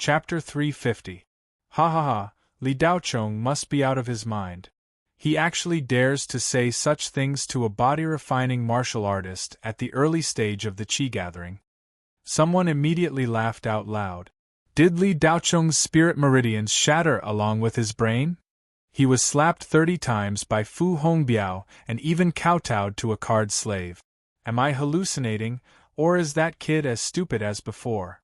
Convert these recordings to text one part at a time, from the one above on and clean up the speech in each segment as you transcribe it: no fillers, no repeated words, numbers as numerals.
Chapter 350. Ha ha ha, Li Daochong must be out of his mind. He actually dares to say such things to a body-refining martial artist at the early stage of the Qi gathering. Someone immediately laughed out loud. Did Li Daochong's spirit meridians shatter along with his brain? He was slapped 30 times by Fu Hongbiao and even kowtowed to a card slave. Am I hallucinating, or is that kid as stupid as before?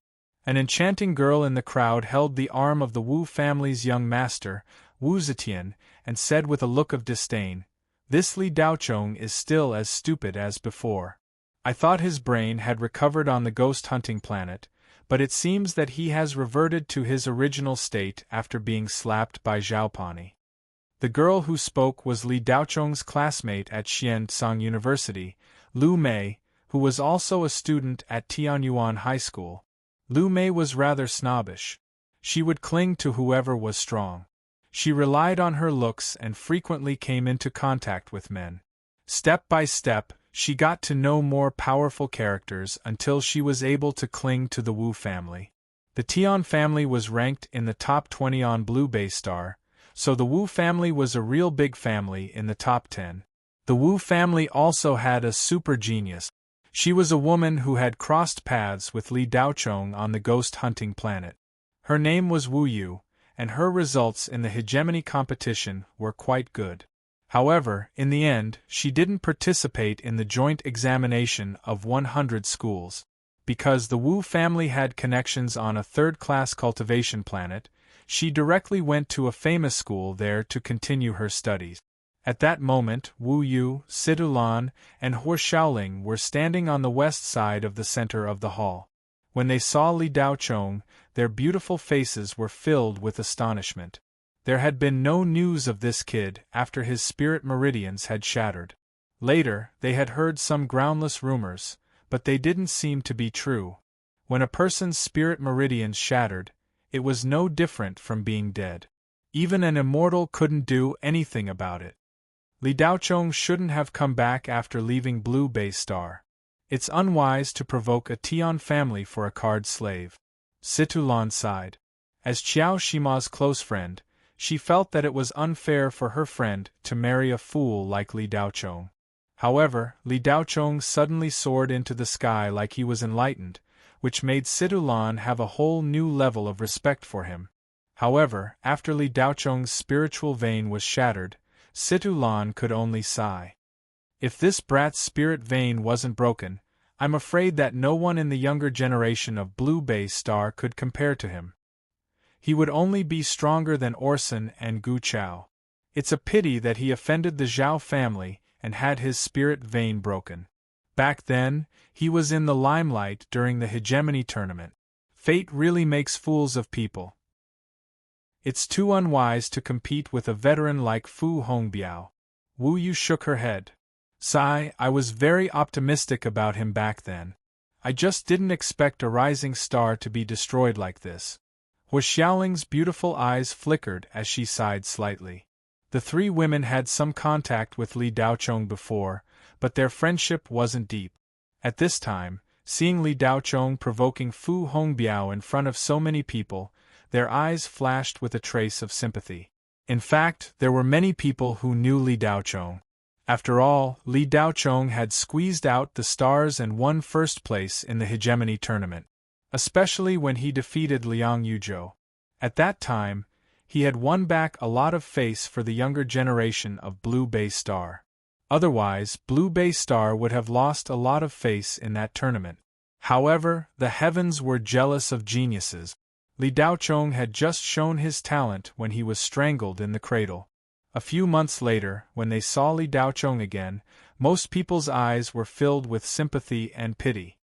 An enchanting girl in the crowd held the arm of the Wu family's young master, Wu Zetian, and said with a look of disdain, "This Li Daochong is still as stupid as before. I thought his brain had recovered on the ghost hunting planet, but it seems that he has reverted to his original state after being slapped by Zhaopani." The girl who spoke was Li Daochong's classmate at Xiansong University, Lu Mei, who was also a student at Tianyuan High School. Lu Mei was rather snobbish. She would cling to whoever was strong. She relied on her looks and frequently came into contact with men. Step by step, she got to know more powerful characters until she was able to cling to the Wu family. The Tian family was ranked in the top 20 on Blue Bay Star, so the Wu family was a real big family in the top 10. The Wu family also had a super genius. She was a woman who had crossed paths with Li Daochong on the ghost hunting planet. Her name was Wu Yu, and her results in the hegemony competition were quite good. However, in the end, she didn't participate in the joint examination of 100 schools. Because the Wu family had connections on a third-class cultivation planet, she directly went to a famous school there to continue her studies. At that moment, Wu Yu, Situlan, and Huo Shaoling were standing on the west side of the center of the hall. When they saw Li Daochong, their beautiful faces were filled with astonishment. There had been no news of this kid after his spirit meridians had shattered. Later, they had heard some groundless rumors, but they didn't seem to be true. When a person's spirit meridians shattered, it was no different from being dead. Even an immortal couldn't do anything about it. Li Daochong shouldn't have come back after leaving Blue Bay Star. It's unwise to provoke a Tian family for a card slave. Situlan sighed. As Qiao Shima's close friend, she felt that it was unfair for her friend to marry a fool like Li Daochong. However, Li Daochong suddenly soared into the sky like he was enlightened, which made Situlan have a whole new level of respect for him. However, after Li Daochong's spiritual vein was shattered, Situlan could only sigh. If this brat's spirit vein wasn't broken, I'm afraid that no one in the younger generation of Blue Bay Star could compare to him. He would only be stronger than Orson and Gu Chao. It's a pity that he offended the Zhao family and had his spirit vein broken. Back then, he was in the limelight during the hegemony tournament. Fate really makes fools of people. It's too unwise to compete with a veteran like Fu Hongbiao. Wu Yu shook her head. Sigh, I was very optimistic about him back then. I just didn't expect a rising star to be destroyed like this. Huo Xiaoling's beautiful eyes flickered as she sighed slightly. The three women had some contact with Li Daochong before, but their friendship wasn't deep. At this time, seeing Li Daochong provoking Fu Hongbiao in front of so many people, their eyes flashed with a trace of sympathy. In fact, there were many people who knew Li Daochong. After all, Li Daochong had squeezed out the stars and won first place in the hegemony tournament, especially when he defeated Liang Yuzhou. At that time, he had won back a lot of face for the younger generation of Blue Bay Star. Otherwise, Blue Bay Star would have lost a lot of face in that tournament. However, the heavens were jealous of geniuses. Li Daochong had just shown his talent when he was strangled in the cradle. A few months later, when they saw Li Daochong again, most people's eyes were filled with sympathy and pity.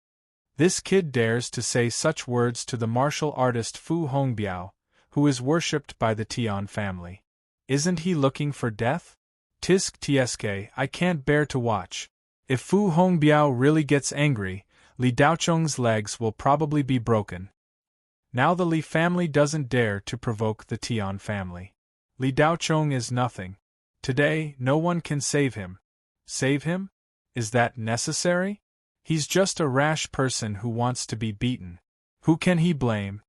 This kid dares to say such words to the martial artist Fu Hongbiao, who is worshipped by the Tian family. Isn't he looking for death? Tisk tsk, I can't bear to watch. If Fu Hongbiao really gets angry, Li Daochong's legs will probably be broken. Now the Li family doesn't dare to provoke the Tian family. Li Daochong is nothing. Today, no one can save him. Save him? Is that necessary? He's just a rash person who wants to be beaten. Who can he blame?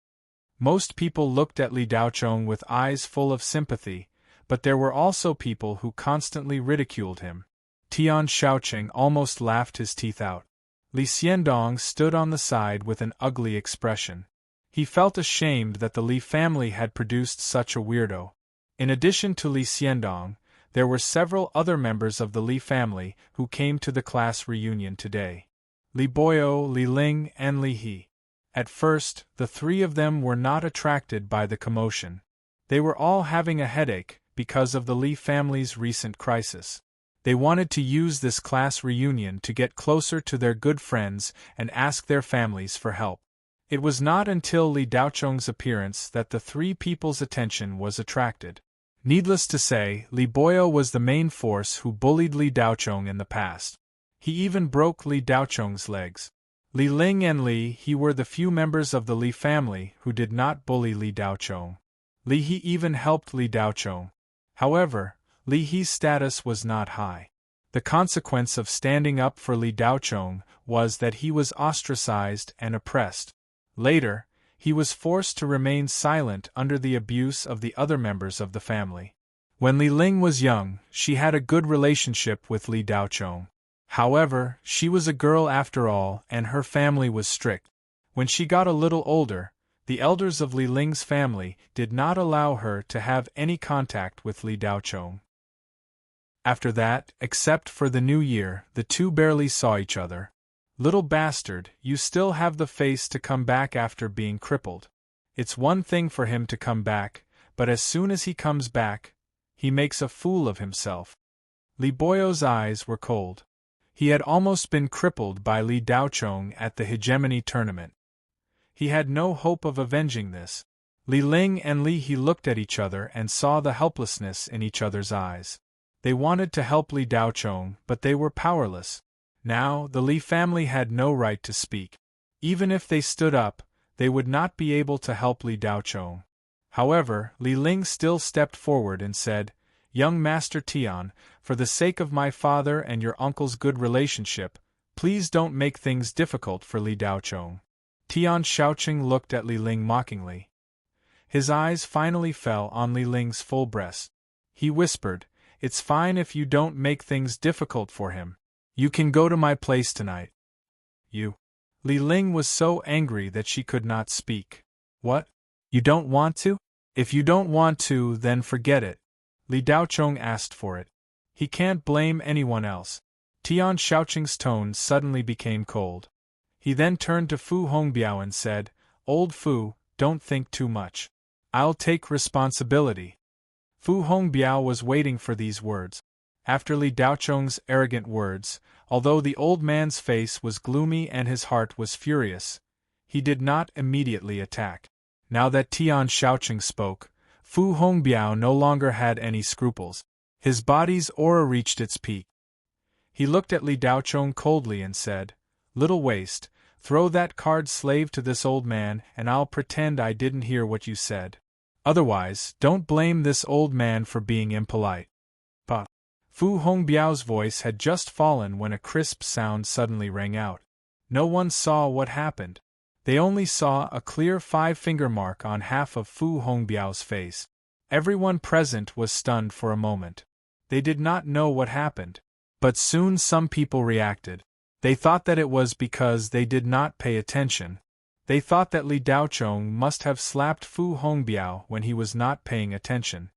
Most people looked at Li Daochong with eyes full of sympathy, but there were also people who constantly ridiculed him. Tian Shaoqing almost laughed his teeth out. Li Xiandong stood on the side with an ugly expression. He felt ashamed that the Li family had produced such a weirdo. In addition to Li Xiandong, there were several other members of the Li family who came to the class reunion today. Li Boyo, Li Ling, and Li He. At first, the three of them were not attracted by the commotion. They were all having a headache because of the Li family's recent crisis. They wanted to use this class reunion to get closer to their good friends and ask their families for help. It was not until Li Daochong's appearance that the three people's attention was attracted. Needless to say, Li Boyo was the main force who bullied Li Daochong in the past. He even broke Li Daochong's legs. Li Ling and Li He were the few members of the Li family who did not bully Li Daochong. Li He even helped Li Daochong. However, Li He's status was not high. The consequence of standing up for Li Daochong was that he was ostracized and oppressed. Later, he was forced to remain silent under the abuse of the other members of the family. When Li Ling was young, she had a good relationship with Li Daochong. However, she was a girl after all, and her family was strict. When she got a little older, the elders of Li Ling's family did not allow her to have any contact with Li Daochong. After that, except for the new year, the two barely saw each other. "Little bastard, you still have the face to come back after being crippled. It's one thing for him to come back, but as soon as he comes back, he makes a fool of himself." Li Boyo's eyes were cold. He had almost been crippled by Li Daochong at the hegemony tournament. He had no hope of avenging this. Li Ling and Li He looked at each other and saw the helplessness in each other's eyes. They wanted to help Li Daochong, but they were powerless. Now, the Li family had no right to speak. Even if they stood up, they would not be able to help Li Daochong. However, Li Ling still stepped forward and said, "Young Master Tian, for the sake of my father and your uncle's good relationship, please don't make things difficult for Li Daochong." Tian Shaoqing looked at Li Ling mockingly. His eyes finally fell on Li Ling's full breast. He whispered, "It's fine if you don't make things difficult for him. You can go to my place tonight." "You?" Li Ling was so angry that she could not speak. "What? You don't want to? If you don't want to, then forget it." Li Daochong asked for it. He can't blame anyone else. Tian Shaoqing's tone suddenly became cold. He then turned to Fu Hongbiao and said, "Old Fu, don't think too much. I'll take responsibility." Fu Hongbiao was waiting for these words. After Li Daochong's arrogant words, although the old man's face was gloomy and his heart was furious, he did not immediately attack. Now that Tian Shaoqing spoke, Fu Hongbiao no longer had any scruples. His body's aura reached its peak. He looked at Li Daochong coldly and said, "Little waste, throw that card slave to this old man and I'll pretend I didn't hear what you said. Otherwise, don't blame this old man for being impolite." "Bah." Fu Hongbiao's voice had just fallen when a crisp sound suddenly rang out. No one saw what happened. They only saw a clear 5-finger mark on half of Fu Hongbiao's face. Everyone present was stunned for a moment. They did not know what happened. But soon some people reacted. They thought that it was because they did not pay attention. They thought that Li Daochong must have slapped Fu Hongbiao when he was not paying attention.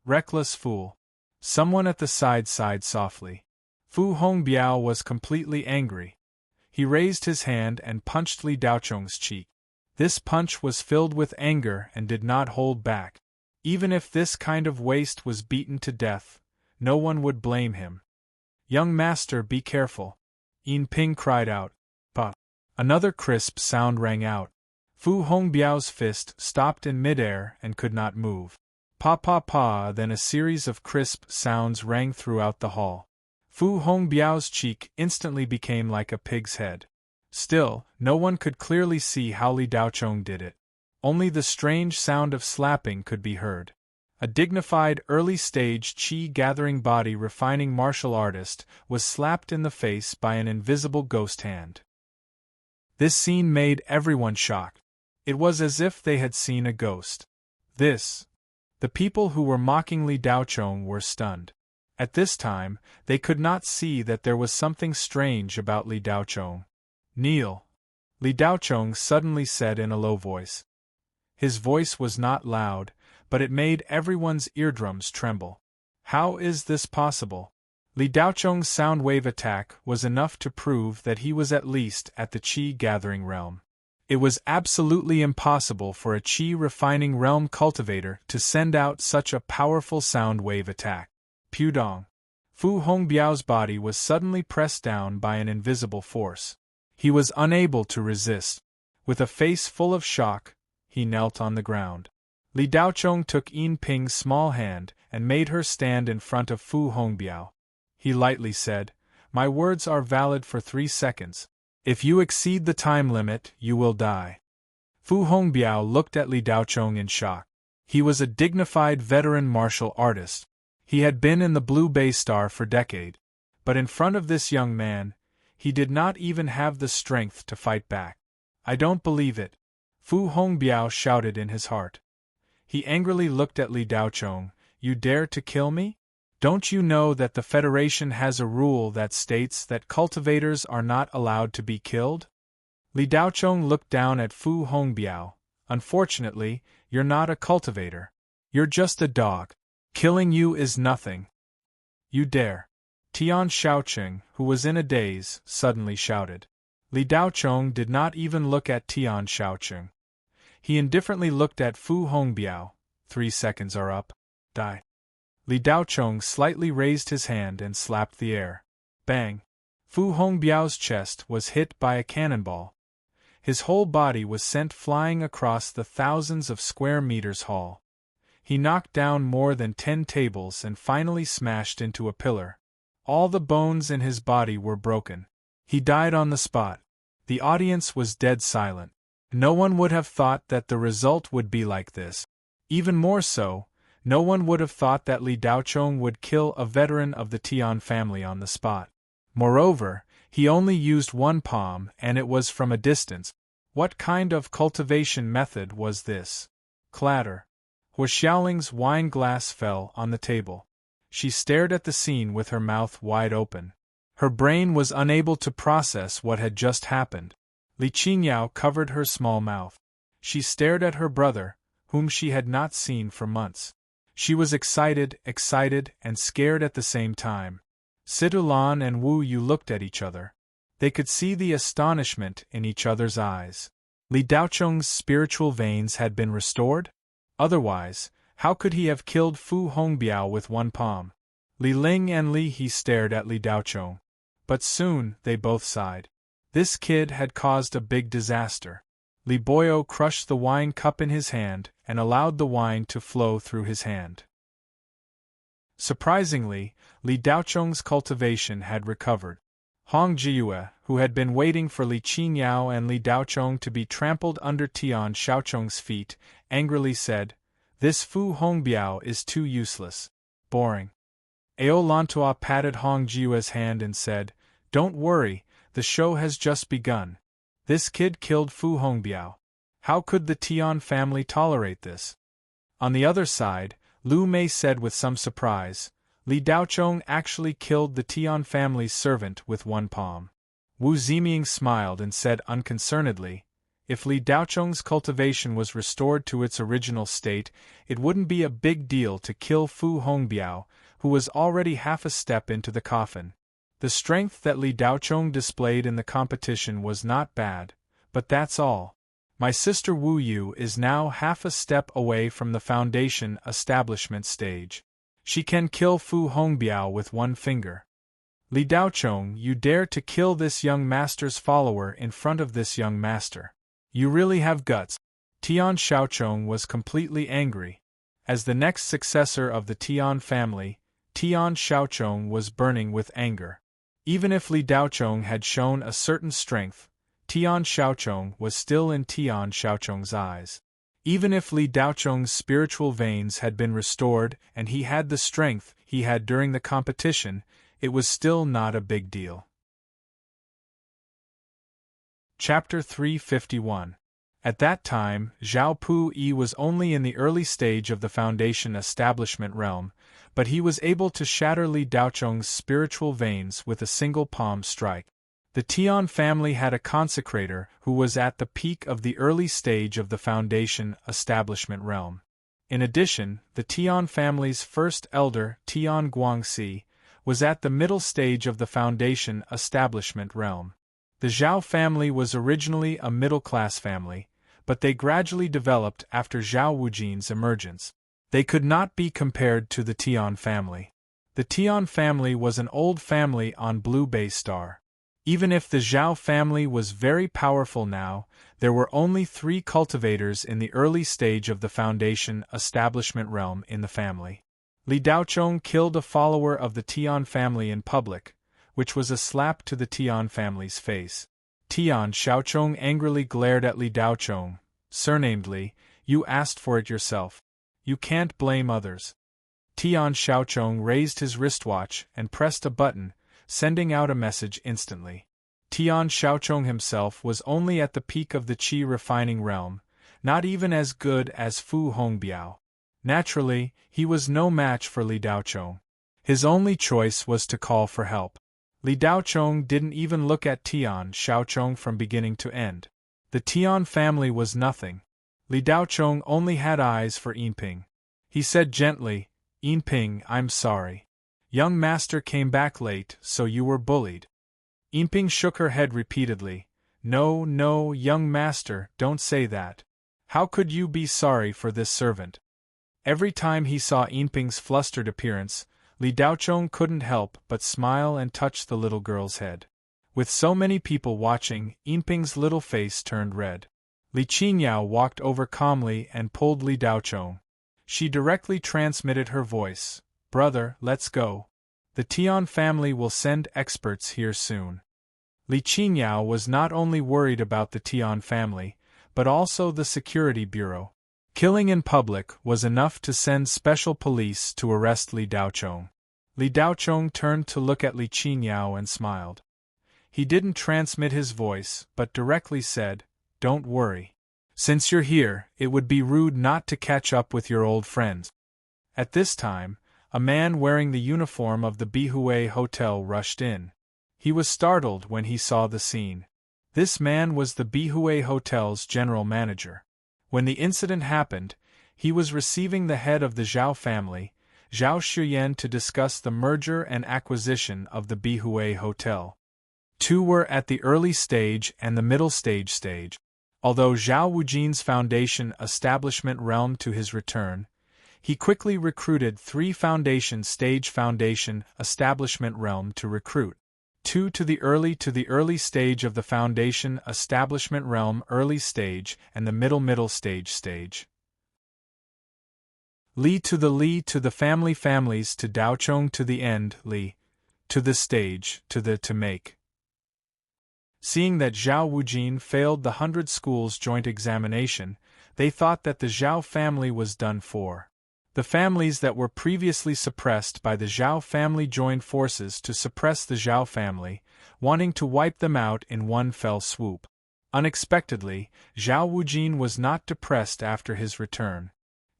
"Reckless fool." Someone at the side sighed softly. Fu Hongbiao was completely angry. He raised his hand and punched Li Daochong's cheek. This punch was filled with anger and did not hold back. Even if this kind of waste was beaten to death, no one would blame him. "Young master, be careful," Yin Ping cried out. "Pa!" Another crisp sound rang out. Fu Hongbiao's fist stopped in midair and could not move. "Pa pa pa!" Then a series of crisp sounds rang throughout the hall. Fu Hongbiao's cheek instantly became like a pig's head. Still, no one could clearly see how Li Daochong did it. Only the strange sound of slapping could be heard. A dignified early-stage chi-gathering body refining martial artist was slapped in the face by an invisible ghost hand. This scene made everyone shocked. It was as if they had seen a ghost. The people who were mocking Li Daochong were stunned. At this time, they could not see that there was something strange about Li Daochong. "Kneel," Li Daochong suddenly said in a low voice. His voice was not loud, but it made everyone's eardrums tremble. How is this possible? Li Daochong's sound wave attack was enough to prove that he was at least at the qi gathering realm. It was absolutely impossible for a qi refining realm cultivator to send out such a powerful sound wave attack. Pudong. Fu Hongbiao's body was suddenly pressed down by an invisible force. He was unable to resist. With a face full of shock, he knelt on the ground. Li Daochong took Yin Ping's small hand and made her stand in front of Fu Hongbiao. He lightly said, "My words are valid for 3 seconds. If you exceed the time limit, you will die." Fu Hongbiao looked at Li Daochong in shock. He was a dignified veteran martial artist. He had been in the Blue Bay Star for decades. But in front of this young man, he did not even have the strength to fight back. "I don't believe it," Fu Hongbiao shouted in his heart. He angrily looked at Li Daochong. "You dare to kill me? Don't you know that the Federation has a rule that states that cultivators are not allowed to be killed?" Li Daochong looked down at Fu Hongbiao. "Unfortunately, you're not a cultivator. You're just a dog. Killing you is nothing. You dare." Tian Shaoqing, who was in a daze, suddenly shouted. Li Daochong did not even look at Tian Shaoqing. He indifferently looked at Fu Hongbiao. 3 seconds are up. Die. Li Daochong slightly raised his hand and slapped the air. Bang! Fu Hongbiao's chest was hit by a cannonball. His whole body was sent flying across the thousands of square meters hall. He knocked down more than 10 tables and finally smashed into a pillar. All the bones in his body were broken. He died on the spot. The audience was dead silent. No one would have thought that the result would be like this. Even more so, no one would have thought that Li Daochong would kill a veteran of the Tian family on the spot. Moreover, he only used one palm and it was from a distance. What kind of cultivation method was this? Clatter. Hua Xiaoling's wine glass fell on the table. She stared at the scene with her mouth wide open. Her brain was unable to process what had just happened. Li Qingyao covered her small mouth. She stared at her brother, whom she had not seen for months. She was excited, and scared at the same time. Situlan and Wu Yu looked at each other. They could see the astonishment in each other's eyes. Li Daochong's spiritual veins had been restored? Otherwise, how could he have killed Fu Hongbiao with one palm? Li Ling and Li He stared at Li Daochong. But soon, they both sighed. This kid had caused a big disaster. Li Boyo crushed the wine cup in his hand and allowed the wine to flow through his hand. Surprisingly, Li Daochong's cultivation had recovered. Hong Jiyue, who had been waiting for Li Qingyao and Li Daochong to be trampled under Tian Shaochong's feet, angrily said, "This Fu Hongbiao is too useless. Boring." Ao Lantua patted Hong Jiyue's hand and said, "Don't worry, the show has just begun. This kid killed Fu Hongbiao. How could the Tian family tolerate this?" On the other side, Lu Mei said with some surprise, "Li Daochong actually killed the Tian family's servant with one palm." Wu Zimiang smiled and said unconcernedly, "If Li Daochong's cultivation was restored to its original state, it wouldn't be a big deal to kill Fu Hongbiao, who was already half a step into the coffin. The strength that Li Daochong displayed in the competition was not bad, but that's all. My sister Wu Yu is now half a step away from the foundation establishment stage. She can kill Fu Hongbiao with one finger. Li Daochong, you dare to kill this young master's follower in front of this young master. You really have guts." Tian Shaochong was completely angry. As the next successor of the Tian family, Tian Shaochong was burning with anger. Even if Li Daochong had shown a certain strength, Tian Shaochong was still in Tian Shaochong's eyes. Even if Li Daochong's spiritual veins had been restored and he had the strength he had during the competition, it was still not a big deal. Chapter 351. At that time, Zhao Puyi was only in the early stage of the Foundation establishment realm, but he was able to shatter Li Daocheng's spiritual veins with a single palm strike. The Tian family had a consecrator who was at the peak of the early stage of the Foundation establishment realm. In addition, the Tian family's first elder, Tian Guangxi, was at the middle stage of the Foundation establishment realm. The Zhao family was originally a middle-class family, but they gradually developed after Zhao Wujin's emergence. They could not be compared to the Tian family. The Tian family was an old family on Blue Bay Star. Even if the Zhao family was very powerful now, there were only 3 cultivators in the early stage of the Foundation establishment realm in the family. Li Daocheng killed a follower of the Tian family in public, which was a slap to the Tian family's face. Tian Xiaocheng angrily glared at Li Daocheng, surnamed Li, "You asked for it yourself. You can't blame others." Tian Xiaocheng raised his wristwatch and pressed a button, sending out a message instantly. Tian Xiaocheng himself was only at the peak of the qi refining realm, not even as good as Fu Hongbiao. Naturally, he was no match for Li Daocheng. His only choice was to call for help. Li Daocheng didn't even look at Tian Xiaocheng from beginning to end. The Tian family was nothing. Li Daocheng only had eyes for Yinping. He said gently, "Yinping, I'm sorry. Young master came back late, so you were bullied." Yinping shook her head repeatedly. "No, no, young master, don't say that. How could you be sorry for this servant?" Every time he saw Yinping's flustered appearance, Li Daocheng couldn't help but smile and touch the little girl's head. With so many people watching, Yinping's little face turned red. Li Qinyao walked over calmly and pulled Li Daocheng. She directly transmitted her voice, "Brother, let's go. The Tian family will send experts here soon." Li Qinyao was not only worried about the Tian family, but also the security bureau. Killing in public was enough to send special police to arrest Li Daocheng. Li Daocheng turned to look at Li Qinyao and smiled. He didn't transmit his voice, but directly said, "Don't worry. Since you're here, it would be rude not to catch up with your old friends." At this time, a man wearing the uniform of the Bihue Hotel rushed in. He was startled when he saw the scene. This man was the Bihue Hotel's general manager. When the incident happened, he was receiving the head of the Zhao family, Zhao Shiyan, to discuss the merger and acquisition of the Bihue Hotel. 2 were at the early stage and the middle stage. Although Zhao Wujin's Foundation establishment realm to his return, he quickly recruited 3 Foundation establishment realm to recruit. 2 to the early stage of the Foundation establishment realm early stage and the middle stage. Li to the families to Daocheng to the end, Li to the stage, to make. Seeing that Zhao Wujin failed the 100 schools joint examination, they thought that the Zhao family was done for. The families that were previously suppressed by the Zhao family joined forces to suppress the Zhao family, wanting to wipe them out in one fell swoop. Unexpectedly, Zhao Wujin was not depressed after his return.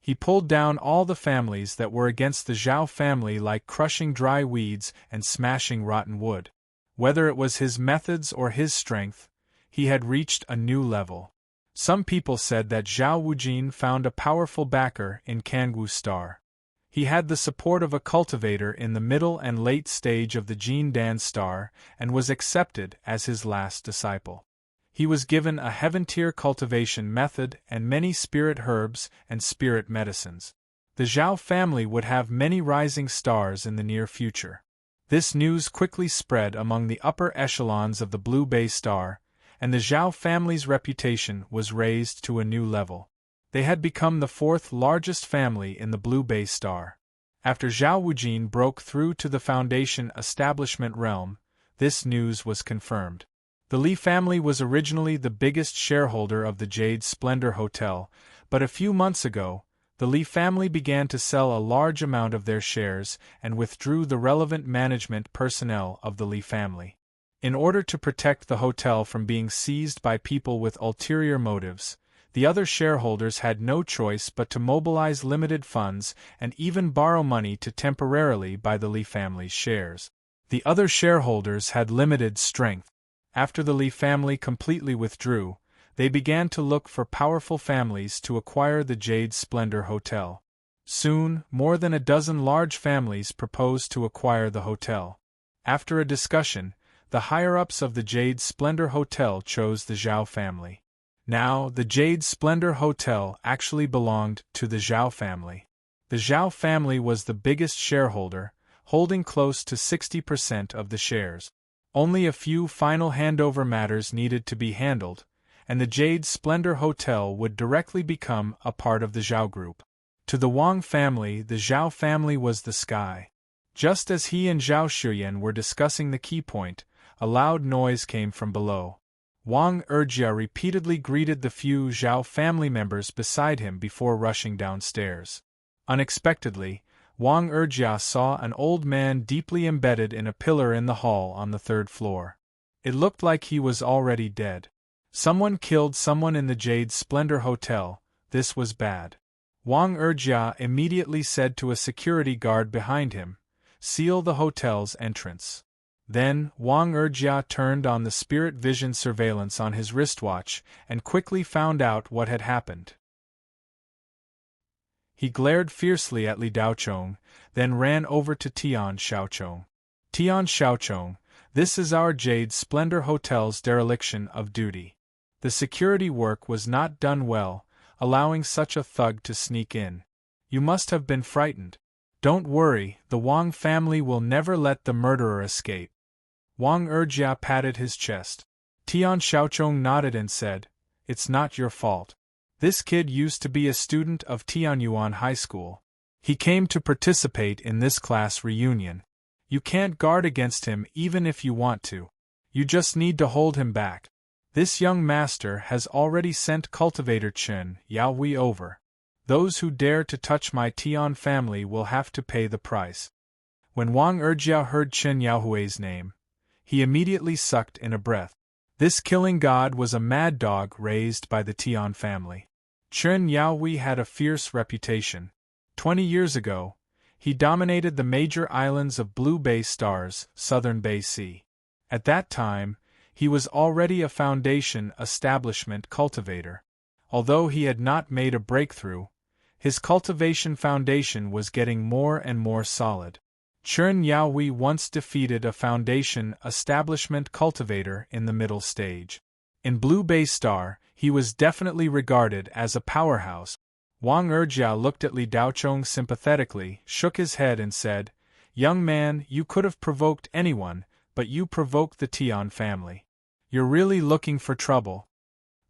He pulled down all the families that were against the Zhao family like crushing dry weeds and smashing rotten wood. Whether it was his methods or his strength, he had reached a new level. Some people said that Zhao Wujin found a powerful backer in Kangwu Star. He had the support of a cultivator in the middle and late stage of the Jindan Star and was accepted as his last disciple. He was given a heaven-tier cultivation method and many spirit herbs and spirit medicines. The Zhao family would have many rising stars in the near future. This news quickly spread among the upper echelons of the Blue Bay Star, and the Zhao family's reputation was raised to a new level. They had become the 4th largest family in the Blue Bay Star. After Zhao Wujin broke through to the Foundation establishment realm, this news was confirmed. The Li family was originally the biggest shareholder of the Jade Splendor Hotel, but a few months ago, the Li family began to sell a large amount of their shares and withdrew the relevant management personnel of the Li family. In order to protect the hotel from being seized by people with ulterior motives, The other shareholders had no choice but to mobilize limited funds and even borrow money to temporarily buy the Li family's shares. The other shareholders had limited strength. After the Li family completely withdrew, they began to look for powerful families to acquire the Jade Splendor Hotel. Soon, more than a dozen large families proposed to acquire the hotel. After a discussion, the higher-ups of the Jade Splendor Hotel chose the Zhao family. Now, the Jade Splendor Hotel actually belonged to the Zhao family. The Zhao family was the biggest shareholder, holding close to 60% of the shares. Only a few final handover matters needed to be handled, and the Jade Splendor Hotel would directly become a part of the Zhao Group. To the Wang family, the Zhao family was the sky. Just as he and Zhao Xuyan were discussing the key point, a loud noise came from below. Wang Erjia repeatedly greeted the few Zhao family members beside him before rushing downstairs. Unexpectedly, Wang Erjia saw an old man deeply embedded in a pillar in the hall on the third floor. It looked like he was already dead. Someone killed someone in the Jade Splendor Hotel. This was bad. Wang Erjia immediately said to a security guard behind him, "Seal the hotel's entrance." Then, Wang Erjia turned on the spirit vision surveillance on his wristwatch and quickly found out what had happened. He glared fiercely at Li Daochong, then ran over to Tian Xiaochong. "Tian Xiaochong, this is our Jade Splendor Hotel's dereliction of duty. The security work was not done well, allowing such a thug to sneak in. You must have been frightened. Don't worry, the Wang family will never let the murderer escape." Wang Erjia patted his chest. Tian Xiaochong nodded and said, "It's not your fault. This kid used to be a student of Tianyuan High School. He came to participate in this class reunion. You can't guard against him even if you want to. You just need to hold him back. This young master has already sent cultivator Chen Yaohui over. Those who dare to touch my Tian family will have to pay the price." When Wang Erjia heard Chen Yaohui's name, he immediately sucked in a breath. This killing god was a mad dog raised by the Tian family. Chen Yaohui had a fierce reputation. 20 years ago, he dominated the major islands of Blue Bay Stars, Southern Bay Sea. At that time, he was already a foundation establishment cultivator. Although he had not made a breakthrough, his cultivation foundation was getting more and more solid. Chen Yaohui once defeated a foundation establishment cultivator in the middle stage. In Blue Bay Star, he was definitely regarded as a powerhouse. Wang Erjia looked at Li Daochong sympathetically, shook his head and said, "Young man, you could have provoked anyone, but you provoked the Tian family. You're really looking for trouble."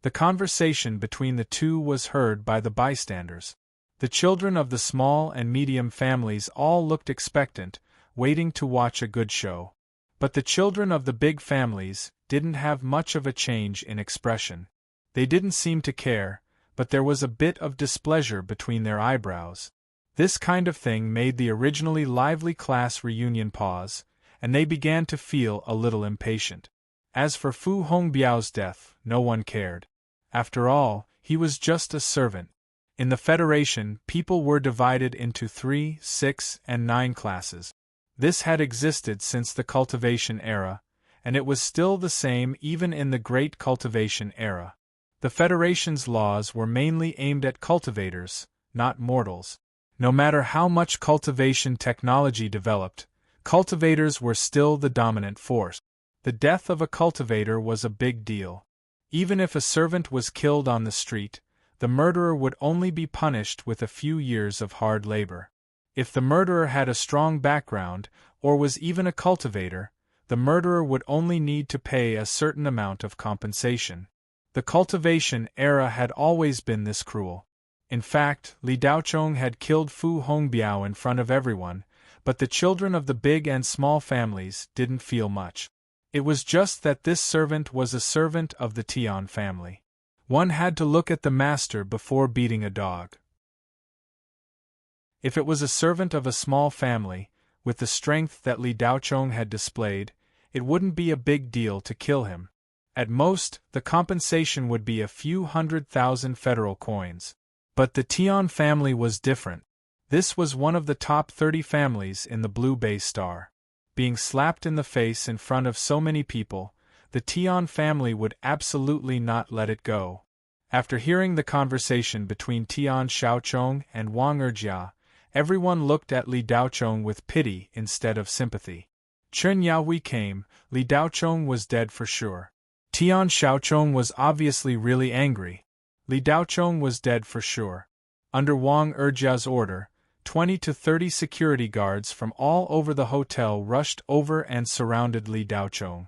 The conversation between the two was heard by the bystanders. The children of the small and medium families all looked expectant, waiting to watch a good show. But the children of the big families didn't have much of a change in expression. They didn't seem to care, but there was a bit of displeasure between their eyebrows. This kind of thing made the originally lively class reunion pause, and they began to feel a little impatient. As for Fu Hongbiao's death, no one cared. After all, he was just a servant. In the Federation, people were divided into 3, 6, and 9 classes. This had existed since the cultivation era, and it was still the same even in the Great Cultivation era. The Federation's laws were mainly aimed at cultivators, not mortals. No matter how much cultivation technology developed, cultivators were still the dominant force. The death of a cultivator was a big deal. Even if a servant was killed on the street, the murderer would only be punished with a few years of hard labor. If the murderer had a strong background, or was even a cultivator, the murderer would only need to pay a certain amount of compensation. The cultivation era had always been this cruel. In fact, Li Daochong had killed Fu Hongbiao in front of everyone, but the children of the big and small families didn't feel much. It was just that this servant was a servant of the Tian family. One had to look at the master before beating a dog. If it was a servant of a small family, with the strength that Li Daochong had displayed, it wouldn't be a big deal to kill him. At most, the compensation would be a few 100,000 federal coins. But the Tian family was different. This was one of the top 30 families in the Blue Bay Star. Being slapped in the face in front of so many people, the Tian family would absolutely not let it go. After hearing the conversation between Tian Xiaochong and Wang Erjia, everyone looked at Li Daochong with pity instead of sympathy. Chen Yaohui came, Li Daochong was dead for sure. Tian Xiaochong was obviously really angry. Li Daochong was dead for sure. Under Wang Erjia's order, 20 to 30 security guards from all over the hotel rushed over and surrounded Li Daochong.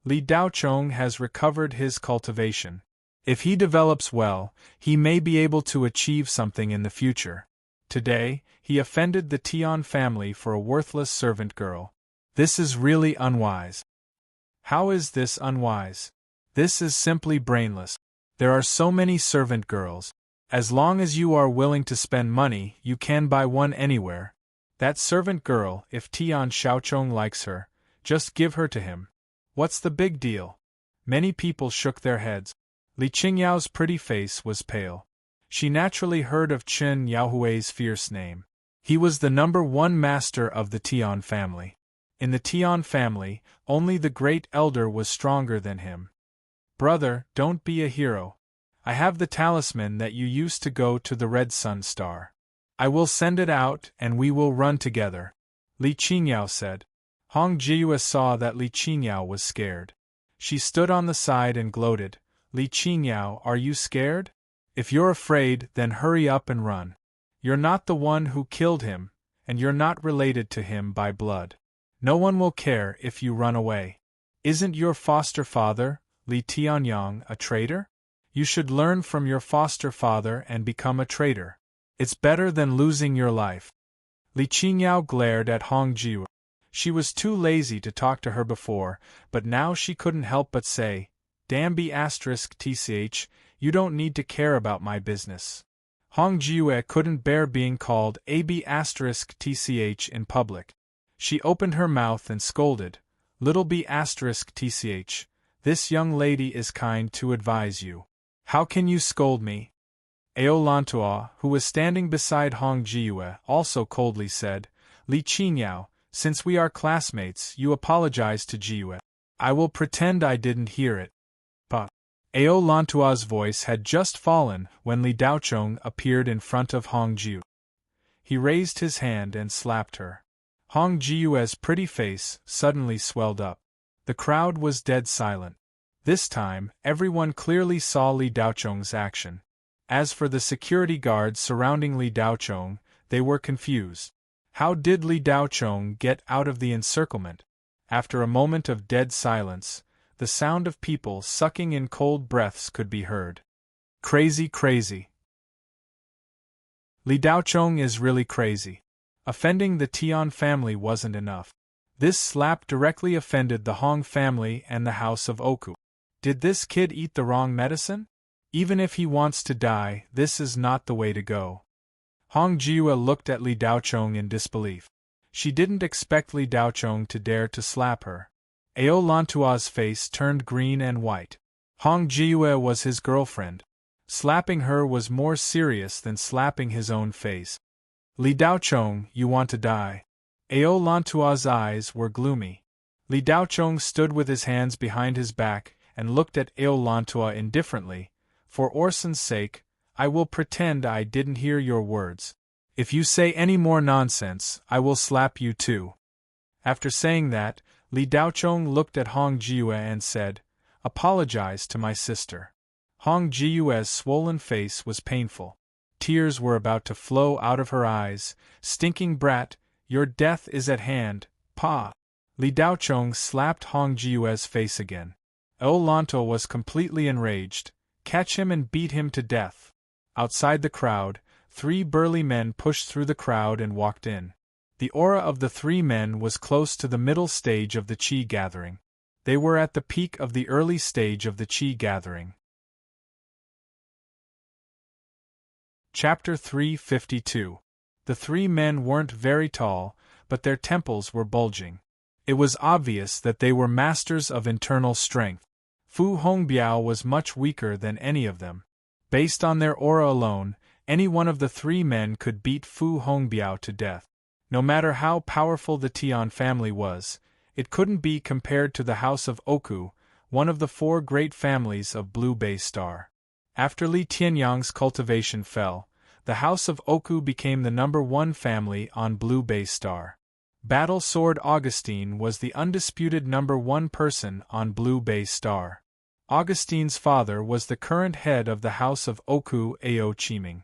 Li Daochong has recovered his cultivation. If he develops well, he may be able to achieve something in the future. Today, he offended the Tian family for a worthless servant girl. This is really unwise. How is this unwise? This is simply brainless. There are so many servant girls. As long as you are willing to spend money, you can buy one anywhere. That servant girl, if Tian Xiaochong likes her, just give her to him. What's the big deal? Many people shook their heads. Li Qingyao's pretty face was pale. She naturally heard of Chen Yaohui's fierce name. He was the #1 master of the Tian family. In the Tian family, only the great elder was stronger than him. Brother, don't be a hero. I have the talisman that you used to go to the Red Sun Star. I will send it out and we will run together, Li Qingyao said. Hong Jiyue saw that Li Qingyao was scared. She stood on the side and gloated. Li Qingyao, are you scared? If you're afraid, then hurry up and run. You're not the one who killed him, and you're not related to him by blood. No one will care if you run away. Isn't your foster father, Li Tianyang, a traitor? You should learn from your foster father and become a traitor. It's better than losing your life. Li Qingyao glared at Hong Jiyue. She was too lazy to talk to her before, but now she couldn't help but say, Damn B***tch, you don't need to care about my business. Hong Jiyue couldn't bear being called A***tch in public. She opened her mouth and scolded, Little B***tch, this young lady is kind to advise you. How can you scold me? Ao Lantua, who was standing beside Hong Jiyue, also coldly said, Li Qingyao, since we are classmates, you apologize to Jiyue. I will pretend I didn't hear it. But Ao Lantua's voice had just fallen when Li Daochong appeared in front of Hong Jiyue. He raised his hand and slapped her. Hong Jiyue's pretty face suddenly swelled up. The crowd was dead silent. This time, everyone clearly saw Li Daochong's action. As for the security guards surrounding Li Daochong, they were confused. How did Li Daochong get out of the encirclement? After a moment of dead silence, the sound of people sucking in cold breaths could be heard. Crazy, crazy. Li Daochong is really crazy. Offending the Tian family wasn't enough. This slap directly offended the Hong family and the House of Oku. Did this kid eat the wrong medicine? Even if he wants to die, this is not the way to go. Hong Jiyue looked at Li Daochong in disbelief. She didn't expect Li Daochong to dare to slap her. Ao Lantua's face turned green and white. Hong Jiyue was his girlfriend. Slapping her was more serious than slapping his own face. Li Daochong, you want to die. Ao Lantua's eyes were gloomy. Li Daochong stood with his hands behind his back and looked at Ao Lantua indifferently. For Orson's sake, I will pretend I didn't hear your words. If you say any more nonsense, I will slap you too. After saying that, Li Daochong looked at Hong Jiyue and said, Apologize to my sister. Hong Jiyue's swollen face was painful. Tears were about to flow out of her eyes. Stinking brat, your death is at hand, pa. Li Daochong slapped Hong Jiyue's face again. Ao Lantua was completely enraged. Catch him and beat him to death. Outside the crowd, 3 burly men pushed through the crowd and walked in. The aura of the 3 men was close to the middle stage of the Qi gathering. They were at the peak of the early stage of the Qi gathering. Chapter 352. The 3 men weren't very tall, but their temples were bulging. It was obvious that they were masters of internal strength. Fu Hongbiao was much weaker than any of them. Based on their aura alone, any one of the three men could beat Fu Hongbiao to death. No matter how powerful the Tian family was, it couldn't be compared to the House of Oku, one of the four great families of Blue Bay Star. After Li Tianyang's cultivation fell, the House of Oku became the #1 family on Blue Bay Star. Battle Sword Augustine was the undisputed #1 person on Blue Bay Star. Augustine's father was the current head of the House of Oku, Ao Chiming.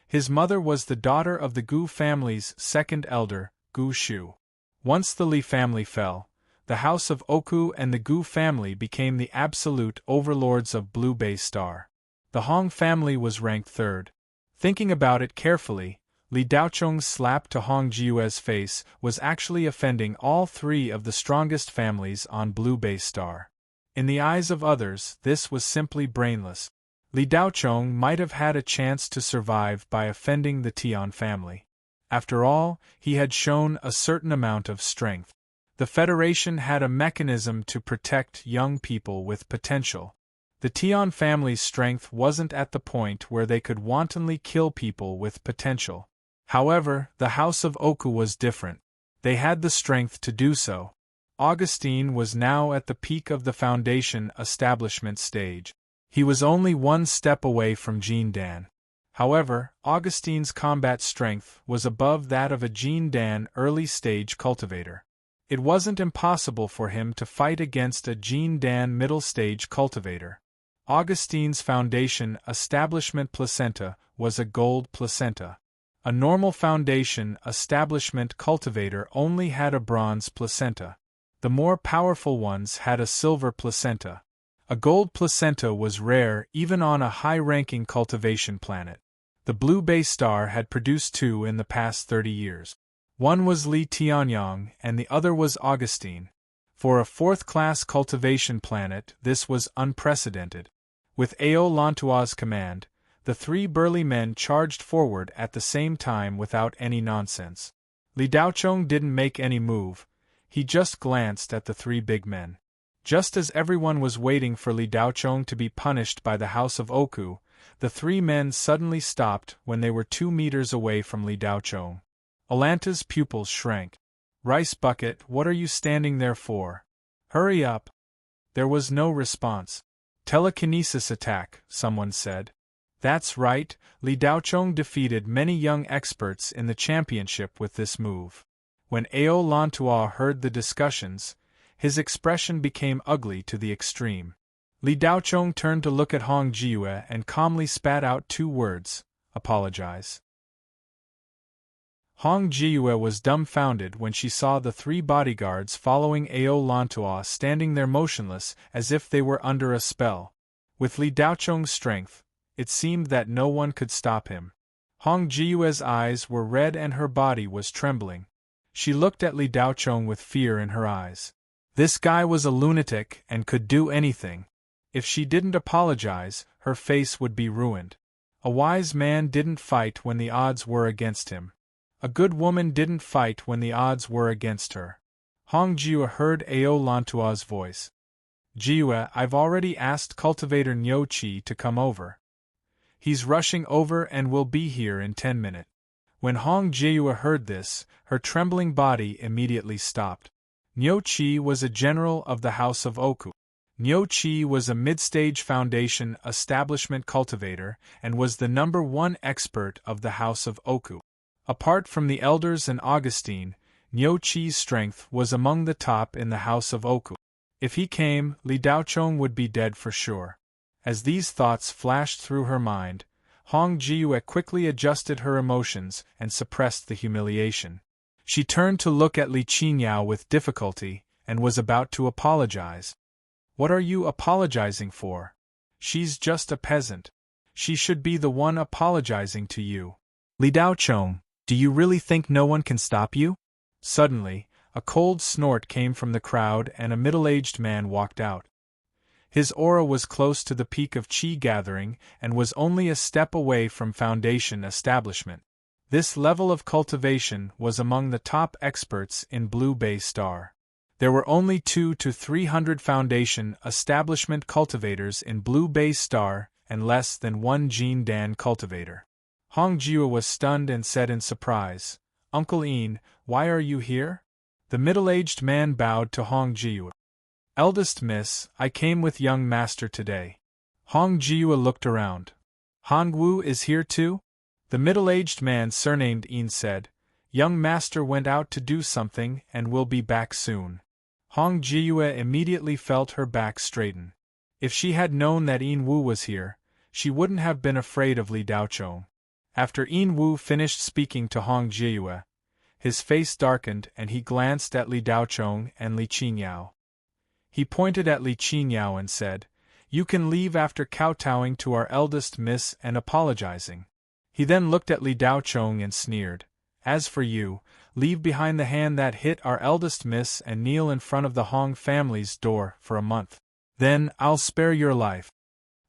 His mother was the daughter of the Gu family's second elder, Gu Shu. Once the Li family fell, the House of Oku and the Gu family became the absolute overlords of Blue Bay Star. The Hong family was ranked third. Thinking about it carefully, Li Daocheng's slap to Hong Jiue's face was actually offending all three of the strongest families on Blue Bay Star. In the eyes of others, this was simply brainless. Li Daocheng might have had a chance to survive by offending the Tian family. After all, he had shown a certain amount of strength. The Federation had a mechanism to protect young people with potential. The Tian family's strength wasn't at the point where they could wantonly kill people with potential. However, the House of Oku was different. They had the strength to do so. Augustine was now at the peak of the Foundation establishment stage. He was only one step away from Jin Dan. However, Augustine's combat strength was above that of a Jin Dan early-stage cultivator. It wasn't impossible for him to fight against a Jin Dan middle-stage cultivator. Augustine's Foundation establishment placenta was a gold placenta. A normal Foundation establishment cultivator only had a bronze placenta. The more powerful ones had a silver placenta. A gold placenta was rare even on a high-ranking cultivation planet. The Blue Bay Star had produced two in the past 30 years. One was Li Tianyang and the other was Augustine. For a fourth-class cultivation planet, this was unprecedented. With Ao Lantua's command, the three burly men charged forward at the same time without any nonsense. Li Daocheng didn't make any move, he just glanced at the three big men. Just as everyone was waiting for Li Daocheng to be punished by the House of Oku, the three men suddenly stopped when they were 2 meters away from Li Daocheng. Alanta's pupils shrank. "Rice bucket, what are you standing there for? Hurry up!" There was no response. "Telekinesis attack," someone said. That's right, Li Daocheng defeated many young experts in the championship with this move. When Ao Lantua heard the discussions, his expression became ugly to the extreme. Li Daocheng turned to look at Hong Jiue and calmly spat out 2 words, "Apologize." Hong Jiue was dumbfounded when she saw the 3 bodyguards following Ao Lantua standing there motionless as if they were under a spell. With Li Daocheng's strength, it seemed that no one could stop him. Hong Jiue's eyes were red and her body was trembling. She looked at Li Daocheng with fear in her eyes. This guy was a lunatic and could do anything. If she didn't apologize, her face would be ruined. A wise man didn't fight when the odds were against him. A good woman didn't fight when the odds were against her. Hong Jiue heard Ao Lantua's voice. "Jiue, I've already asked cultivator Niu Qi to come over. He's rushing over and will be here in 10 minutes. When Hong Jiue heard this, her trembling body immediately stopped. Niu Qi was a general of the House of Oku. Niu Qi was a mid-stage Foundation establishment cultivator and was the #1 expert of the House of Oku. Apart from the elders and Augustine, Niu Qi's strength was among the top in the House of Oku. If he came, Li Daocheng would be dead for sure. As these thoughts flashed through her mind, Hong Jiue quickly adjusted her emotions and suppressed the humiliation. She turned to look at Li Qinyao with difficulty, and was about to apologize. "What are you apologizing for? She's just a peasant. She should be the one apologizing to you. Li Daocheng, do you really think no one can stop you?" Suddenly, a cold snort came from the crowd and a middle-aged man walked out. His aura was close to the peak of Qi gathering and was only a step away from Foundation establishment. This level of cultivation was among the top experts in Blue Bay Star. There were only 200 to 300 foundation establishment cultivators in Blue Bay Star and less than one Jean Dan cultivator. Hong Jiu was stunned and said in surprise, "Uncle Ian, why are you here?" The middle-aged man bowed to Hong Jiu. "Eldest miss, I came with young master today." Hong Jiu looked around. "Han Wu is here too?" The middle-aged man surnamed Ian said, "Young master went out to do something and will be back soon." Hong Jiu immediately felt her back straighten. If she had known that Ian Wu was here, she wouldn't have been afraid of Li Daochong. After Ian Wu finished speaking to Hong Jiu, his face darkened and he glanced at Li Daochong and Li Qingyao. He pointed at Li Qingyao and said, "You can leave after kowtowing to our eldest miss and apologizing." He then looked at Li Daochong and sneered, "As for you, leave behind the hand that hit our eldest miss and kneel in front of the Hong family's door for a month. Then I'll spare your life."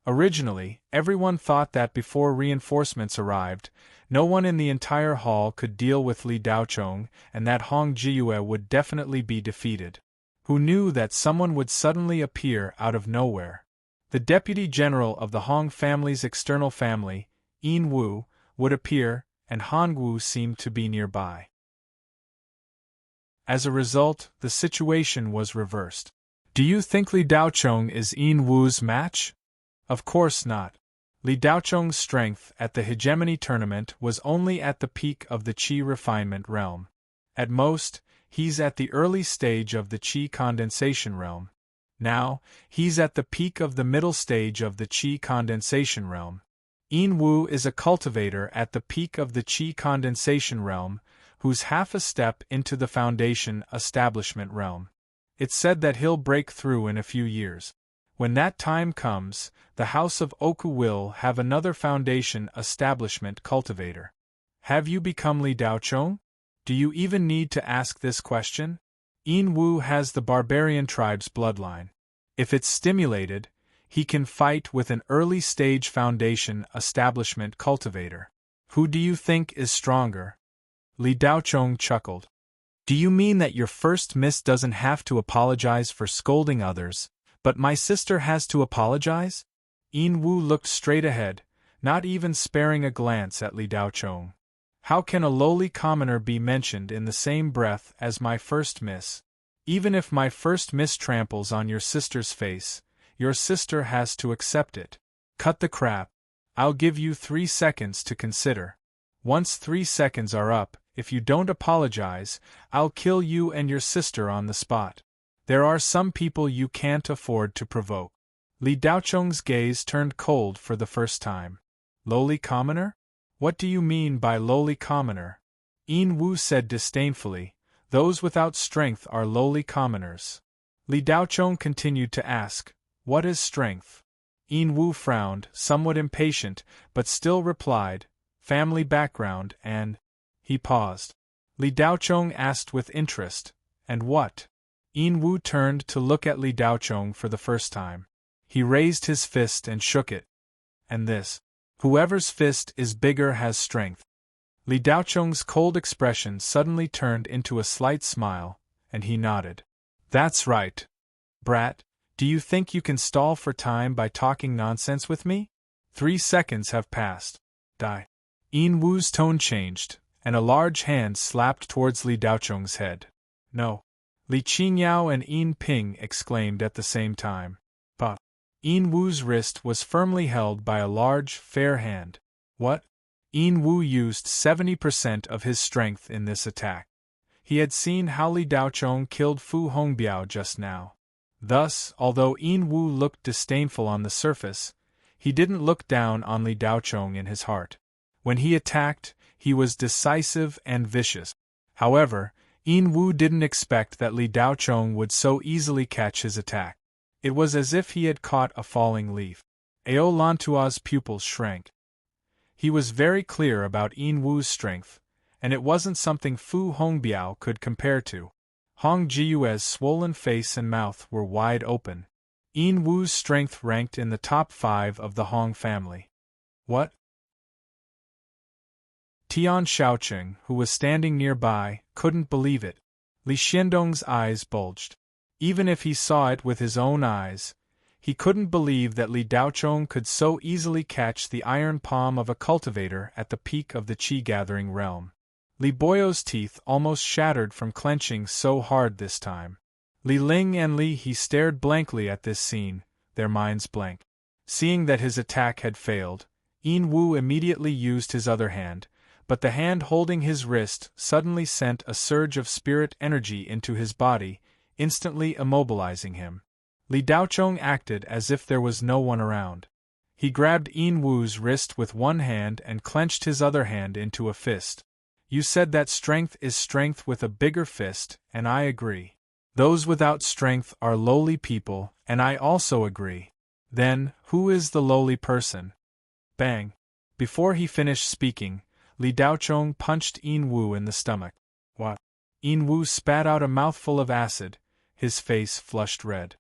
Originally, everyone thought that before reinforcements arrived, no one in the entire hall could deal with Li Daochong and that Hong Jiu would definitely be defeated. Who knew that someone would suddenly appear out of nowhere? The Deputy General of the Hong family's external family, Ian Wu, would appear, and Han Wu seemed to be nearby. As a result, the situation was reversed. Do you think Li Daochong is Ian Wu's match? Of course not. Li Daochong's strength at the hegemony tournament was only at the peak of the Qi refinement realm. At most, he's at the early stage of the Qi condensation realm. Now, he's at the peak of the middle stage of the Qi condensation realm. Ian Wu is a cultivator at the peak of the Qi condensation realm, who's half a step into the foundation establishment realm. It's said that he'll break through in a few years. When that time comes, the House of Oku will have another foundation establishment cultivator. Have you become Li Daochong? Do you even need to ask this question? Ian Wu has the barbarian tribe's bloodline. If it's stimulated, he can fight with an early-stage foundation establishment cultivator. Who do you think is stronger? Li Daochong chuckled. Do you mean that your first miss doesn't have to apologize for scolding others, but my sister has to apologize? Ian Wu looked straight ahead, not even sparing a glance at Li Daochong. How can a lowly commoner be mentioned in the same breath as my first miss? Even if my first miss tramples on your sister's face, your sister has to accept it. Cut the crap. I'll give you 3 seconds to consider. Once 3 seconds are up, if you don't apologize, I'll kill you and your sister on the spot. There are some people you can't afford to provoke. Li Daochong's gaze turned cold for the first time. Lowly commoner? What do you mean by lowly commoner? Ian Wu said disdainfully, those without strength are lowly commoners. Li Daochong continued to ask, what is strength? Ian Wu frowned, somewhat impatient, but still replied, family background and... He paused. Li Daochong asked with interest, and what? Ian Wu turned to look at Li Daochong for the first time. He raised his fist and shook it. And this. Whoever's fist is bigger has strength. Li Daochong's cold expression suddenly turned into a slight smile, and he nodded. That's right. Brat, do you think you can stall for time by talking nonsense with me? 3 seconds have passed. Die. Ian Wu's tone changed, and a large hand slapped towards Li Daochong's head. No. Li Qingyao and Ian Ping exclaimed at the same time. But Ian Wu's wrist was firmly held by a large, fair hand. What? Ian Wu used 70% of his strength in this attack. He had seen how Li Daochong killed Fu Hongbiao just now. Thus, although Ian Wu looked disdainful on the surface, he didn't look down on Li Daochong in his heart. When he attacked, he was decisive and vicious. However, Ian Wu didn't expect that Li Daochong would so easily catch his attack. It was as if he had caught a falling leaf. Ao Lantua's pupils shrank. He was very clear about Ian Wu's strength, and it wasn't something Fu Hongbiao could compare to. Hong Jiue's swollen face and mouth were wide open. Ian Wu's strength ranked in the top 5 of the Hong family. What? Tian Shaoqing, who was standing nearby, couldn't believe it. Li Xiandong's eyes bulged. Even if he saw it with his own eyes, he couldn't believe that Li Daochong could so easily catch the iron palm of a cultivator at the peak of the qi-gathering realm. Li Boyo's teeth almost shattered from clenching so hard this time. Li Ling and Li He stared blankly at this scene, their minds blank. Seeing that his attack had failed, Yin Wu immediately used his other hand, but the hand holding his wrist suddenly sent a surge of spirit energy into his body, instantly immobilizing him. Li Daochong acted as if there was no one around. He grabbed Yin Wu's wrist with one hand and clenched his other hand into a fist. You said that strength is strength with a bigger fist, and I agree. Those without strength are lowly people, and I also agree. Then, who is the lowly person? Bang! Before he finished speaking, Li Daochong punched Yin Wu in the stomach. What? Yin Wu spat out a mouthful of acid, his face flushed red.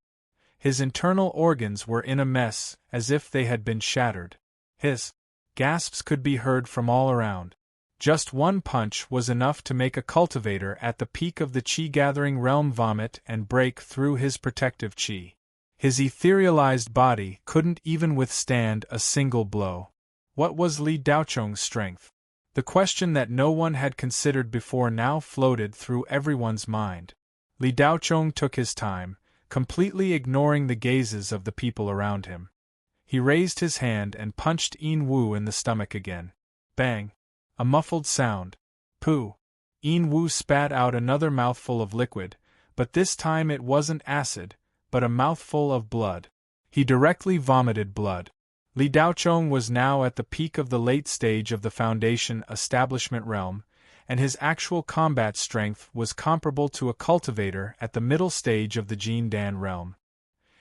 His internal organs were in a mess, as if they had been shattered. His gasps could be heard from all around. Just one punch was enough to make a cultivator at the peak of the qi-gathering realm vomit and break through his protective qi. His etherealized body couldn't even withstand a single blow. What was Li Daochong's strength? The question that no one had considered before now floated through everyone's mind. Li Daochong took his time, completely ignoring the gazes of the people around him. He raised his hand and punched Yin Wu in the stomach again. Bang! A muffled sound. Pooh! Yin Wu spat out another mouthful of liquid, but this time it wasn't acid, but a mouthful of blood. He directly vomited blood. Li Daochong was now at the peak of the late stage of the Foundation establishment realm, and his actual combat strength was comparable to a cultivator at the middle stage of the Jin Dan realm.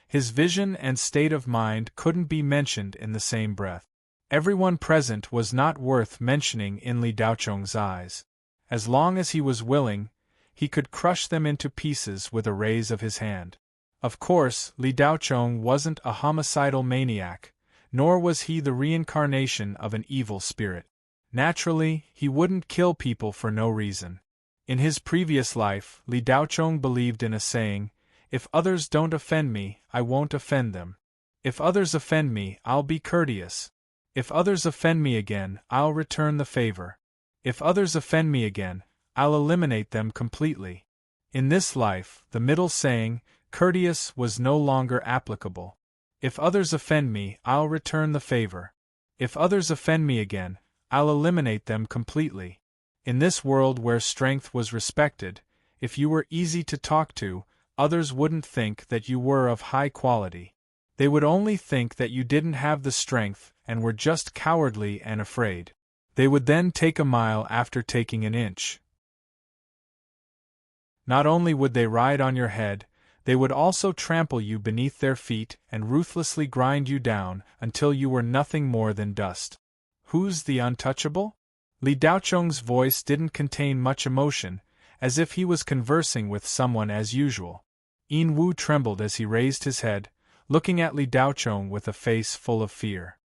His vision and state of mind couldn't be mentioned in the same breath. Everyone present was not worth mentioning in Li Daochong's eyes. As long as he was willing, he could crush them into pieces with a raise of his hand. Of course, Li Daochong wasn't a homicidal maniac, nor was he the reincarnation of an evil spirit. Naturally, he wouldn't kill people for no reason. In his previous life, Li Daochong believed in a saying, "If others don't offend me, I won't offend them. If others offend me, I'll be courteous. If others offend me again, I'll return the favor. If others offend me again, I'll eliminate them completely." In this life, the middle saying, courteous, was no longer applicable. If others offend me, I'll return the favor. If others offend me again, I'll eliminate them completely. In this world where strength was respected, if you were easy to talk to, others wouldn't think that you were of high quality. They would only think that you didn't have the strength and were just cowardly and afraid. They would then take a mile after taking an inch. Not only would they ride on your head, they would also trample you beneath their feet and ruthlessly grind you down until you were nothing more than dust. Who's the untouchable? Li Daochong's voice didn't contain much emotion, as if he was conversing with someone as usual. Yin Wu trembled as he raised his head, looking at Li Daochong with a face full of fear.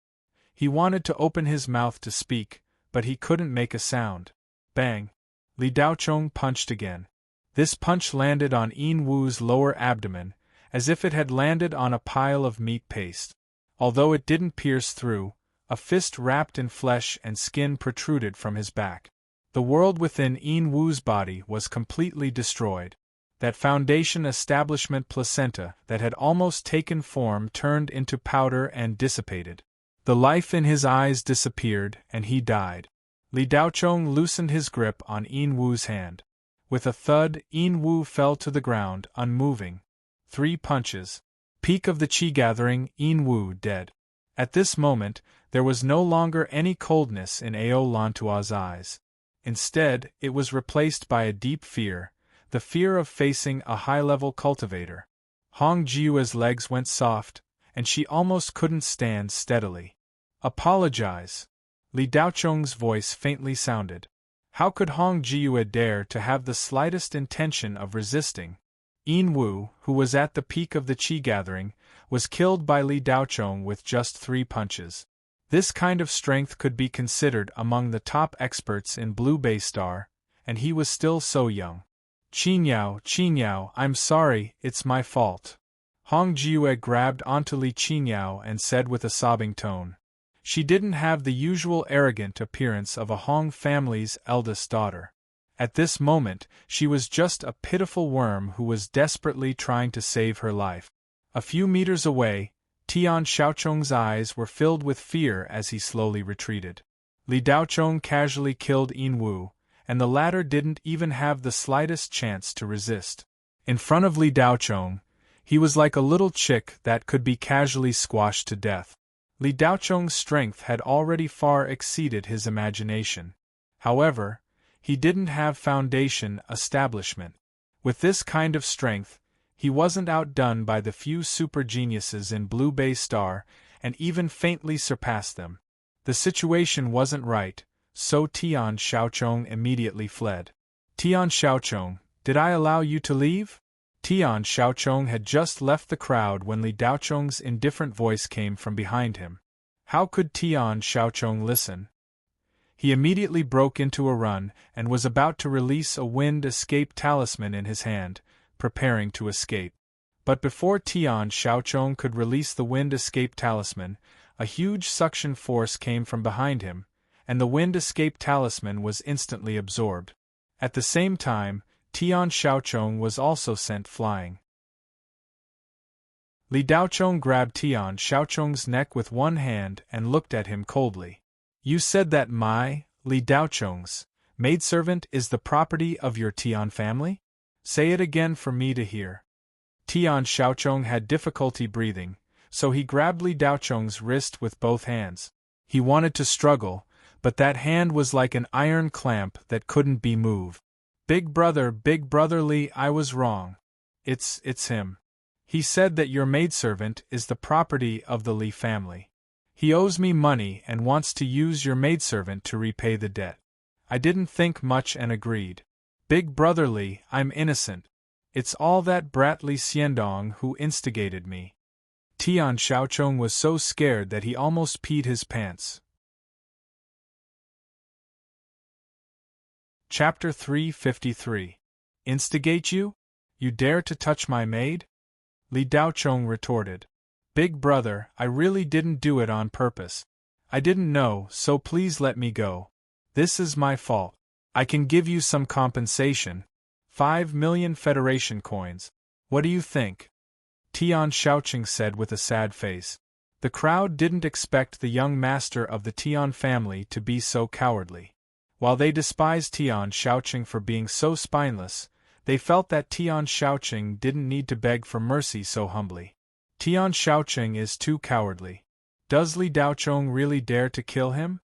He wanted to open his mouth to speak, but he couldn't make a sound. Bang! Li Daochong punched again. This punch landed on Yin Wu's lower abdomen, as if it had landed on a pile of meat paste. Although it didn't pierce through, a fist wrapped in flesh and skin protruded from his back. The world within Yin Wu's body was completely destroyed. That Foundation establishment placenta that had almost taken form turned into powder and dissipated. The life in his eyes disappeared, and he died. Li Daochong loosened his grip on Yin Wu's hand. With a thud, Yin Wu fell to the ground, unmoving. 3 punches. Peak of the qi-gathering, Yin Wu dead. At this moment, there was no longer any coldness in Ao Lantua's eyes. Instead, it was replaced by a deep fear, the fear of facing a high-level cultivator. Hong Jiu's legs went soft, and she almost couldn't stand steadily. Apologize. Li Daochong's voice faintly sounded. How could Hong Jiu dare to have the slightest intention of resisting? Yin Wu, who was at the peak of the qi-gathering, was killed by Li Daochong with just 3 punches. This kind of strength could be considered among the top experts in Blue Bay Star, and he was still so young. Qingyao, I'm sorry, it's my fault. Hong Jiue grabbed onto Li Qingyao and said with a sobbing tone. She didn't have the usual arrogant appearance of a Hong family's eldest daughter. At this moment, she was just a pitiful worm who was desperately trying to save her life. A few meters away, Tian Xiaochong's eyes were filled with fear as he slowly retreated. Li Daochong casually killed Yin Wu, and the latter didn't even have the slightest chance to resist. In front of Li Daochong, he was like a little chick that could be casually squashed to death. Li Daochong's strength had already far exceeded his imagination. However, he didn't have foundation establishment. With this kind of strength, he wasn't outdone by the few super geniuses in Blue Bay Star, and even faintly surpassed them. The situation wasn't right, so Tian Xiaochong immediately fled. Tian Xiaochong, did I allow you to leave? Tian Xiaochong had just left the crowd when Li Daochong's indifferent voice came from behind him. How could Tian Xiaochong listen? He immediately broke into a run and was about to release a wind escape talisman in his hand, preparing to escape. But before Tian Xiaochong could release the wind escape talisman, a huge suction force came from behind him, and the wind escape talisman was instantly absorbed. At the same time, Tian Xiaochong was also sent flying. Li Daochong grabbed Tian Xiaochong's neck with one hand and looked at him coldly. You said that my, Li Daochong's, maidservant is the property of your Tian family? Say it again for me to hear. Tian Xiaochong had difficulty breathing, so he grabbed Li Daochong's wrist with both hands. He wanted to struggle, but that hand was like an iron clamp that couldn't be moved. Big brother Li, I was wrong. It's him. He said that your maidservant is the property of the Li family. He owes me money and wants to use your maidservant to repay the debt. I didn't think much and agreed. Big brother Li, I'm innocent. It's all that brat Li Xiandong who instigated me. Tian Xiaochong was so scared that he almost peed his pants. Chapter 353. Instigate you? You dare to touch my maid? Li Daochong retorted. Big brother, I really didn't do it on purpose. I didn't know, so please let me go. This is my fault. I can give you some compensation. 5 million Federation coins. What do you think? Tian Xiaochong said with a sad face. The crowd didn't expect the young master of the Tian family to be so cowardly. While they despised Tian Xiaochong for being so spineless, they felt that Tian Xiaochong didn't need to beg for mercy so humbly. Tian Xiaochong is too cowardly. Does Li Daochong really dare to kill him?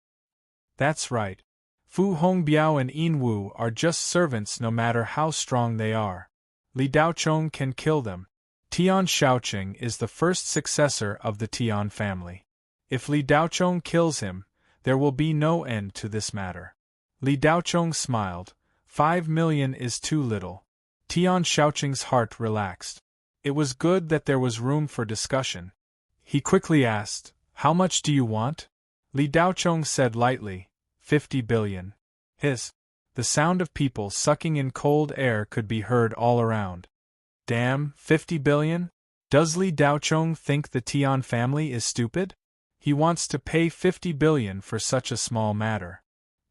That's right. Fu Hongbiao and Yin Wu are just servants no matter how strong they are. Li Daochong can kill them. Tian Xiaochong is the first successor of the Tian family. If Li Daochong kills him, there will be no end to this matter. Li Daochong smiled. 5 million is too little. Tian Xiaochong's heart relaxed. It was good that there was room for discussion. He quickly asked, How much do you want? Li Daochong said lightly, 50 billion. Hiss. The sound of people sucking in cold air could be heard all around. Damn, 50 billion? Does Li Daochong think the Tian family is stupid? He wants to pay 50 billion for such a small matter.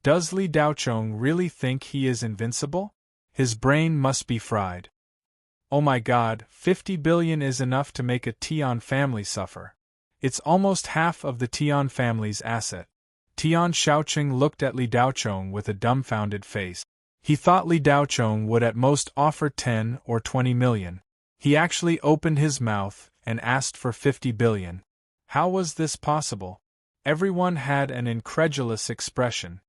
Does Li Daochong really think he is invincible? His brain must be fried. Oh my god, 50 billion is enough to make a Tian family suffer. It's almost half of the Tian family's asset. Tian Xiaochong looked at Li Daochong with a dumbfounded face. He thought Li Daochong would at most offer 10 or 20 million. He actually opened his mouth and asked for 50 billion. How was this possible? Everyone had an incredulous expression.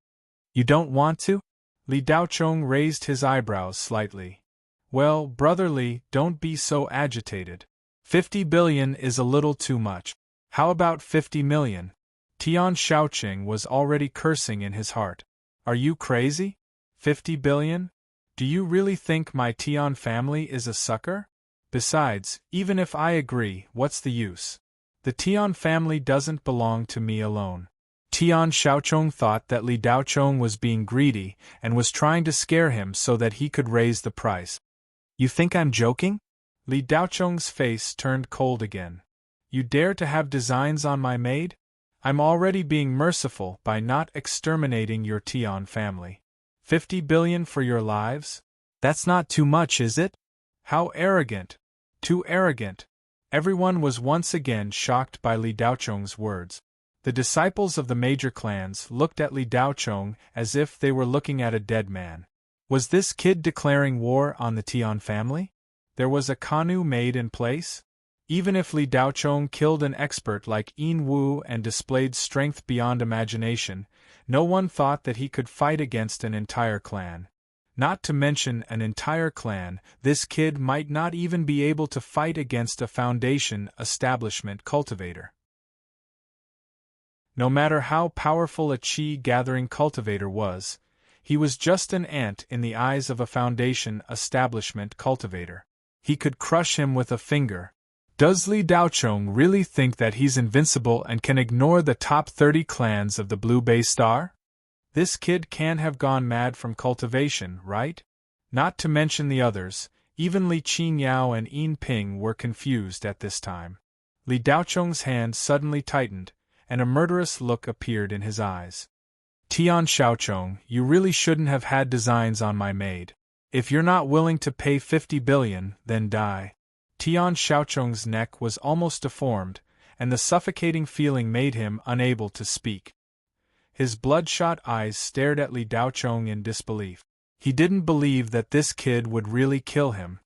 You don't want to? Li Daochong raised his eyebrows slightly. Well, brother Li, don't be so agitated. 50 billion is a little too much. How about 50 million? Tian Xiaochong was already cursing in his heart. Are you crazy? 50 billion? Do you really think my Tian family is a sucker? Besides, even if I agree, what's the use? The Tian family doesn't belong to me alone. Tian Xiaochong thought that Li Daochong was being greedy and was trying to scare him so that he could raise the price. You think I'm joking? Li Daochong's face turned cold again. You dare to have designs on my maid? I'm already being merciful by not exterminating your Tian family. 50 billion for your lives? That's not too much, is it? How arrogant! Too arrogant! Everyone was once again shocked by Li Daochong's words. The disciples of the major clans looked at Li Daochong as if they were looking at a dead man. Was this kid declaring war on the Tian family? There was a Kanu maid in place? Even if Li Daochong killed an expert like Yin Wu and displayed strength beyond imagination, no one thought that he could fight against an entire clan. Not to mention an entire clan, this kid might not even be able to fight against a foundation establishment cultivator. No matter how powerful a chi-gathering cultivator was, he was just an ant in the eyes of a foundation establishment cultivator. He could crush him with a finger. Does Li Daochong really think that he's invincible and can ignore the top 30 clans of the Blue Bay Star? This kid can't have gone mad from cultivation, right? Not to mention the others, even Li Qingyao and Yin Ping were confused at this time. Li Daochong's hand suddenly tightened, and a murderous look appeared in his eyes. Tian Xiaochong, you really shouldn't have had designs on my maid. If you're not willing to pay 50 billion, then die. Tian Xiaochong's neck was almost deformed, and the suffocating feeling made him unable to speak. His bloodshot eyes stared at Li Daochong in disbelief. He didn't believe that this kid would really kill him.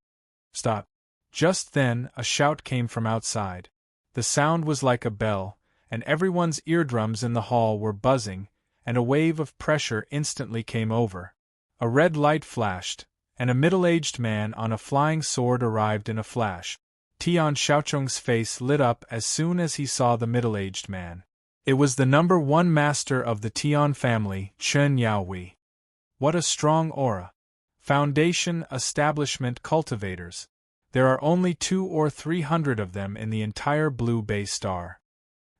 Stop. Just then, a shout came from outside. The sound was like a bell, and everyone's eardrums in the hall were buzzing, and a wave of pressure instantly came over. A red light flashed, and a middle-aged man on a flying sword arrived in a flash. Tian Xiaochong's face lit up as soon as he saw the middle-aged man. It was the number 1 master of the Tian family, Chen Yaohui. What a strong aura! Foundation establishment cultivators. There are only 200 or 300 of them in the entire Blue Bay Star.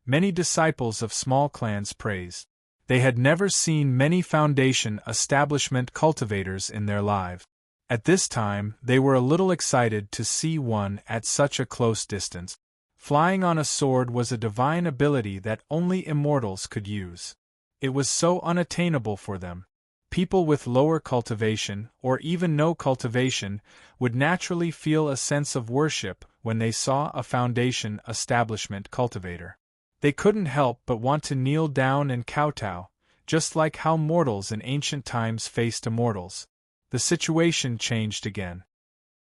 Many disciples of small clans praised. They had never seen many foundation establishment cultivators in their lives. At this time, they were a little excited to see one at such a close distance. Flying on a sword was a divine ability that only immortals could use. It was so unattainable for them. People with lower cultivation, or even no cultivation, would naturally feel a sense of worship when they saw a foundation establishment cultivator. They couldn't help but want to kneel down and kowtow, just like how mortals in ancient times faced immortals. The situation changed again.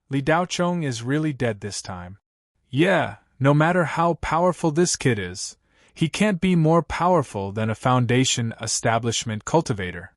Li Daochong is really dead this time. Yeah, no matter how powerful this kid is, he can't be more powerful than a foundation establishment cultivator.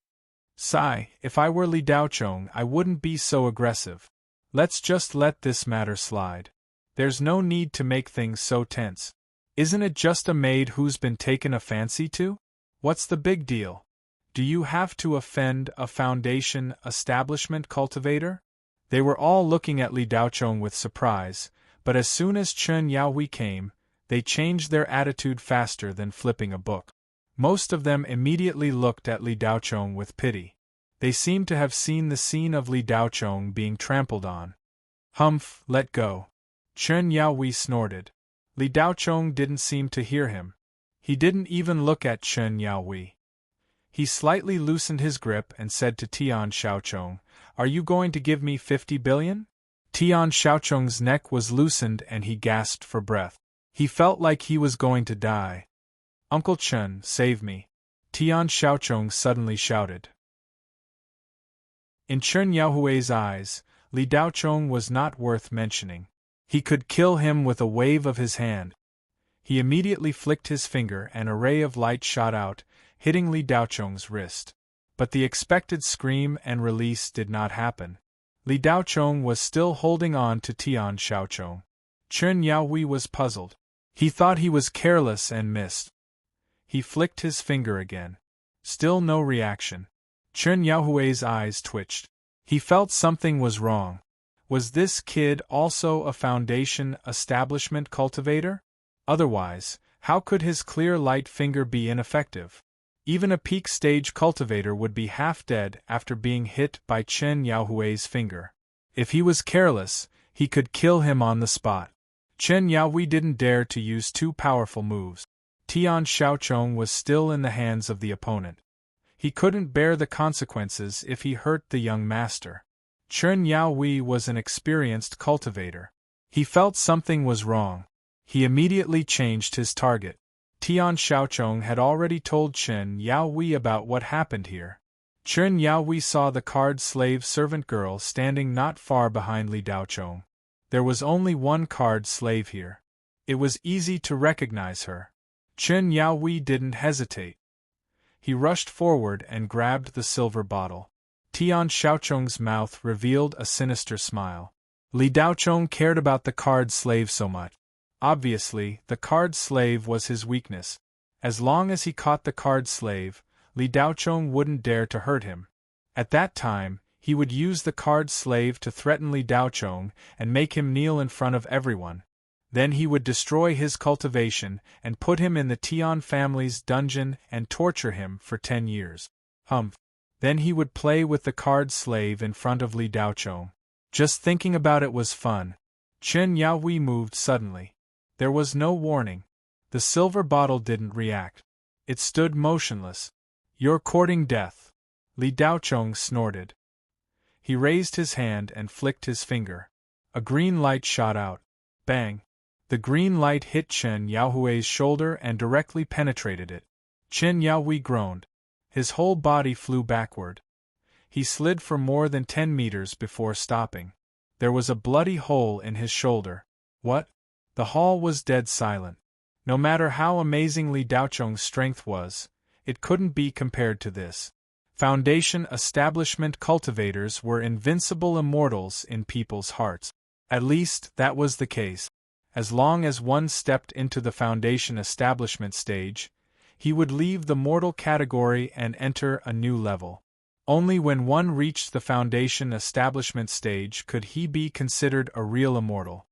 Sigh, if I were Li Daochong, I wouldn't be so aggressive. Let's just let this matter slide. There's no need to make things so tense. Isn't it just a maid who's been taken a fancy to? What's the big deal? Do you have to offend a foundation establishment cultivator? They were all looking at Li Daochong with surprise, but as soon as Chen Yaohui came, they changed their attitude faster than flipping a book. Most of them immediately looked at Li Daochong with pity. They seemed to have seen the scene of Li Daochong being trampled on. Humph, let go. Chen Yaohui snorted. Li Daochong didn't seem to hear him. He didn't even look at Chen Yaohui. He slightly loosened his grip and said to Tian Xiaochong, "Are you going to give me 50 billion?" Tian Xiaochong's neck was loosened and he gasped for breath. He felt like he was going to die. "Uncle Chen, save me!" Tian Xiaochong suddenly shouted. In Chen Yaohui's eyes, Li Daochong was not worth mentioning. He could kill him with a wave of his hand. He immediately flicked his finger and a ray of light shot out, hitting Li Daochong's wrist. But the expected scream and release did not happen. Li Daochong was still holding on to Tian Xiaochong. Chen Yaohui was puzzled. He thought he was careless and missed. He flicked his finger again. Still no reaction. Chen Yaohui's eyes twitched. He felt something was wrong. Was this kid also a foundation establishment cultivator? Otherwise, how could his clear light finger be ineffective? Even a peak stage cultivator would be half dead after being hit by Chen Yaohui's finger. If he was careless, he could kill him on the spot. Chen Yaohui didn't dare to use too powerful moves. Tian Xiaochong was still in the hands of the opponent. He couldn't bear the consequences if he hurt the young master. Chen Yaohui was an experienced cultivator. He felt something was wrong. He immediately changed his target. Tian Xiaochong had already told Chen Yaohui about what happened here. Chen Yaohui saw the card slave servant girl standing not far behind Li Daochong. There was only one card slave here. It was easy to recognize her. Chen Yaohui didn't hesitate. He rushed forward and grabbed the silver bottle. Tian Xiaochong's mouth revealed a sinister smile. Li Daochong cared about the card slave so much. Obviously, the card slave was his weakness. As long as he caught the card slave, Li Daochong wouldn't dare to hurt him. At that time, he would use the card slave to threaten Li Daochong and make him kneel in front of everyone. Then he would destroy his cultivation and put him in the Tian family's dungeon and torture him for 10 years. Then he would play with the card slave in front of Li Daochong. Just thinking about it was fun. Chen Yaohui moved suddenly. There was no warning. The silver bottle didn't react. It stood motionless. "You're courting death," Li Daochong snorted. He raised his hand and flicked his finger. A green light shot out. Bang! The green light hit Chen Yaohui's shoulder and directly penetrated it. Chen Yaohui groaned. His whole body flew backward. He slid for more than 10 meters before stopping. There was a bloody hole in his shoulder. What? The hall was dead silent. No matter how amazing Li Daochong's strength was, it couldn't be compared to this. Foundation establishment cultivators were invincible immortals in people's hearts. At least, that was the case. As long as one stepped into the foundation establishment stage, he would leave the mortal category and enter a new level. Only when one reached the foundation establishment stage could he be considered a real immortal.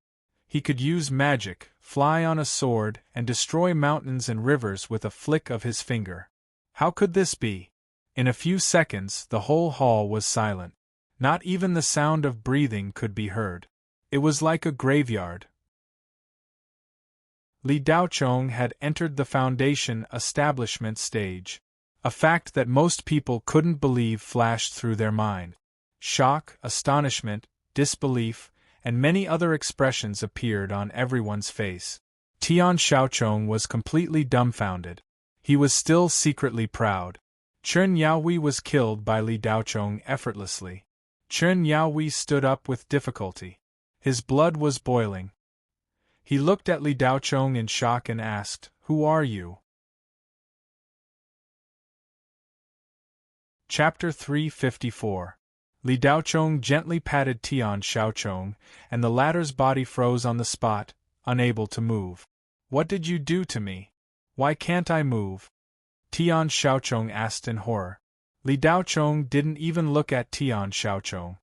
He could use magic, fly on a sword, and destroy mountains and rivers with a flick of his finger. How could this be? In a few seconds, the whole hall was silent. Not even the sound of breathing could be heard. It was like a graveyard. Li Daochong had entered the foundation establishment stage. A fact that most people couldn't believe flashed through their mind. Shock, astonishment, disbelief, and many other expressions appeared on everyone's face. Tian Xiaochong was completely dumbfounded. He was still secretly proud. Chen Yaohui was killed by Li Daochong effortlessly. Chen Yaohui stood up with difficulty. His blood was boiling. He looked at Li Daochong in shock and asked, "Who are you?" Chapter 354. Li Daochong gently patted Tian Xiaochong, and the latter's body froze on the spot, unable to move. "What did you do to me? Why can't I move?" Tian Xiaochong asked in horror. Li Daochong didn't even look at Tian Xiaochong.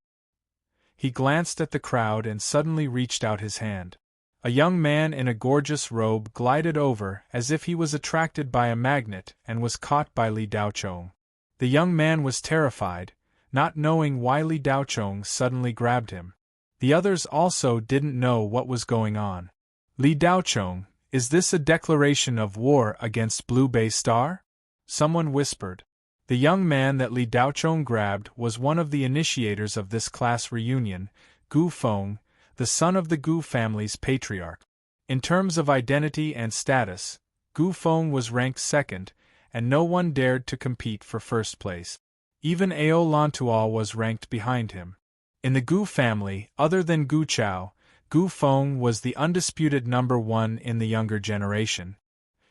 He glanced at the crowd and suddenly reached out his hand. A young man in a gorgeous robe glided over as if he was attracted by a magnet and was caught by Li Daochong. The young man was terrified, not knowing why Li Daochong suddenly grabbed him. The others also didn't know what was going on. "Li Daochong, is this a declaration of war against Blue Bay Star?" Someone whispered. The young man that Li Daochong grabbed was one of the initiators of this class reunion, Gu Feng, the son of the Gu family's patriarch. In terms of identity and status, Gu Feng was ranked second, and no one dared to compete for first place. Even Ao Lantual was ranked behind him. In the Gu family, other than Gu Chao, Gu Feng was the undisputed number one in the younger generation.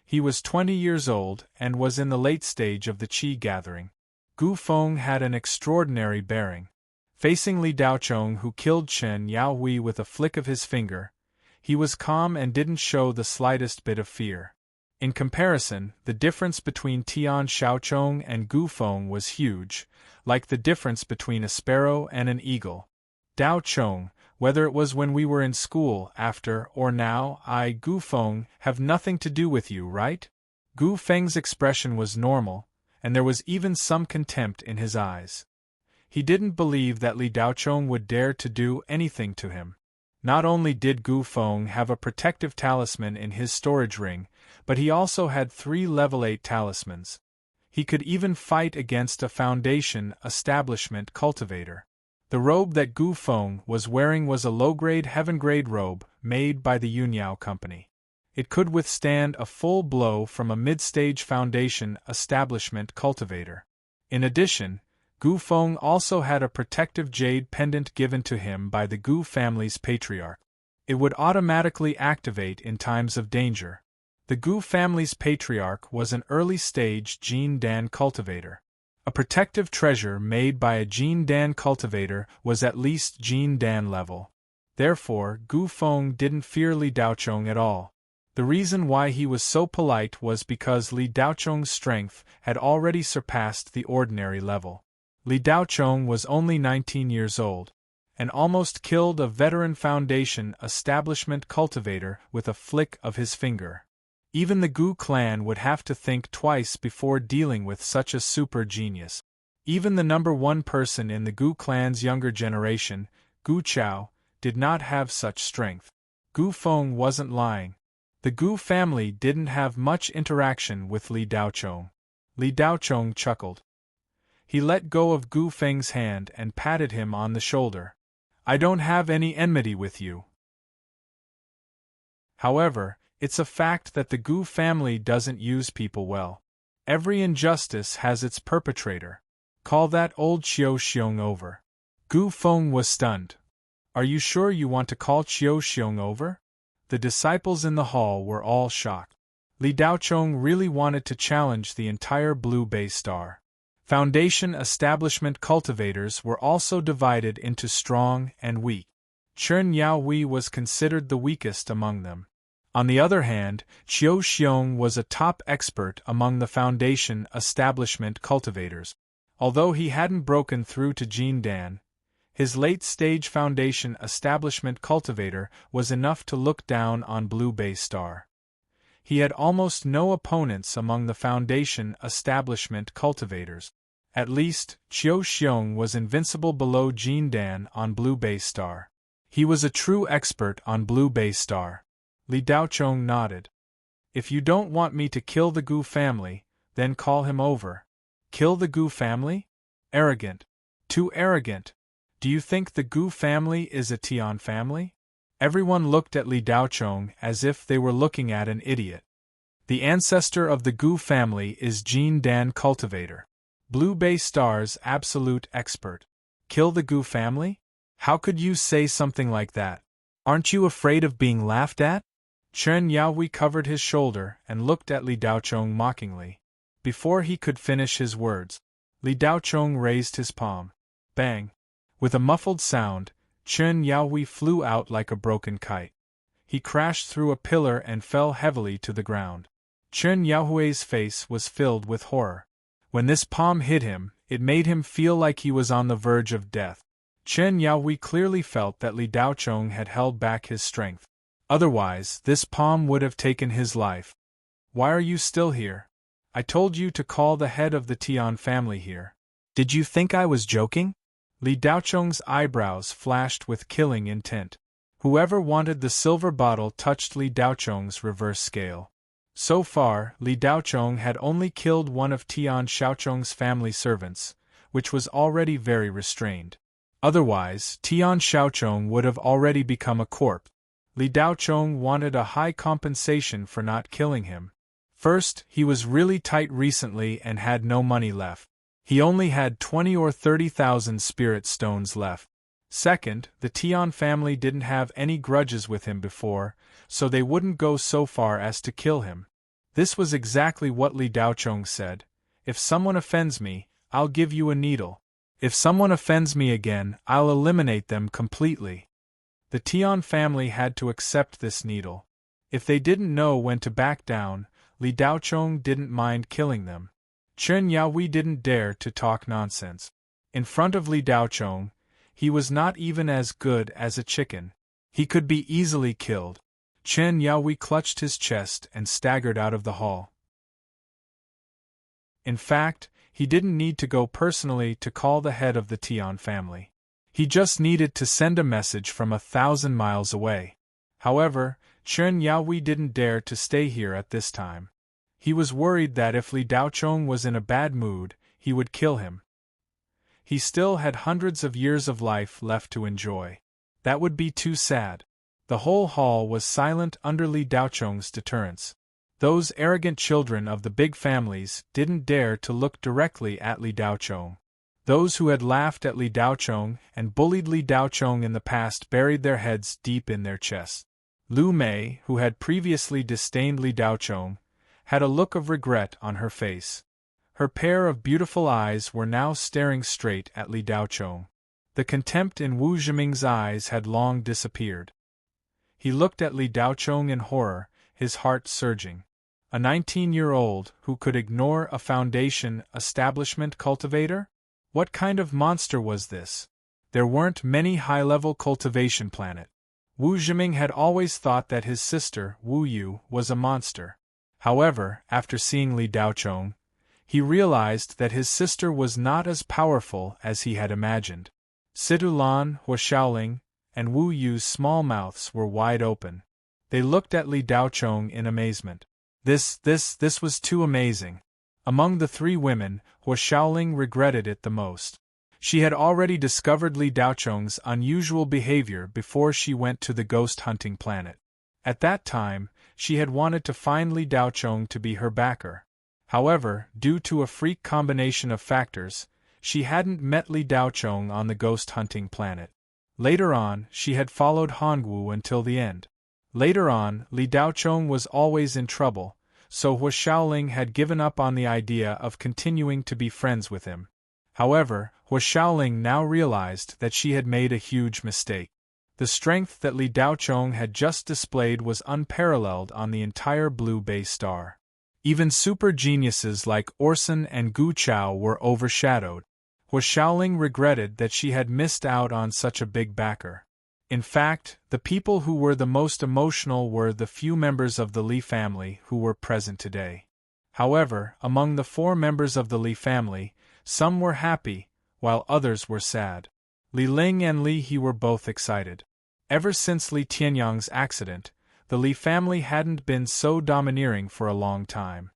He was 20 years old and was in the late stage of the Qi gathering. Gu Feng had an extraordinary bearing. Facing Li Daochong, who killed Chen Yaohui with a flick of his finger, he was calm and didn't show the slightest bit of fear. In comparison, the difference between Tian Xiaochong and Gu Feng was huge, like the difference between a sparrow and an eagle. "Daochong, whether it was when we were in school, after, or now, I, Gu Feng, have nothing to do with you, right?" Gu Feng's expression was normal, and there was even some contempt in his eyes. He didn't believe that Li Daochong would dare to do anything to him. Not only did Gu Feng have a protective talisman in his storage ring, but he also had 3 level 8 talismans. He could even fight against a Foundation establishment cultivator. The robe that Gu Feng was wearing was a low-grade heaven-grade robe made by the Yunyao Company. It could withstand a full blow from a mid-stage Foundation establishment cultivator. In addition, Gu Feng also had a protective jade pendant given to him by the Gu family's patriarch. It would automatically activate in times of danger. The Gu family's patriarch was an early-stage Jin Dan cultivator. A protective treasure made by a Jin Dan cultivator was at least Jin Dan level. Therefore, Gu Feng didn't fear Li Daochong at all. The reason why he was so polite was because Li Daochong's strength had already surpassed the ordinary level. Li Daochong was only 19 years old, and almost killed a veteran Foundation establishment cultivator with a flick of his finger. Even the Gu clan would have to think twice before dealing with such a super genius. Even the number 1 person in the Gu clan's younger generation, Gu Chao, did not have such strength. Gu Feng wasn't lying. The Gu family didn't have much interaction with Li Daochong. Li Daochong chuckled. He let go of Gu Feng's hand and patted him on the shoulder. I don't have any enmity with you. However, it's a fact that the Gu family doesn't use people well. Every injustice has its perpetrator. Call that old Qiu Xiong over. Gu Feng was stunned. Are you sure you want to call Qiu Xiong over? The disciples in the hall were all shocked. Li Daochong really wanted to challenge the entire Blue Bay Star. Foundation establishment cultivators were also divided into strong and weak. Chen Yaohui was considered the weakest among them. On the other hand, Qiu Xiong was a top expert among the Foundation establishment cultivators. Although he hadn't broken through to Jin Dan, his late-stage Foundation establishment cultivator was enough to look down on Blue Bay Star. He had almost no opponents among the Foundation establishment cultivators. At least, Qiu Xiong was invincible below Jin Dan on Blue Bay Star. He was a true expert on Blue Bay Star. Li Daochong nodded. If you don't want me to kill the Gu family, then call him over. Kill the Gu family? Arrogant. Too arrogant. Do you think the Gu family is a Tian family? Everyone looked at Li Daochong as if they were looking at an idiot. The ancestor of the Gu family is Jin Dan cultivator. Blue Bay Star's absolute expert. Kill the Gu family? How could you say something like that? Aren't you afraid of being laughed at? Chen Yaohui covered his shoulder and looked at Li Daochong mockingly. Before he could finish his words, Li Daochong raised his palm. Bang! With a muffled sound, Chen Yaohui flew out like a broken kite. He crashed through a pillar and fell heavily to the ground. Chen Yaohui's face was filled with horror. When this palm hit him, it made him feel like he was on the verge of death. Chen Yaohui clearly felt that Li Daochong had held back his strength. Otherwise, this palm would have taken his life. Why are you still here? I told you to call the head of the Tian family here. Did you think I was joking? Li Daochong's eyebrows flashed with killing intent. Whoever wanted the silver bottle touched Li Daochong's reverse scale. So far, Li Daochong had only killed one of Tian Shaochong's family servants, which was already very restrained. Otherwise, Tian Shaochong would have already become a corpse. Li Daochong wanted a high compensation for not killing him. First, he was really tight recently and had no money left. He only had 20 or 30,000 spirit stones left. Second, the Tian family didn't have any grudges with him before, so they wouldn't go so far as to kill him. This was exactly what Li Daochong said. If someone offends me, I'll give you a needle. If someone offends me again, I'll eliminate them completely. The Tian family had to accept this needle. If they didn't know when to back down, Li Daochong didn't mind killing them. Chen Yaohui didn't dare to talk nonsense. In front of Li Daochong, he was not even as good as a chicken. He could be easily killed. Chen Yaohui clutched his chest and staggered out of the hall. In fact, He didn't need to go personally to call the head of the Tian family. He just needed to send a message from 1,000 miles away. However, Chen Yaohui didn't dare to stay here at this time. He was worried that if Li Daochong was in a bad mood, he would kill him. He still had hundreds of years of life left to enjoy. That would be too sad. The whole hall was silent under Li Daochong's deterrence. Those arrogant children of the big families didn't dare to look directly at Li Daochong. Those who had laughed at Li Daochong and bullied Li Daochong in the past buried their heads deep in their chests. Lu Mei, who had previously disdained Li Daochong, had a look of regret on her face. Her pair of beautiful eyes were now staring straight at Li Daochong. The contempt in Wu Zhiming's eyes had long disappeared. He looked at Li Daochong in horror, his heart surging. A 19-year-old who could ignore a foundation establishment cultivator? What kind of monster was this? There weren't many high-level cultivation planets. Wu Zhiming had always thought that his sister, Wu Yu, was a monster. However, after seeing Li Daochong, he realized that his sister was not as powerful as he had imagined. Situ Lan, Hua Xiaoling, and Wu Yu's small mouths were wide open. They looked at Li Daochong in amazement. This was too amazing. Among the three women, Hua Xiaoling regretted it the most. She had already discovered Li Daochong's unusual behavior before she went to the ghost hunting planet. At that time, she had wanted to find Li Daochong to be her backer. However, due to a freak combination of factors, she hadn't met Li Daochong on the ghost hunting planet. Later on, she had followed Hongwu until the end. Later on, Li Daochong was always in trouble, so Hua Xiaoling had given up on the idea of continuing to be friends with him. However, Hua Xiaoling now realized that she had made a huge mistake. The strength that Li Daochong had just displayed was unparalleled on the entire Blue Bay Star. Even super geniuses like Orson and Gu Chao were overshadowed. Hua Xiaoling regretted that she had missed out on such a big backer. In fact, the people who were the most emotional were the few members of the Li family who were present today. However, among the 4 members of the Li family, some were happy, while others were sad. Li Ling and Li He were both excited. Ever since Li Tianyang's accident, the Li family hadn't been so domineering for a long time.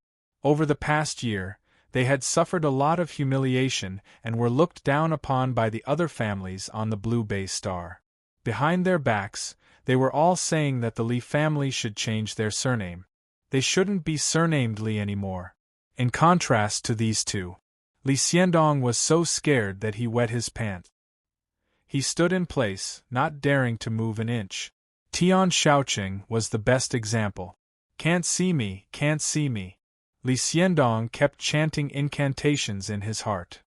Over the past year, they had suffered a lot of humiliation and were looked down upon by the other families on the Blue Bay Star. Behind their backs, they were all saying that the Li family should change their surname. They shouldn't be surnamed Li anymore. In contrast to these two, Li Xiandong was so scared that he wet his pants. He stood in place, not daring to move an inch. Tian Shaoqing was the best example. Can't see me, can't see me. Li Xiandong kept chanting incantations in his heart.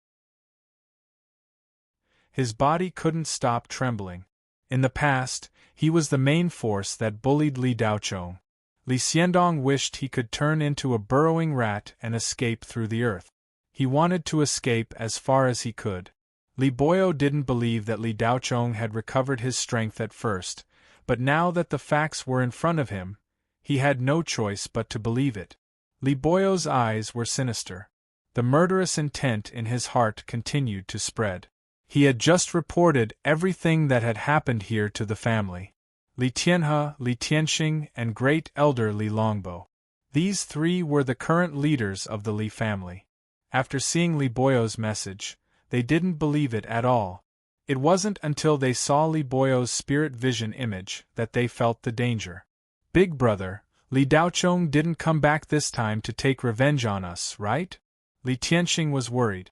His body couldn't stop trembling. In the past, he was the main force that bullied Li Daochong. Li Xiandong wished he could turn into a burrowing rat and escape through the earth. He wanted to escape as far as he could. Li Boyo didn't believe that Li Daochong had recovered his strength at first, but now that the facts were in front of him, he had no choice but to believe it. Li Boyo's eyes were sinister. The murderous intent in his heart continued to spread. He had just reported everything that had happened here to the family. Li Tianhe, Li Tianxing, and Great Elder Li Longbo. These 3 were the current leaders of the Li family. After seeing Li Boyo's message, they didn't believe it at all. It wasn't until they saw Li Boyo's spirit vision image that they felt the danger. Big brother, Li Daochong didn't come back this time to take revenge on us, right? Li Tianxing was worried.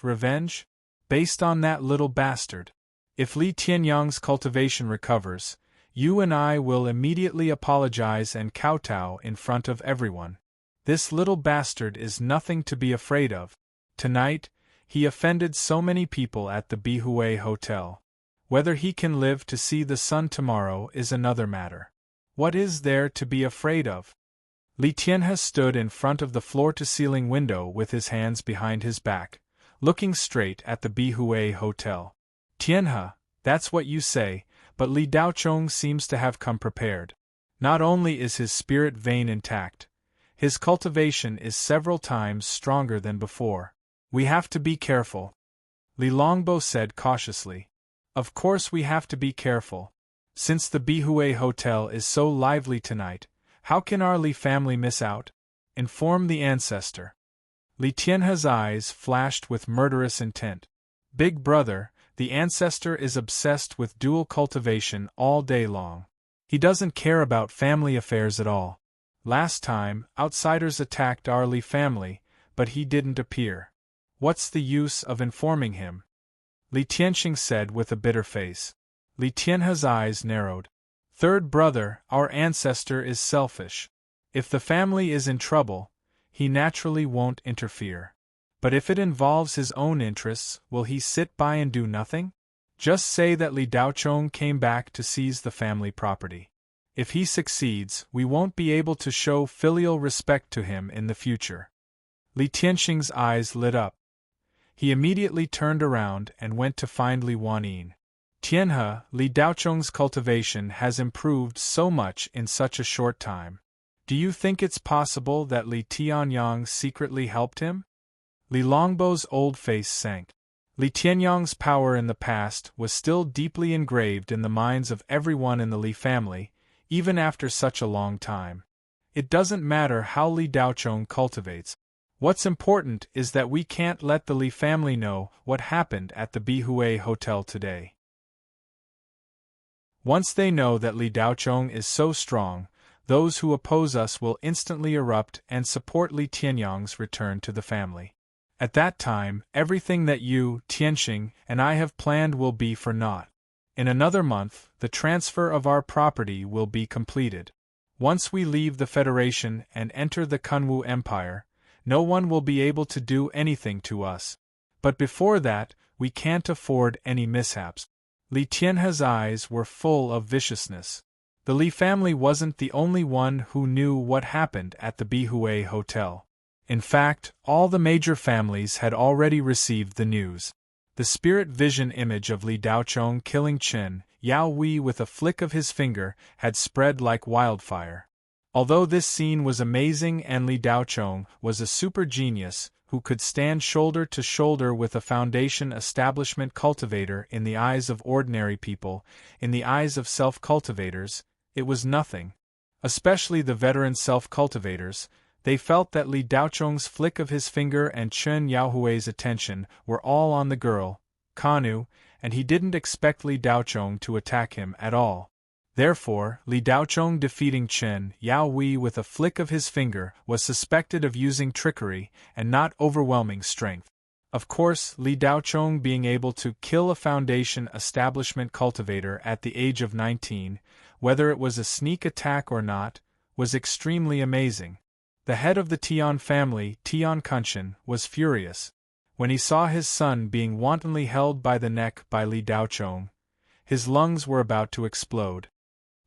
Revenge? Based on that little bastard. If Li Tianyang's cultivation recovers, you and I will immediately apologize and kowtow in front of everyone. This little bastard is nothing to be afraid of. Tonight, he offended so many people at the Bihui Hotel. Whether he can live to see the sun tomorrow is another matter. What is there to be afraid of? Li Tianhe stood in front of the floor-to-ceiling window with his hands behind his back, looking straight at the Bihui Hotel. Tianhe, that's what you say, but Li Daochong seems to have come prepared. Not only is his spirit vein intact, his cultivation is several times stronger than before. We have to be careful, Li Longbo said cautiously. Of course we have to be careful. Since the Bihue Hotel is so lively tonight, how can our Li family miss out? Inform the ancestor. Li Tianhe's eyes flashed with murderous intent. Big brother, the ancestor is obsessed with dual cultivation all day long. He doesn't care about family affairs at all. Last time, outsiders attacked our Li family, but he didn't appear. What's the use of informing him? Li Tianxing said with a bitter face. Li Tianhe's eyes narrowed. Third brother, our ancestor is selfish. If the family is in trouble, he naturally won't interfere. But if it involves his own interests, will he sit by and do nothing? Just say that Li Daochong came back to seize the family property. If he succeeds, we won't be able to show filial respect to him in the future. Li Tianxing's eyes lit up. He immediately turned around and went to find Li Wanyin. Tianhe, Li Daochong's cultivation has improved so much in such a short time. Do you think it's possible that Li Tianyang secretly helped him? Li Longbo's old face sank. Li Tianyang's power in the past was still deeply engraved in the minds of everyone in the Li family, even after such a long time. It doesn't matter how Li Daochong cultivates. What's important is that we can't let the Li family know what happened at the Bihue Hotel today. Once they know that Li Daochong is so strong, those who oppose us will instantly erupt and support Li Tianyang's return to the family. At that time, everything that you, Tianxing, and I have planned will be for naught. In another month, the transfer of our property will be completed. Once we leave the Federation and enter the Kunwu Empire, no one will be able to do anything to us. But before that, we can't afford any mishaps. Li Tianhe's eyes were full of viciousness. The Li family wasn't the only one who knew what happened at the Bihue Hotel. In fact, all the major families had already received the news. The spirit vision image of Li Daochong killing Chen Yao Wei with a flick of his finger had spread like wildfire. Although this scene was amazing and Li Daochong was a super genius who could stand shoulder to shoulder with a foundation establishment cultivator in the eyes of ordinary people, in the eyes of self-cultivators, it was nothing. Especially the veteran self-cultivators, they felt that Li Daochong's flick of his finger and Chen Yaohui's attention were all on the girl, Kanu, and he didn't expect Li Daochong to attack him at all. Therefore, Li Daochong defeating Chen Yaohui with a flick of his finger was suspected of using trickery and not overwhelming strength. Of course, Li Daochong being able to kill a foundation establishment cultivator at the age of 19, whether it was a sneak attack or not, was extremely amazing. The head of the Tian family, Tian Kunshan, was furious. When he saw his son being wantonly held by the neck by Li Daochong, his lungs were about to explode.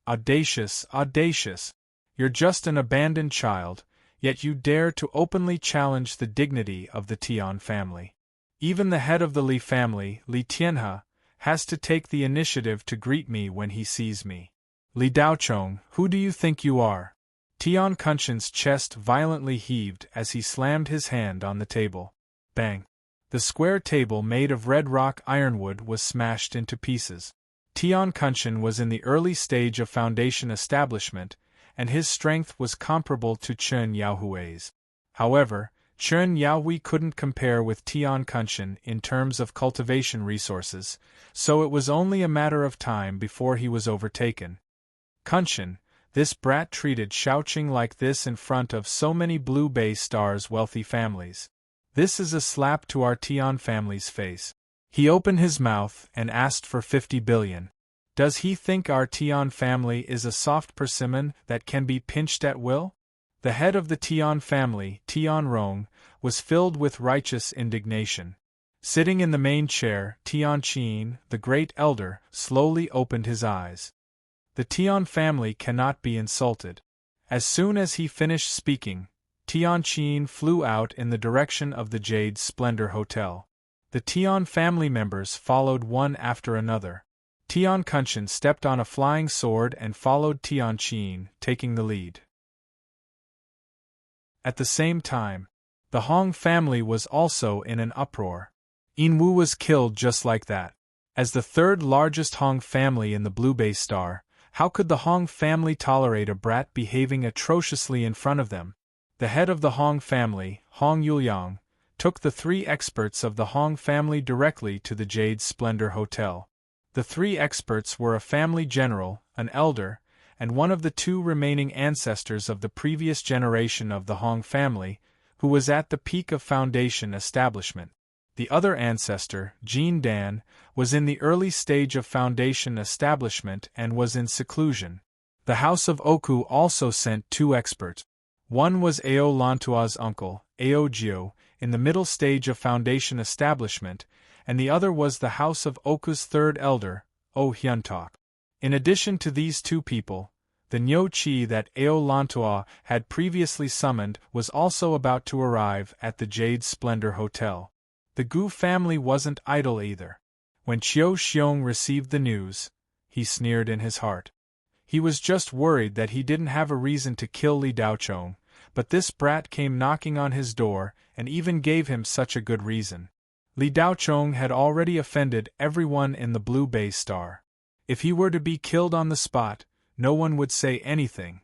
Audacious, audacious! You're just an abandoned child, yet you dare to openly challenge the dignity of the Tian family. Even the head of the Li family, Li Tianhe, has to take the initiative to greet me when he sees me. Li Daochong, who do you think you are? Tian Kunshan's chest violently heaved as he slammed his hand on the table. Bang! The square table made of red rock ironwood was smashed into pieces. Tian Kunshan was in the early stage of foundation establishment, and his strength was comparable to Chen Yaohui's. However, Chen Yaohui couldn't compare with Tian Kunshan in terms of cultivation resources, so it was only a matter of time before he was overtaken. Kunshan, this brat treated Shaoqing like this in front of so many Blue Bay Stars' wealthy families. This is a slap to our Tian family's face. He opened his mouth and asked for 50 billion. Does he think our Tian family is a soft persimmon that can be pinched at will? The head of the Tian family, Tian Rong, was filled with righteous indignation. Sitting in the main chair, Tian Qin, the great elder, slowly opened his eyes. The Tian family cannot be insulted. As soon as he finished speaking, Tian Qin flew out in the direction of the Jade Splendor Hotel. The Tian family members followed one after another. Tian Kunshan stepped on a flying sword and followed Tian Qin, taking the lead. At the same time, The Hong family was also in an uproar. Inwu was killed just like that. As the third largest Hong family in the Blue Bay Star, how could the Hong family tolerate a brat behaving atrociously in front of them? The head of the Hong family, Hong Yuliang, took the 3 experts of the Hong family directly to the Jade Splendor Hotel. The 3 experts were a family general, an elder, and one of the 2 remaining ancestors of the previous generation of the Hong family, who was at the peak of foundation establishment. The other ancestor, Jean Dan, was in the early stage of foundation establishment and was in seclusion. The House of Oku also sent 2 experts. One was Ao Lantua's uncle, Ao Jio, in the middle stage of foundation establishment, and the other was the House of Oku's third elder, O Hyuntok. In addition to these 2 people, the Nyo Chi that Ao Lantua had previously summoned was also about to arrive at the Jade Splendor Hotel. The Gu family wasn't idle either. When Chiu Xiong received the news, he sneered in his heart. He was just worried that he didn't have a reason to kill Li Daochong, but this brat came knocking on his door and even gave him such a good reason. Li Daochong had already offended everyone in the Blue Bay Star. If he were to be killed on the spot, no one would say anything.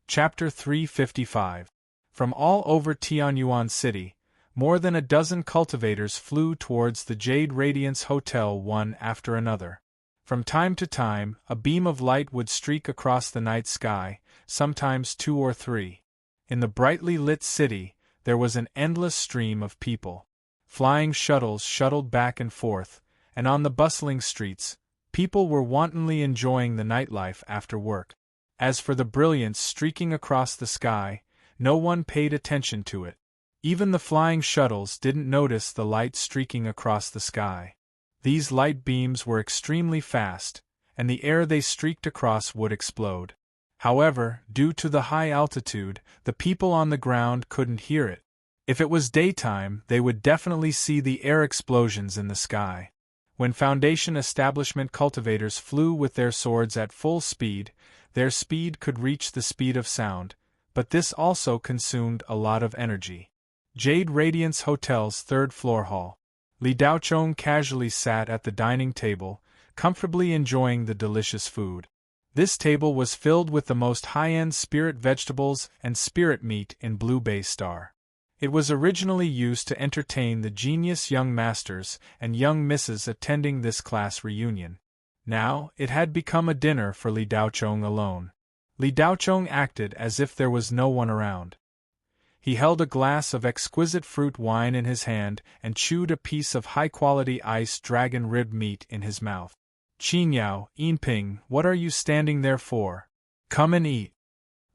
Chapter 355. From all over Tianyuan City, more than a dozen cultivators flew towards the Jade Radiance Hotel one after another. From time to time, a beam of light would streak across the night sky, sometimes 2 or 3. In the brightly lit city, there was an endless stream of people. Flying shuttles shuttled back and forth, and on the bustling streets, people were wantonly enjoying the nightlife after work. As for the brilliance streaking across the sky, no one paid attention to it. Even the flying shuttles didn't notice the light streaking across the sky. These light beams were extremely fast, and the air they streaked across would explode. However, due to the high altitude, the people on the ground couldn't hear it. If it was daytime, they would definitely see the air explosions in the sky. When foundation establishment cultivators flew with their swords at full speed, their speed could reach the speed of sound, but this also consumed a lot of energy. Jade Radiance Hotel's 3rd floor hall. Li Daochong casually sat at the dining table, comfortably enjoying the delicious food. This table was filled with the most high-end spirit vegetables and spirit meat in Blue Bay Star. It was originally used to entertain the genius young masters and young misses attending this class reunion. Now, it had become a dinner for Li Daochong alone. Li Daochong acted as if there was no one around. He held a glass of exquisite fruit wine in his hand and chewed a piece of high-quality iced dragon rib meat in his mouth. "Qingyao, Yinping, what are you standing there for? Come and eat."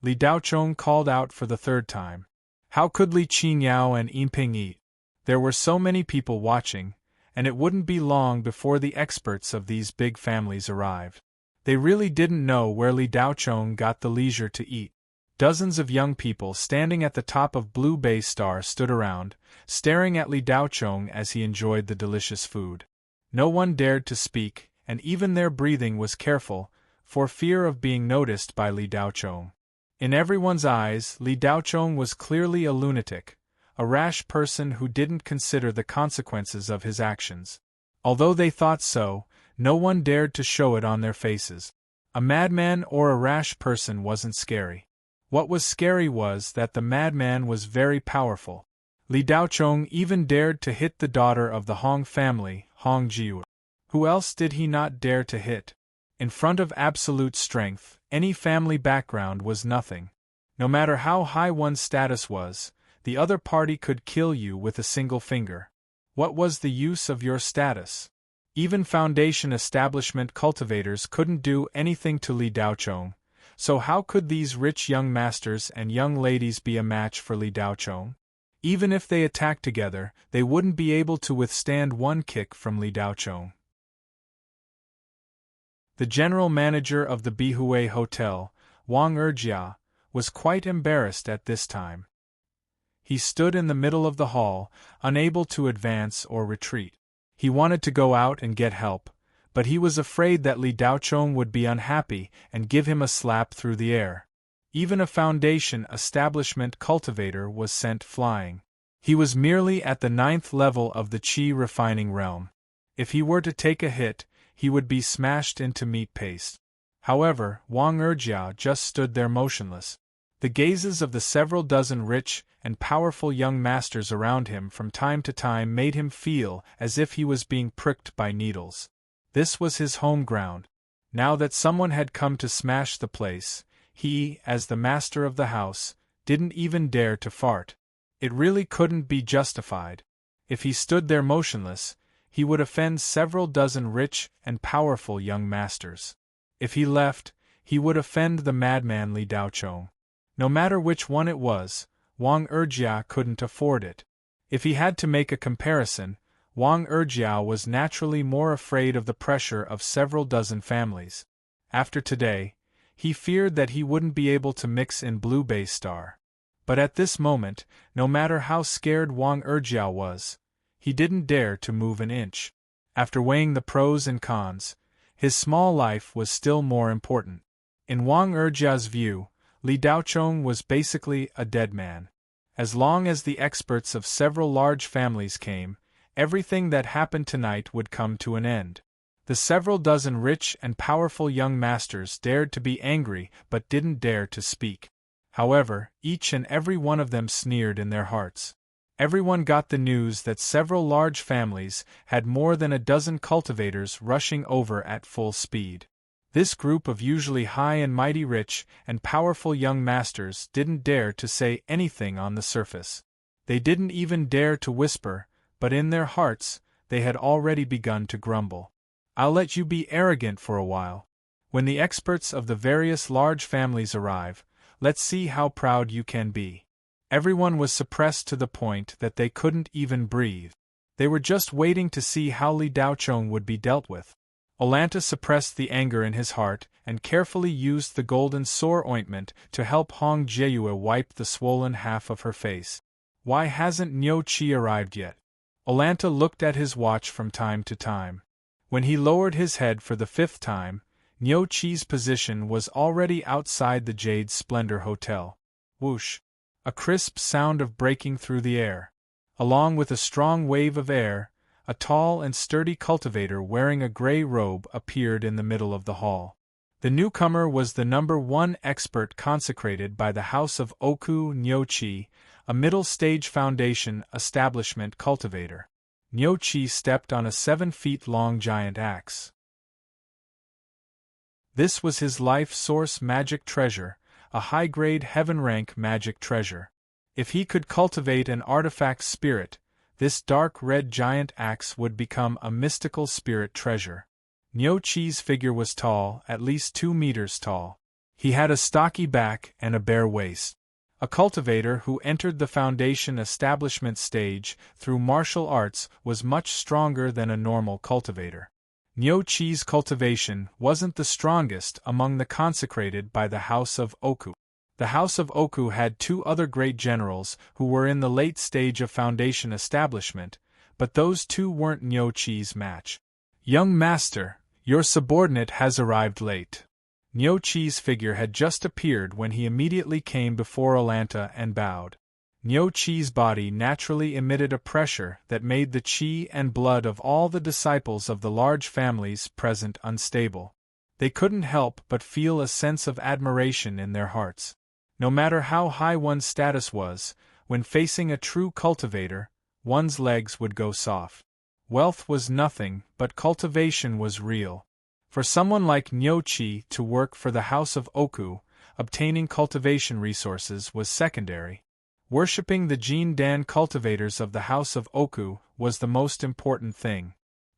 Li Daochong called out for the 3rd time. How could Li Qingyao and Yinping eat? There were so many people watching, and it wouldn't be long before the experts of these big families arrived. They really didn't know where Li Daochong got the leisure to eat. Dozens of young people standing at the top of Blue Bay Star stood around, staring at Li Daochong as he enjoyed the delicious food. No one dared to speak, and even their breathing was careful, for fear of being noticed by Li Daochong. In everyone's eyes, Li Daochong was clearly a lunatic, a rash person who didn't consider the consequences of his actions. Although they thought so, no one dared to show it on their faces. A madman or a rash person wasn't scary. What was scary was that the madman was very powerful. Li Daochong even dared to hit the daughter of the Hong family, Hong Jiu. Who else did he not dare to hit? In front of absolute strength, any family background was nothing. No matter how high one's status was, the other party could kill you with a single finger. What was the use of your status? Even foundation establishment cultivators couldn't do anything to Li Daochong, so how could these rich young masters and young ladies be a match for Li Daochong? Even if they attacked together, they wouldn't be able to withstand one kick from Li Daochong. The general manager of the Bihue Hotel, Wang Erjia, was quite embarrassed at this time. He stood in the middle of the hall, unable to advance or retreat. He wanted to go out and get help, but he was afraid that Li Daochong would be unhappy and give him a slap through the air. Even a foundation establishment cultivator was sent flying. He was merely at the 9th level of the qi refining realm. If he were to take a hit, he would be smashed into meat paste. However, Wang Erjiao just stood there motionless. The gazes of the several dozen rich and powerful young masters around him from time to time made him feel as if he was being pricked by needles. This was his home ground. Now that someone had come to smash the place, he, as the master of the house, didn't even dare to fart. It really couldn't be justified. If he stood there motionless, he would offend several dozen rich and powerful young masters. If he left, he would offend the madman Li Daochong. No matter which one it was, Wang Erjiao couldn't afford it. If he had to make a comparison, Wang Erjiao was naturally more afraid of the pressure of several dozen families. After today, he feared that he wouldn't be able to mix in Blue Bay Star. But at this moment, no matter how scared Wang Erjiao was, he didn't dare to move an inch. After weighing the pros and cons, his small life was still more important. In Wang Erjiao's view, Li Daochong was basically a dead man. As long as the experts of several large families came, everything that happened tonight would come to an end. The several dozen rich and powerful young masters dared to be angry but didn't dare to speak. However, each and every one of them sneered in their hearts. Everyone got the news that several large families had more than a dozen cultivators rushing over at full speed. This group of usually high and mighty rich and powerful young masters didn't dare to say anything on the surface. They didn't even dare to whisper, but in their hearts, they had already begun to grumble. I'll let you be arrogant for a while. When the experts of the various large families arrive, let's see how proud you can be. Everyone was suppressed to the point that they couldn't even breathe. They were just waiting to see how Li Daochong would be dealt with. Olanta suppressed the anger in his heart and carefully used the golden sore ointment to help Hong Jieyue wipe the swollen half of her face. Why hasn't Niu Qi arrived yet? Olanta looked at his watch from time to time. When he lowered his head for the 5th time, Niu Qi's position was already outside the Jade Splendor Hotel. Whoosh! A crisp sound of breaking through the air. Along with a strong wave of air, a tall and sturdy cultivator wearing a gray robe appeared in the middle of the hall. The newcomer was the #1 expert consecrated by the House of Oku Niu Qi, a middle-stage foundation establishment cultivator. Niu Qi stepped on a 7-feet-long giant axe. This was his life source magic treasure, a high-grade heaven-rank magic treasure. If he could cultivate an artifact spirit, this dark red giant axe would become a mystical spirit treasure. Niu Qi's figure was tall, at least 2 meters tall. He had a stocky back and a bare waist. A cultivator who entered the foundation establishment stage through martial arts was much stronger than a normal cultivator. Niu Qi's cultivation wasn't the strongest among the consecrated by the House of Oku. The House of Oku had 2 other great generals who were in the late stage of foundation establishment, but those 2 weren't Niu Qi's match. Young master, your subordinate has arrived late. Niu Qi's figure had just appeared when he immediately came before Olanta and bowed. Niu Qi's body naturally emitted a pressure that made the qi and blood of all the disciples of the large families present unstable. They couldn't help but feel a sense of admiration in their hearts. No matter how high one's status was, when facing a true cultivator, one's legs would go soft. Wealth was nothing, but cultivation was real. For someone like Niu Qi to work for the House of Oku, obtaining cultivation resources was secondary. Worshipping the Jin Dan cultivators of the House of Oku was the most important thing.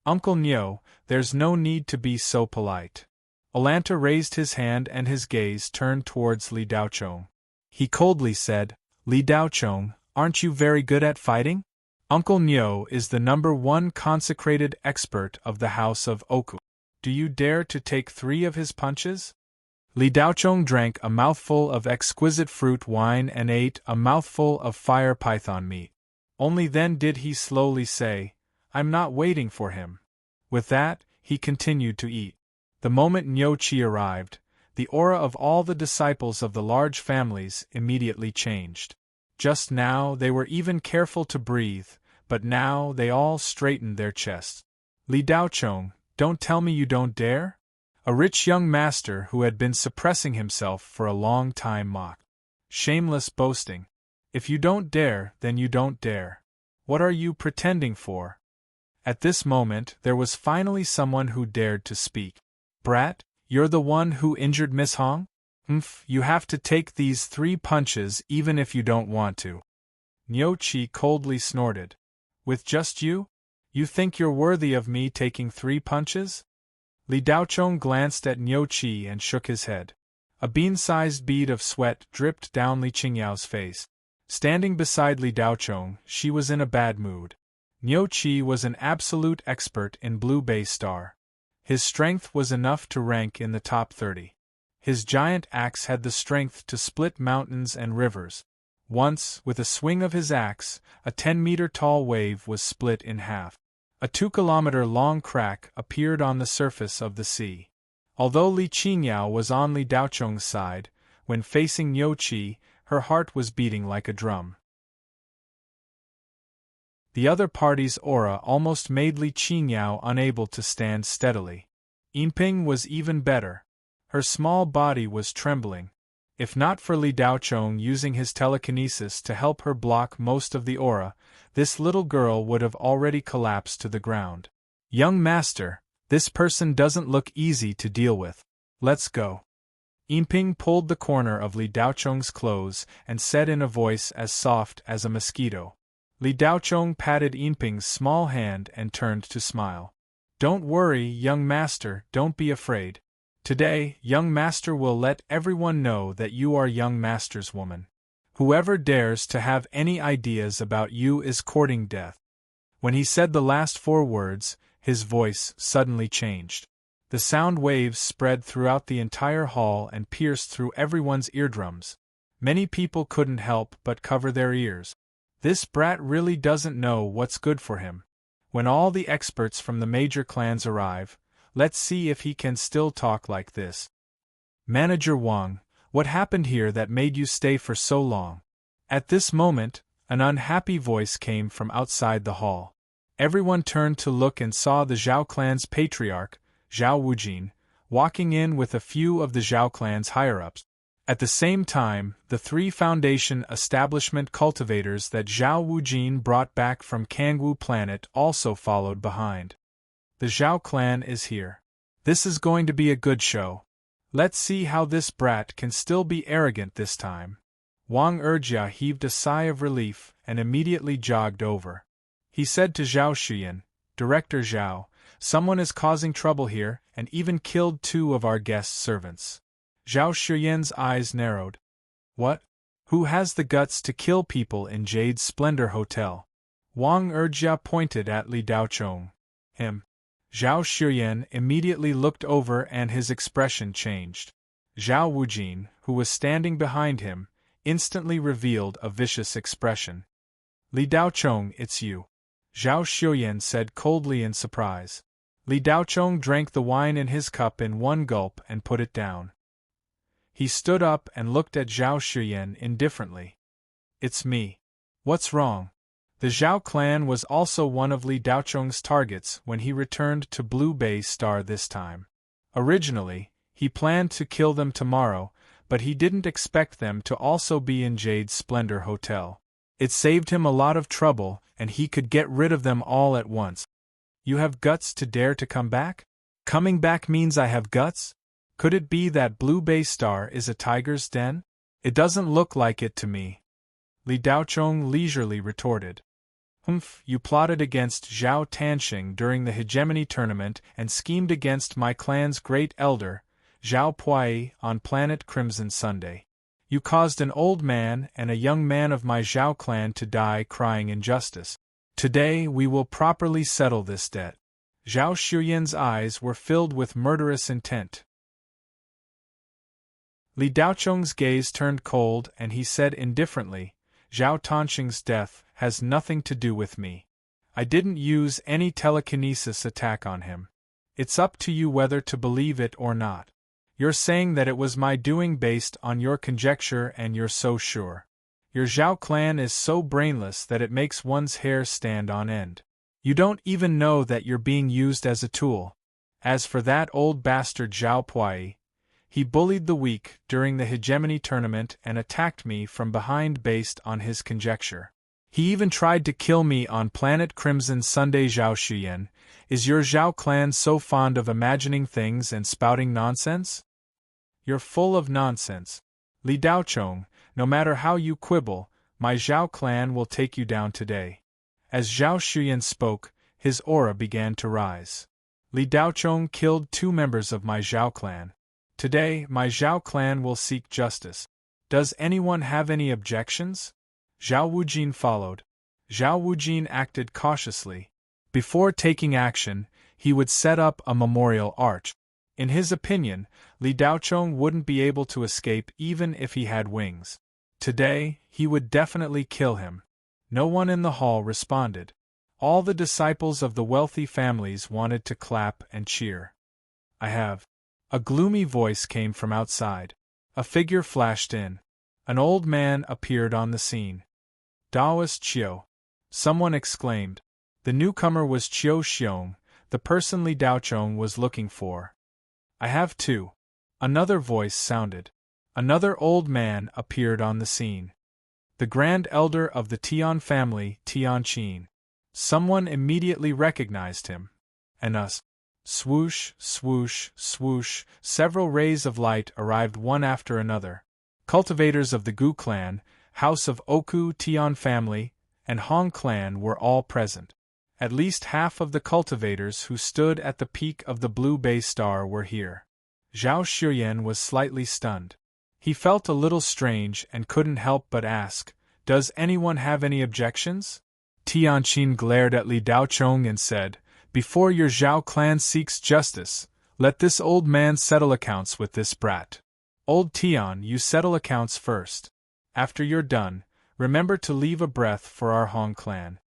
Uncle Niu, there's no need to be so polite. Olanta raised his hand and his gaze turned towards Li Daochong. He coldly said, Li Daochong, aren't you very good at fighting? Uncle Niu is the #1 consecrated expert of the House of Oku. Do you dare to take 3 of his punches? Li Daochong drank a mouthful of exquisite fruit wine and ate a mouthful of fire python meat. Only then did he slowly say, I'm not waiting for him. With that, he continued to eat. The moment Niu Qi arrived, the aura of all the disciples of the large families immediately changed. Just now they were even careful to breathe, but now they all straightened their chests. Li Daochong, don't tell me you don't dare? A rich young master who had been suppressing himself for a long time mocked. Shameless boasting. If you don't dare, then you don't dare. What are you pretending for? At this moment there was finally someone who dared to speak. Brat, you're the one who injured Miss Hong? You have to take these 3 punches even if you don't want to. Niu Qi coldly snorted. With just you? You think you're worthy of me taking 3 punches? Li Daochong glanced at Niu Qi and shook his head. A bean-sized bead of sweat dripped down Li Qingyao's face. Standing beside Li Daochong, she was in a bad mood. Niu Qi was an absolute expert in Blue Bay Star. His strength was enough to rank in the top 30. His giant axe had the strength to split mountains and rivers. Once, with a swing of his axe, a 10-meter-tall wave was split in half. A 2-kilometer-long crack appeared on the surface of the sea. Although Li Qingyao was on Li Daochong's side, when facing Niu Qi, her heart was beating like a drum. The other party's aura almost made Li Qingyao unable to stand steadily. Yinping was even better. Her small body was trembling. If not for Li Daochong using his telekinesis to help her block most of the aura, this little girl would have already collapsed to the ground. Young master, this person doesn't look easy to deal with. Let's go. Yinping pulled the corner of Li Daochong's clothes and said in a voice as soft as a mosquito. Li Daochong patted Yinping's small hand and turned to smile. Don't worry, young master, don't be afraid. Today, young master will let everyone know that you are young master's woman. Whoever dares to have any ideas about you is courting death. When he said the last 4 words, his voice suddenly changed. The sound waves spread throughout the entire hall and pierced through everyone's eardrums. Many people couldn't help but cover their ears. This brat really doesn't know what's good for him. When all the experts from the major clans arrive, let's see if he can still talk like this. Manager Wang, what happened here that made you stay for so long? At this moment, an unhappy voice came from outside the hall. Everyone turned to look and saw the Zhao clan's patriarch, Zhao Wujin, walking in with a few of the Zhao clan's higher-ups. At the same time, the 3 Foundation establishment cultivators that Zhao Wujin brought back from Kangwu planet also followed behind. The Zhao clan is here. This is going to be a good show. Let's see how this brat can still be arrogant this time. Wang Erjia heaved a sigh of relief and immediately jogged over. He said to Zhao Xuyan, Director Zhao, someone is causing trouble here and even killed 2 of our guest servants. Zhao Xuyan's eyes narrowed. What? Who has the guts to kill people in Jade's Splendor Hotel? Wang Erjia pointed at Li Daochong. Him. Zhao Xuyan immediately looked over and his expression changed. Zhao Wujin, who was standing behind him, instantly revealed a vicious expression. Li Daochong, it's you. Zhao Xuyan said coldly in surprise. Li Daochong drank the wine in his cup in one gulp and put it down. He stood up and looked at Zhao Xuyan indifferently. It's me. What's wrong? The Zhao clan was also one of Li Daochong's targets when he returned to Blue Bay Star this time. Originally, he planned to kill them tomorrow, but he didn't expect them to also be in Jade's Splendor Hotel. It saved him a lot of trouble, and he could get rid of them all at once. You have guts to dare to come back? Coming back means I have guts? Could it be that Blue Bay Star is a tiger's den? It doesn't look like it to me. Li Daochong leisurely retorted. You plotted against Zhao Tanxing during the hegemony tournament and schemed against my clan's great elder, Zhao Puai, on Planet Crimson Sunday. You caused an old man and a young man of my Zhao clan to die crying injustice. Today we will properly settle this debt. Zhao Xuyan's eyes were filled with murderous intent. Li Daochong's gaze turned cold and he said indifferently, Zhao Tanxing's death has nothing to do with me. I didn't use any telekinesis attack on him. It's up to you whether to believe it or not. You're saying that it was my doing based on your conjecture and you're so sure. Your Zhao clan is so brainless that it makes one's hair stand on end. You don't even know that you're being used as a tool. As for that old bastard Zhao Puai, he bullied the weak during the hegemony tournament and attacked me from behind based on his conjecture. He even tried to kill me on Planet Crimson Sunday. Zhao Xuyan, is your Zhao clan so fond of imagining things and spouting nonsense? You're full of nonsense. Li Daochong, no matter how you quibble, my Zhao clan will take you down today. As Zhao Xuyan spoke, his aura began to rise. Li Daochong killed 2 members of my Zhao clan. Today, my Zhao clan will seek justice. Does anyone have any objections? Zhao Wujin followed. Zhao Wujin acted cautiously. Before taking action, he would set up a memorial arch. In his opinion, Li Daochong wouldn't be able to escape even if he had wings. Today, he would definitely kill him. No one in the hall responded. All the disciples of the wealthy families wanted to clap and cheer. I have. A gloomy voice came from outside. A figure flashed in. An old man appeared on the scene. Daoist Qiu. Someone exclaimed. The newcomer was Qiu Xiong, the person Li Daochong was looking for. I have too. Another voice sounded. Another old man appeared on the scene. The grand elder of the Tian family, Tian Qin. Someone immediately recognized him. And us. Swoosh, swoosh, swoosh, several rays of light arrived one after another. Cultivators of the Gu clan, House of Oku Tian family, and Hong clan were all present. At least half of the cultivators who stood at the peak of the blue bay star were here. Zhao Xuyan was slightly stunned. He felt a little strange and couldn't help but ask, "Does anyone have any objections?" Tianqin glared at Li Daochong and said, "Before your Zhao clan seeks justice, let this old man settle accounts with this brat. Old Tian, you settle accounts first. After you're done, remember to leave a breath for our Hong clan.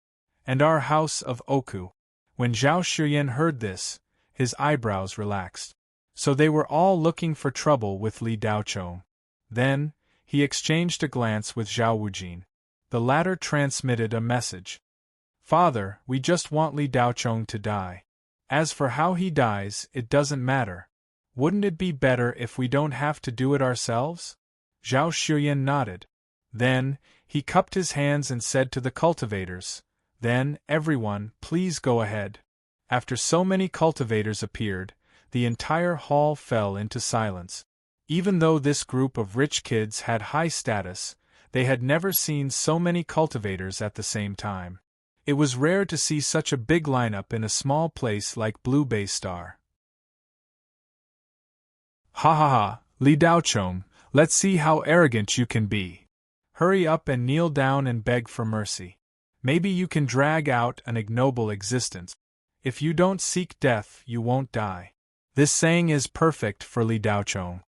And our House of Oku." When Zhao Xuyan heard this, his eyebrows relaxed. So they were all looking for trouble with Li Daochong. Then, he exchanged a glance with Zhao Wujin. The latter transmitted a message. "Father, we just want Li Daochong to die. As for how he dies, it doesn't matter. Wouldn't it be better if we don't have to do it ourselves?" Zhao Xuyan nodded. Then, he cupped his hands and said to the cultivators, "Then, everyone, please go ahead." After so many cultivators appeared, the entire hall fell into silence. Even though this group of rich kids had high status, they had never seen so many cultivators at the same time. It was rare to see such a big lineup in a small place like Blue Bay Star. "Ha ha ha, Li Daochong, let's see how arrogant you can be. Hurry up and kneel down and beg for mercy. Maybe you can drag out an ignoble existence. If you don't seek death, you won't die." This saying is perfect for Li Daochong.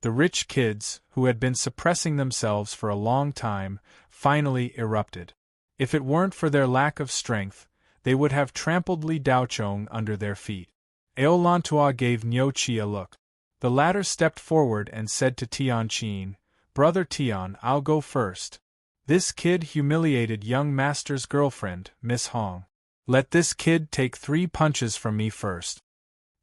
The rich kids, who had been suppressing themselves for a long time, finally erupted. If it weren't for their lack of strength, they would have trampled Li Daochong under their feet. Aolantua gave Nyochi a look. The latter stepped forward and said to Tianqin, "Brother Tian, I'll go first. This kid humiliated young master's girlfriend, Miss Hong. Let this kid take 3 punches from me first."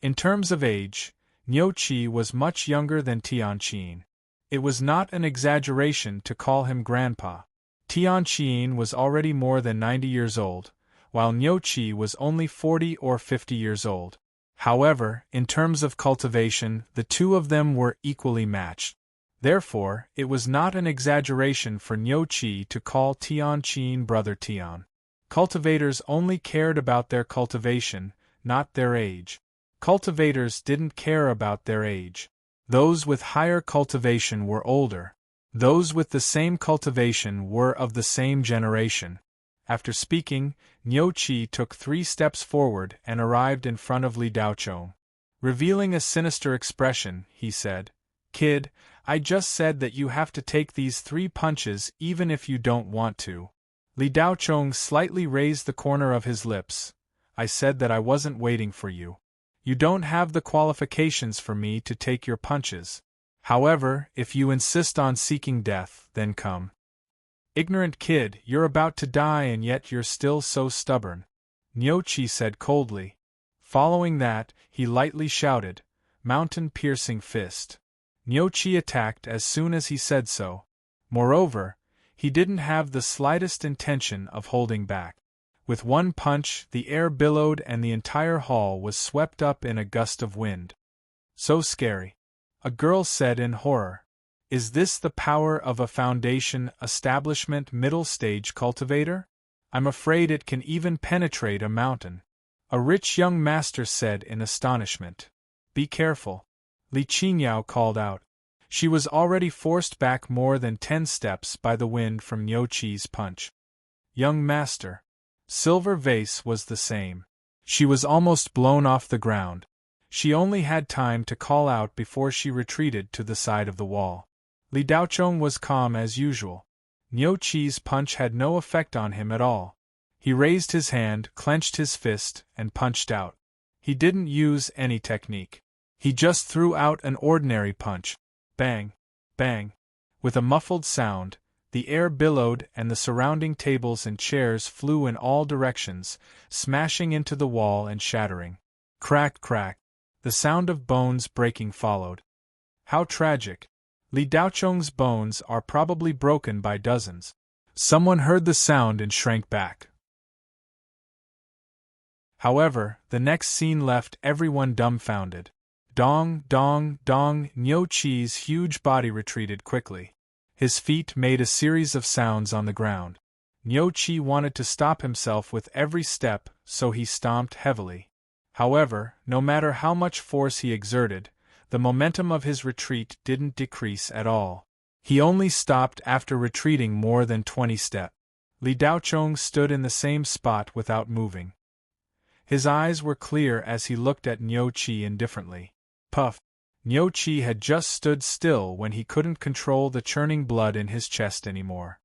In terms of age, Nyochi was much younger than Tianqin. It was not an exaggeration to call him grandpa. Tianqin was already more than 90 years old, while Nyochi was only 40 or 50 years old. However, in terms of cultivation, the two of them were equally matched. Therefore, it was not an exaggeration for Nyochi to call Tianqin brother Tian. Cultivators only cared about their cultivation, not their age. Cultivators didn't care about their age. Those with higher cultivation were older. Those with the same cultivation were of the same generation. After speaking, Nyochi took 3 steps forward and arrived in front of Li Daochong. Revealing a sinister expression, he said, "Kid, I just said that you have to take these 3 punches even if you don't want to." Li Daochong slightly raised the corner of his lips. "I said that I wasn't waiting for you. You don't have the qualifications for me to take your punches. However, if you insist on seeking death, then come. Ignorant kid, you're about to die and yet you're still so stubborn, Nyochi said coldly. Following that, he lightly shouted, mountain-piercing fist. Nyochi attacked as soon as he said so. Moreover, he didn't have the slightest intention of holding back. With one punch, the air billowed and the entire hall was swept up in a gust of wind. So scary. A girl said in horror. Is this the power of a foundation establishment middle stage cultivator? I'm afraid it can even penetrate a mountain. A rich young master said in astonishment. Be careful. Li Qingyao called out. She was already forced back more than 10 steps by the wind from Nyochi's punch. Young master. Silver Vase was the same. She was almost blown off the ground. She only had time to call out before she retreated to the side of the wall. Li Daochong was calm as usual. Nyochi's punch had no effect on him at all. He raised his hand, clenched his fist, and punched out. He didn't use any technique. He just threw out an ordinary punch. Bang! Bang! With a muffled sound, the air billowed and the surrounding tables and chairs flew in all directions, smashing into the wall and shattering. Crack, crack. The sound of bones breaking followed. How tragic. Li Daochong's bones are probably broken by dozens. Someone heard the sound and shrank back. However, the next scene left everyone dumbfounded. Dong, dong, dong, Nyochi's huge body retreated quickly. His feet made a series of sounds on the ground. Nyochi wanted to stop himself with every step, so he stomped heavily. However, no matter how much force he exerted, the momentum of his retreat didn't decrease at all. He only stopped after retreating more than 20 steps. Li Daochong stood in the same spot without moving. His eyes were clear as he looked at Nyochi indifferently. Puff! Nyochi had just stood still when he couldn't control the churning blood in his chest anymore.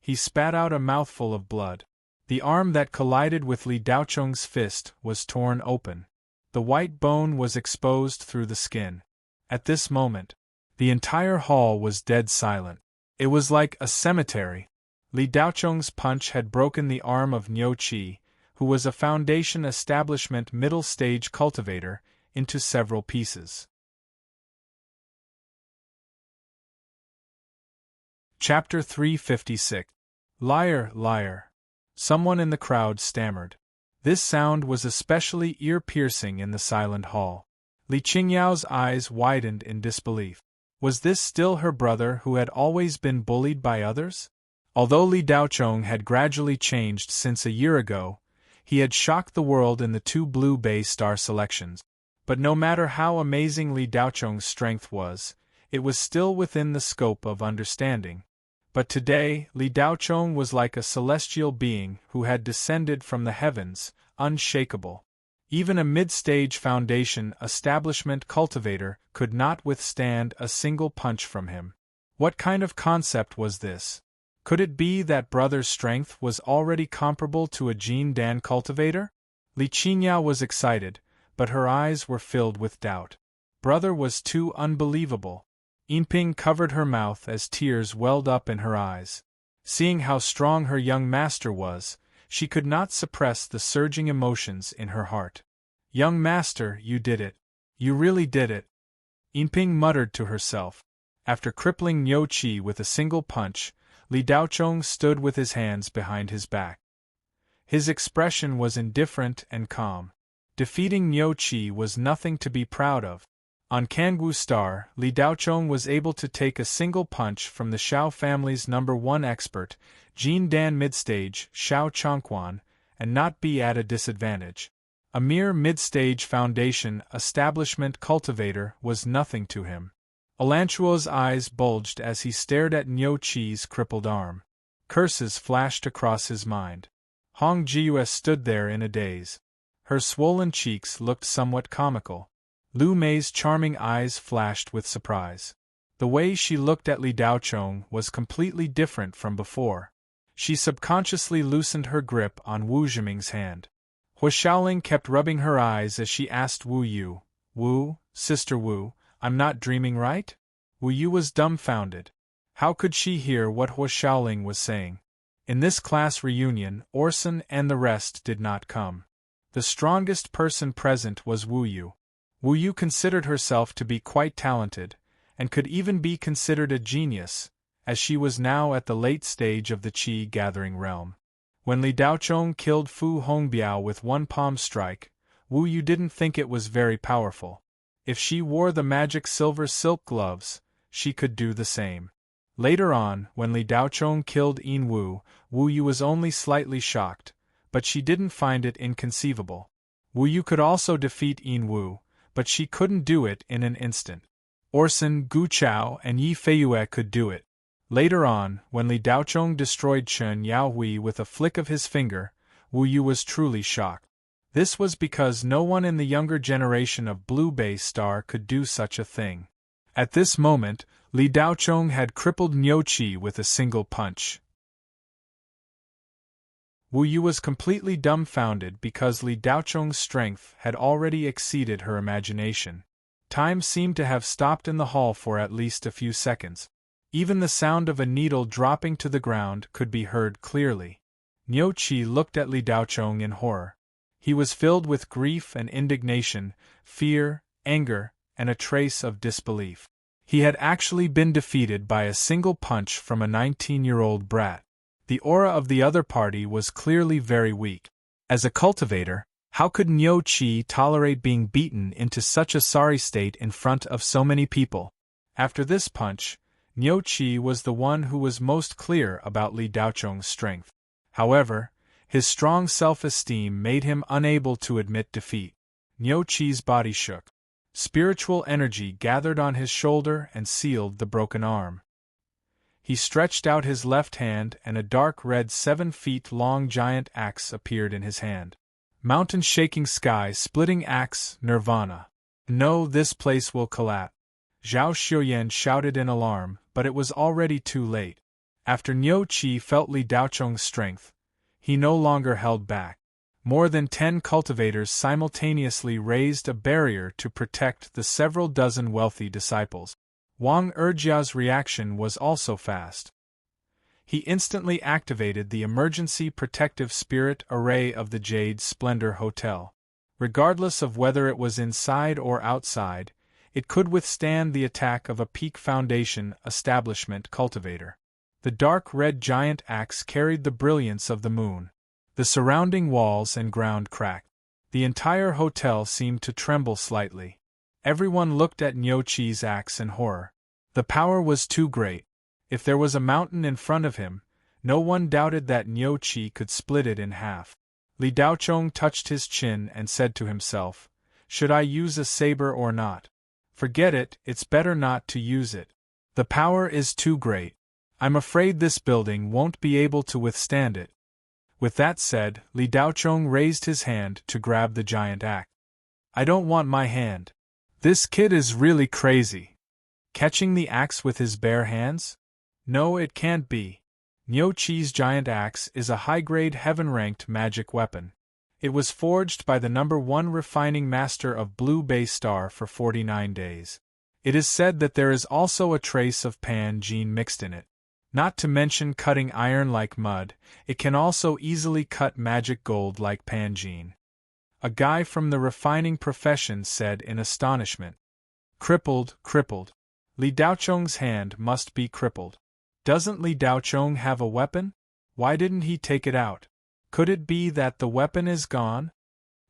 He spat out a mouthful of blood. The arm that collided with Li Daochong's fist was torn open. The white bone was exposed through the skin. At this moment, the entire hall was dead silent. It was like a cemetery. Li Daochong's punch had broken the arm of Nyochi, who was a foundation establishment middle stage cultivator, into several pieces. Chapter 356. Liar, liar. Someone in the crowd stammered. This sound was especially ear-piercing in the silent hall. Li Qingyao's eyes widened in disbelief. Was this still her brother who had always been bullied by others? Although Li Daochong had gradually changed since a year ago, he had shocked the world in the 2 Blue Bay Star selections. But no matter how amazing Li Daochong's strength was, it was still within the scope of understanding. But today, Li Daochong was like a celestial being who had descended from the heavens, unshakable. Even a mid-stage foundation establishment cultivator could not withstand a single punch from him. What kind of concept was this? Could it be that brother's strength was already comparable to a Jin Dan cultivator? Li Qingyao was excited, but her eyes were filled with doubt. Brother was too unbelievable. Yinping covered her mouth as tears welled up in her eyes. Seeing how strong her young master was, she could not suppress the surging emotions in her heart. Young master, you did it. You really did it. Yinping muttered to herself. After crippling Nyochi with a single punch, Li Daochong stood with his hands behind his back. His expression was indifferent and calm. Defeating Nyochi was nothing to be proud of. On Kangwu Star, Li Daochong was able to take a single punch from the Xiao family's #1 expert, Jin Dan midstage Xiao Chongquan, and not be at a disadvantage. A mere mid-stage foundation establishment cultivator was nothing to him. Olanchuo's eyes bulged as he stared at Nyochi's crippled arm. Curses flashed across his mind. Hong Jius stood there in a daze. Her swollen cheeks looked somewhat comical. Lu Mei's charming eyes flashed with surprise. The way she looked at Li Daochong was completely different from before. She subconsciously loosened her grip on Wu Zhiming's hand. Hua Xiaoling kept rubbing her eyes as she asked Wu Yu, "Wu, Sister Wu, I'm not dreaming, right?" Wu Yu was dumbfounded. How could she hear what Hua Xiaoling was saying? In this class reunion, Orson and the rest did not come. The strongest person present was Wu Yu. Wu Yu considered herself to be quite talented, and could even be considered a genius, as she was now at the late stage of the Qi-gathering realm. When Li Daochong killed Fu Hongbiao with one palm strike, Wu Yu didn't think it was very powerful. If she wore the magic silver silk gloves, she could do the same. Later on, when Li Daochong killed Yin Wu, Wu Yu was only slightly shocked, but she didn't find it inconceivable. Wu Yu could also defeat Yin Wu, but she couldn't do it in an instant. Orson, Gu Chao, and Yi Feiyue could do it. Later on, when Li Daochong destroyed Chen Yaohui with a flick of his finger, Wu Yu was truly shocked. This was because no one in the younger generation of Blue Bay Star could do such a thing. At this moment, Li Daochong had crippled Niu Qi with a single punch. Wu Yu was completely dumbfounded because Li Daochong's strength had already exceeded her imagination. Time seemed to have stopped in the hall for at least a few seconds. Even the sound of a needle dropping to the ground could be heard clearly. Niu Qi looked at Li Daochong in horror. He was filled with grief and indignation, fear, anger, and a trace of disbelief. He had actually been defeated by a single punch from a 19-year-old brat. The aura of the other party was clearly very weak. As a cultivator, how could Niu Qi tolerate being beaten into such a sorry state in front of so many people? After this punch, Niu Qi was the one who was most clear about Li Daochong's strength. However, his strong self-esteem made him unable to admit defeat. Niu Qi's body shook. Spiritual energy gathered on his shoulder and sealed the broken arm. He stretched out his left hand and a dark red 7-feet-long giant axe appeared in his hand. Mountain-shaking sky-splitting axe, Nirvana. No, this place will collapse. Zhao Xiuyan shouted in alarm, but it was already too late. After Niu Qi felt Li Daochong's strength, he no longer held back. More than 10 cultivators simultaneously raised a barrier to protect the several dozen wealthy disciples. Wang Erjia's reaction was also fast. He instantly activated the emergency protective spirit array of the Jade Splendor Hotel. Regardless of whether it was inside or outside, it could withstand the attack of a Peak Foundation establishment cultivator. The dark red giant axe carried the brilliance of the moon. The surrounding walls and ground cracked. The entire hotel seemed to tremble slightly. Everyone looked at Niu Qi's axe in horror. The power was too great. If there was a mountain in front of him, no one doubted that Niu Qi could split it in half. Li Daochong touched his chin and said to himself, "Should I use a saber or not? Forget it, it's better not to use it. The power is too great. I'm afraid this building won't be able to withstand it." With that said, Li Daochong raised his hand to grab the giant axe. "I don't want my hand. This kid is really crazy. Catching the axe with his bare hands? No, it can't be. Niu Qi's giant axe is a high-grade heaven-ranked magic weapon. It was forged by the #1 refining master of Blue Bay Star for 49 days. It is said that there is also a trace of pan gene mixed in it. Not to mention cutting iron like mud, it can also easily cut magic gold like Panjin." A guy from the refining profession said in astonishment. Crippled. Li Daochong's hand must be crippled. Doesn't Li Daochong have a weapon? Why didn't he take it out? Could it be that the weapon is gone?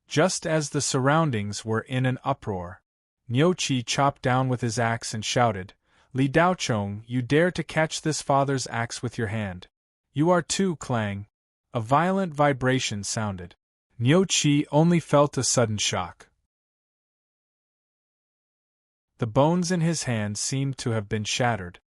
Just as the surroundings were in an uproar, Niu Qi chopped down with his axe and shouted, "Li Daochong, you dare to catch this father's axe with your hand. You are too clang." A violent vibration sounded. Niu Qi only felt a sudden shock. The bones in his hand seemed to have been shattered.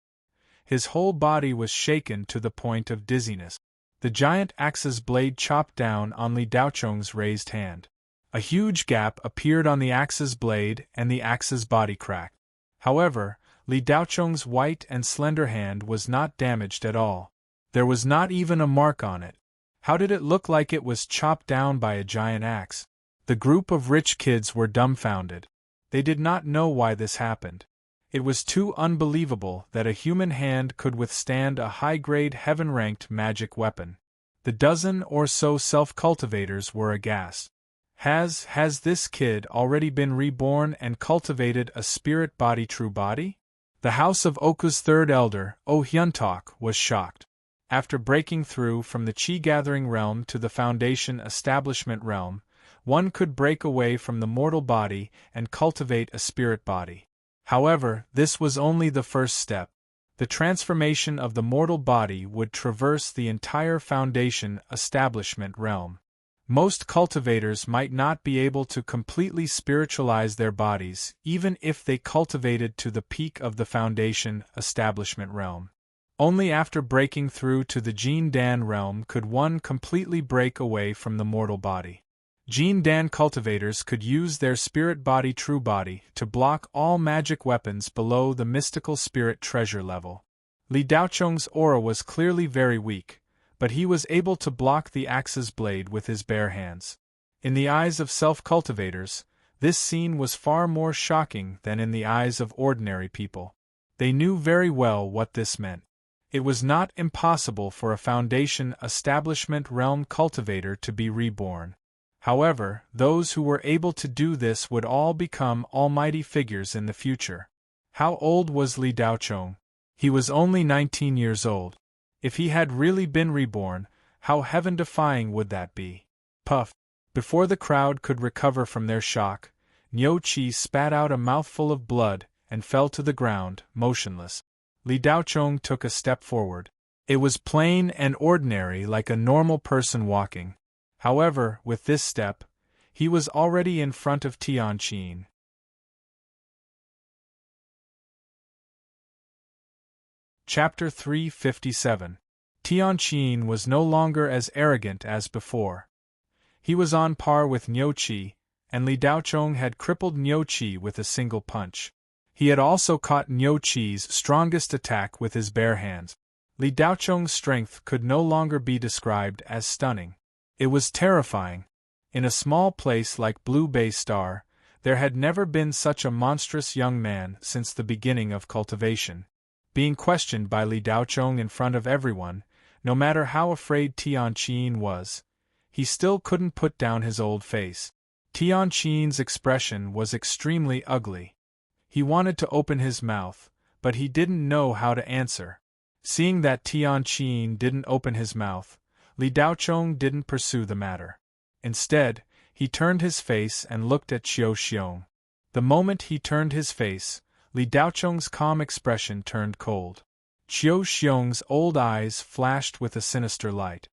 His whole body was shaken to the point of dizziness. The giant axe's blade chopped down on Li Daochong's raised hand. A huge gap appeared on the axe's blade and the axe's body cracked. However, Li Daochong's white and slender hand was not damaged at all. There was not even a mark on it. How did it look like it was chopped down by a giant axe? The group of rich kids were dumbfounded. They did not know why this happened. It was too unbelievable that a human hand could withstand a high-grade heaven-ranked magic weapon. The dozen or so self-cultivators were aghast. Has this kid already been reborn and cultivated a spirit body true body? The House of Oku's third elder, O Hyuntak, was shocked. After breaking through from the chi-gathering realm to the foundation establishment realm, one could break away from the mortal body and cultivate a spirit body. However, this was only the first step. The transformation of the mortal body would traverse the entire foundation establishment realm. Most cultivators might not be able to completely spiritualize their bodies, even if they cultivated to the peak of the foundation establishment realm. Only after breaking through to the Jin Dan realm could one completely break away from the mortal body. Jin Dan cultivators could use their spirit body true body to block all magic weapons below the mystical spirit treasure level. Li Daocheng's aura was clearly very weak, but he was able to block the axe's blade with his bare hands. In the eyes of self-cultivators, this scene was far more shocking than in the eyes of ordinary people. They knew very well what this meant. It was not impossible for a foundation establishment realm cultivator to be reborn. However, those who were able to do this would all become almighty figures in the future. How old was Li Daocheng? He was only 19 years old. If he had really been reborn, how heaven-defying would that be? Puff! Before the crowd could recover from their shock, Niu Qi spat out a mouthful of blood and fell to the ground, motionless. Li Daocheng took a step forward. It was plain and ordinary, like a normal person walking. However, with this step, he was already in front of Tianqin. Chapter 357. Tianqin was no longer as arrogant as before. He was on par with Niu Qi, and Li Daocheng had crippled Niu Qi with a single punch. He had also caught Niu Qi's strongest attack with his bare hands. Li Daocheng's strength could no longer be described as stunning. It was terrifying. In a small place like Blue Bay Star, there had never been such a monstrous young man since the beginning of cultivation. Being questioned by Li Daocheng in front of everyone, no matter how afraid Tianqin was, he still couldn't put down his old face. Tianqin's expression was extremely ugly. He wanted to open his mouth, but he didn't know how to answer. Seeing that Tianqin didn't open his mouth, Li Daocheng didn't pursue the matter. Instead, he turned his face and looked at Qiu Xiong. The moment he turned his face, Li Daocheng's calm expression turned cold. Qiu Xiong's old eyes flashed with a sinister light.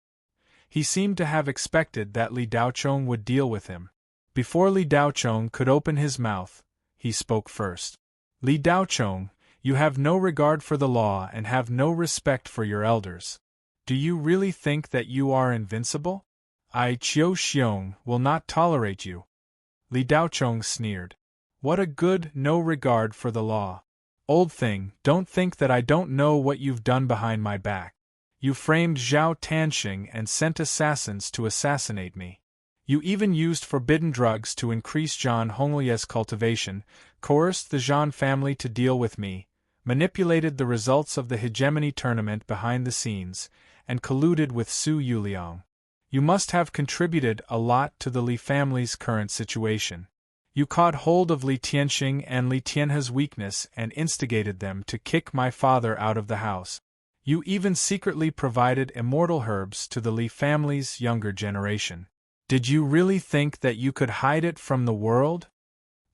He seemed to have expected that Li Daocheng would deal with him. Before Li Daocheng could open his mouth, he spoke first. Li Daocheng, you have no regard for the law and have no respect for your elders. Do you really think that you are invincible? I, Qiu Xiong, will not tolerate you. Li Daocheng sneered. What a good no regard for the law. Old thing, don't think that I don't know what you've done behind my back. You framed Zhao Tanxing and sent assassins to assassinate me. You even used forbidden drugs to increase Zhan Honglie's cultivation, coerced the Zhan family to deal with me, manipulated the results of the hegemony tournament behind the scenes, and colluded with Su Yuliang. You must have contributed a lot to the Li family's current situation. You caught hold of Li Tianxing and Li Tianhe's weakness and instigated them to kick my father out of the house. You even secretly provided immortal herbs to the Li family's younger generation. Did you really think that you could hide it from the world?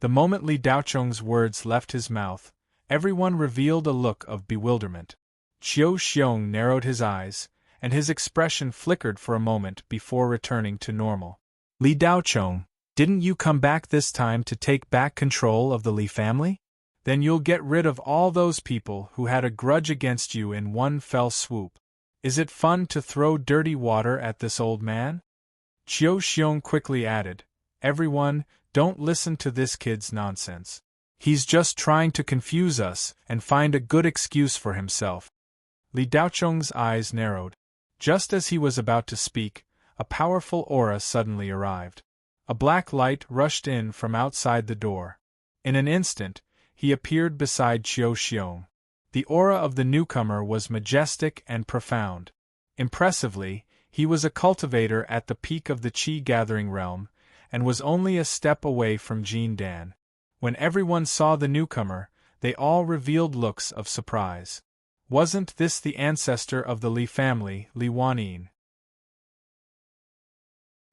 The moment Li Daocheng's words left his mouth, everyone revealed a look of bewilderment. Qiu Xiong narrowed his eyes, and his expression flickered for a moment before returning to normal. Li Daocheng, didn't you come back this time to take back control of the Li family? Then you'll get rid of all those people who had a grudge against you in one fell swoop. Is it fun to throw dirty water at this old man? Qiu Xiong quickly added, Everyone, don't listen to this kid's nonsense. He's just trying to confuse us and find a good excuse for himself. Li Daocheng's eyes narrowed. Just as he was about to speak, a powerful aura suddenly arrived. A black light rushed in from outside the door. In an instant, he appeared beside Qiu Xiong. The aura of the newcomer was majestic and profound. Impressively, he was a cultivator at the peak of the Qi-gathering realm, and was only a step away from Jin Dan. When everyone saw the newcomer, they all revealed looks of surprise. Wasn't this the ancestor of the Li family, Li Wanyin?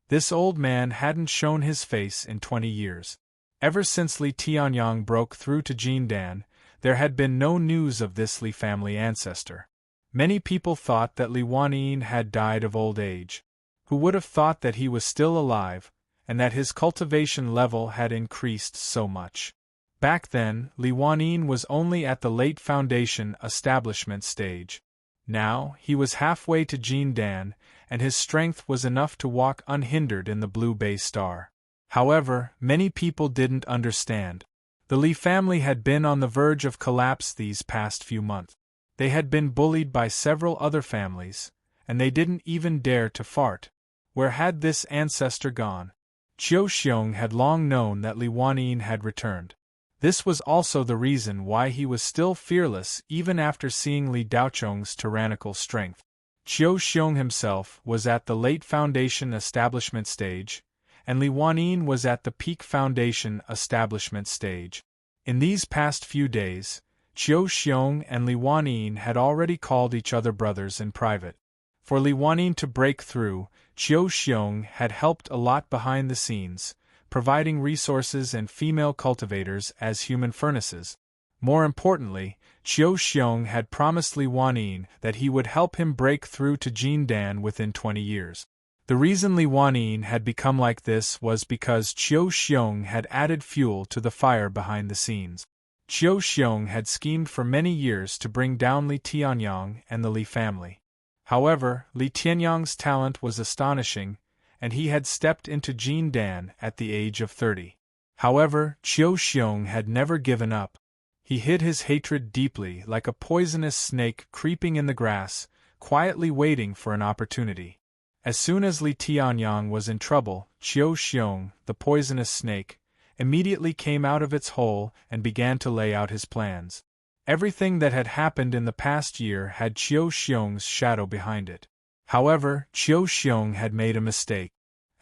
This old man hadn't shown his face in 20 years. Ever since Li Tianyang broke through to Jin Dan, there had been no news of this Li family ancestor. Many people thought that Li Wanyin had died of old age. Who would have thought that he was still alive, and that his cultivation level had increased so much? Back then, Li Wanyin was only at the late foundation establishment stage. Now, he was halfway to Jin Dan, and his strength was enough to walk unhindered in the Blue Bay Star. However, many people didn't understand. The Li family had been on the verge of collapse these past few months. They had been bullied by several other families, and they didn't even dare to fart. Where had this ancestor gone? Qiu Xiong had long known that Li Wanyin had returned. This was also the reason why he was still fearless even after seeing Li Daochong's tyrannical strength. Qiu Xiong himself was at the late foundation establishment stage, and Li Wanyin was at the peak foundation establishment stage. In these past few days, Qiu Xiong and Li Wanyin had already called each other brothers in private. For Li Wanyin to break through, Qiu Xiong had helped a lot behind the scenes, providing resources and female cultivators as human furnaces. More importantly, Qiu Xiong had promised Li Wanyin that he would help him break through to Jin Dan within 20 years. The reason Li Wanyin had become like this was because Qiu Xiong had added fuel to the fire behind the scenes. Qiu Xiong had schemed for many years to bring down Li Tianyang and the Li family. However, Li Tianyang's talent was astonishing, and he had stepped into Jin Dan at the age of 30. However, Qiu Xiong had never given up. He hid his hatred deeply like a poisonous snake creeping in the grass, quietly waiting for an opportunity. As soon as Li Tianyang was in trouble, Qiu Xiong, the poisonous snake, immediately came out of its hole and began to lay out his plans. Everything that had happened in the past year had Qiu Xiong's shadow behind it. However, Qiu Xiong had made a mistake.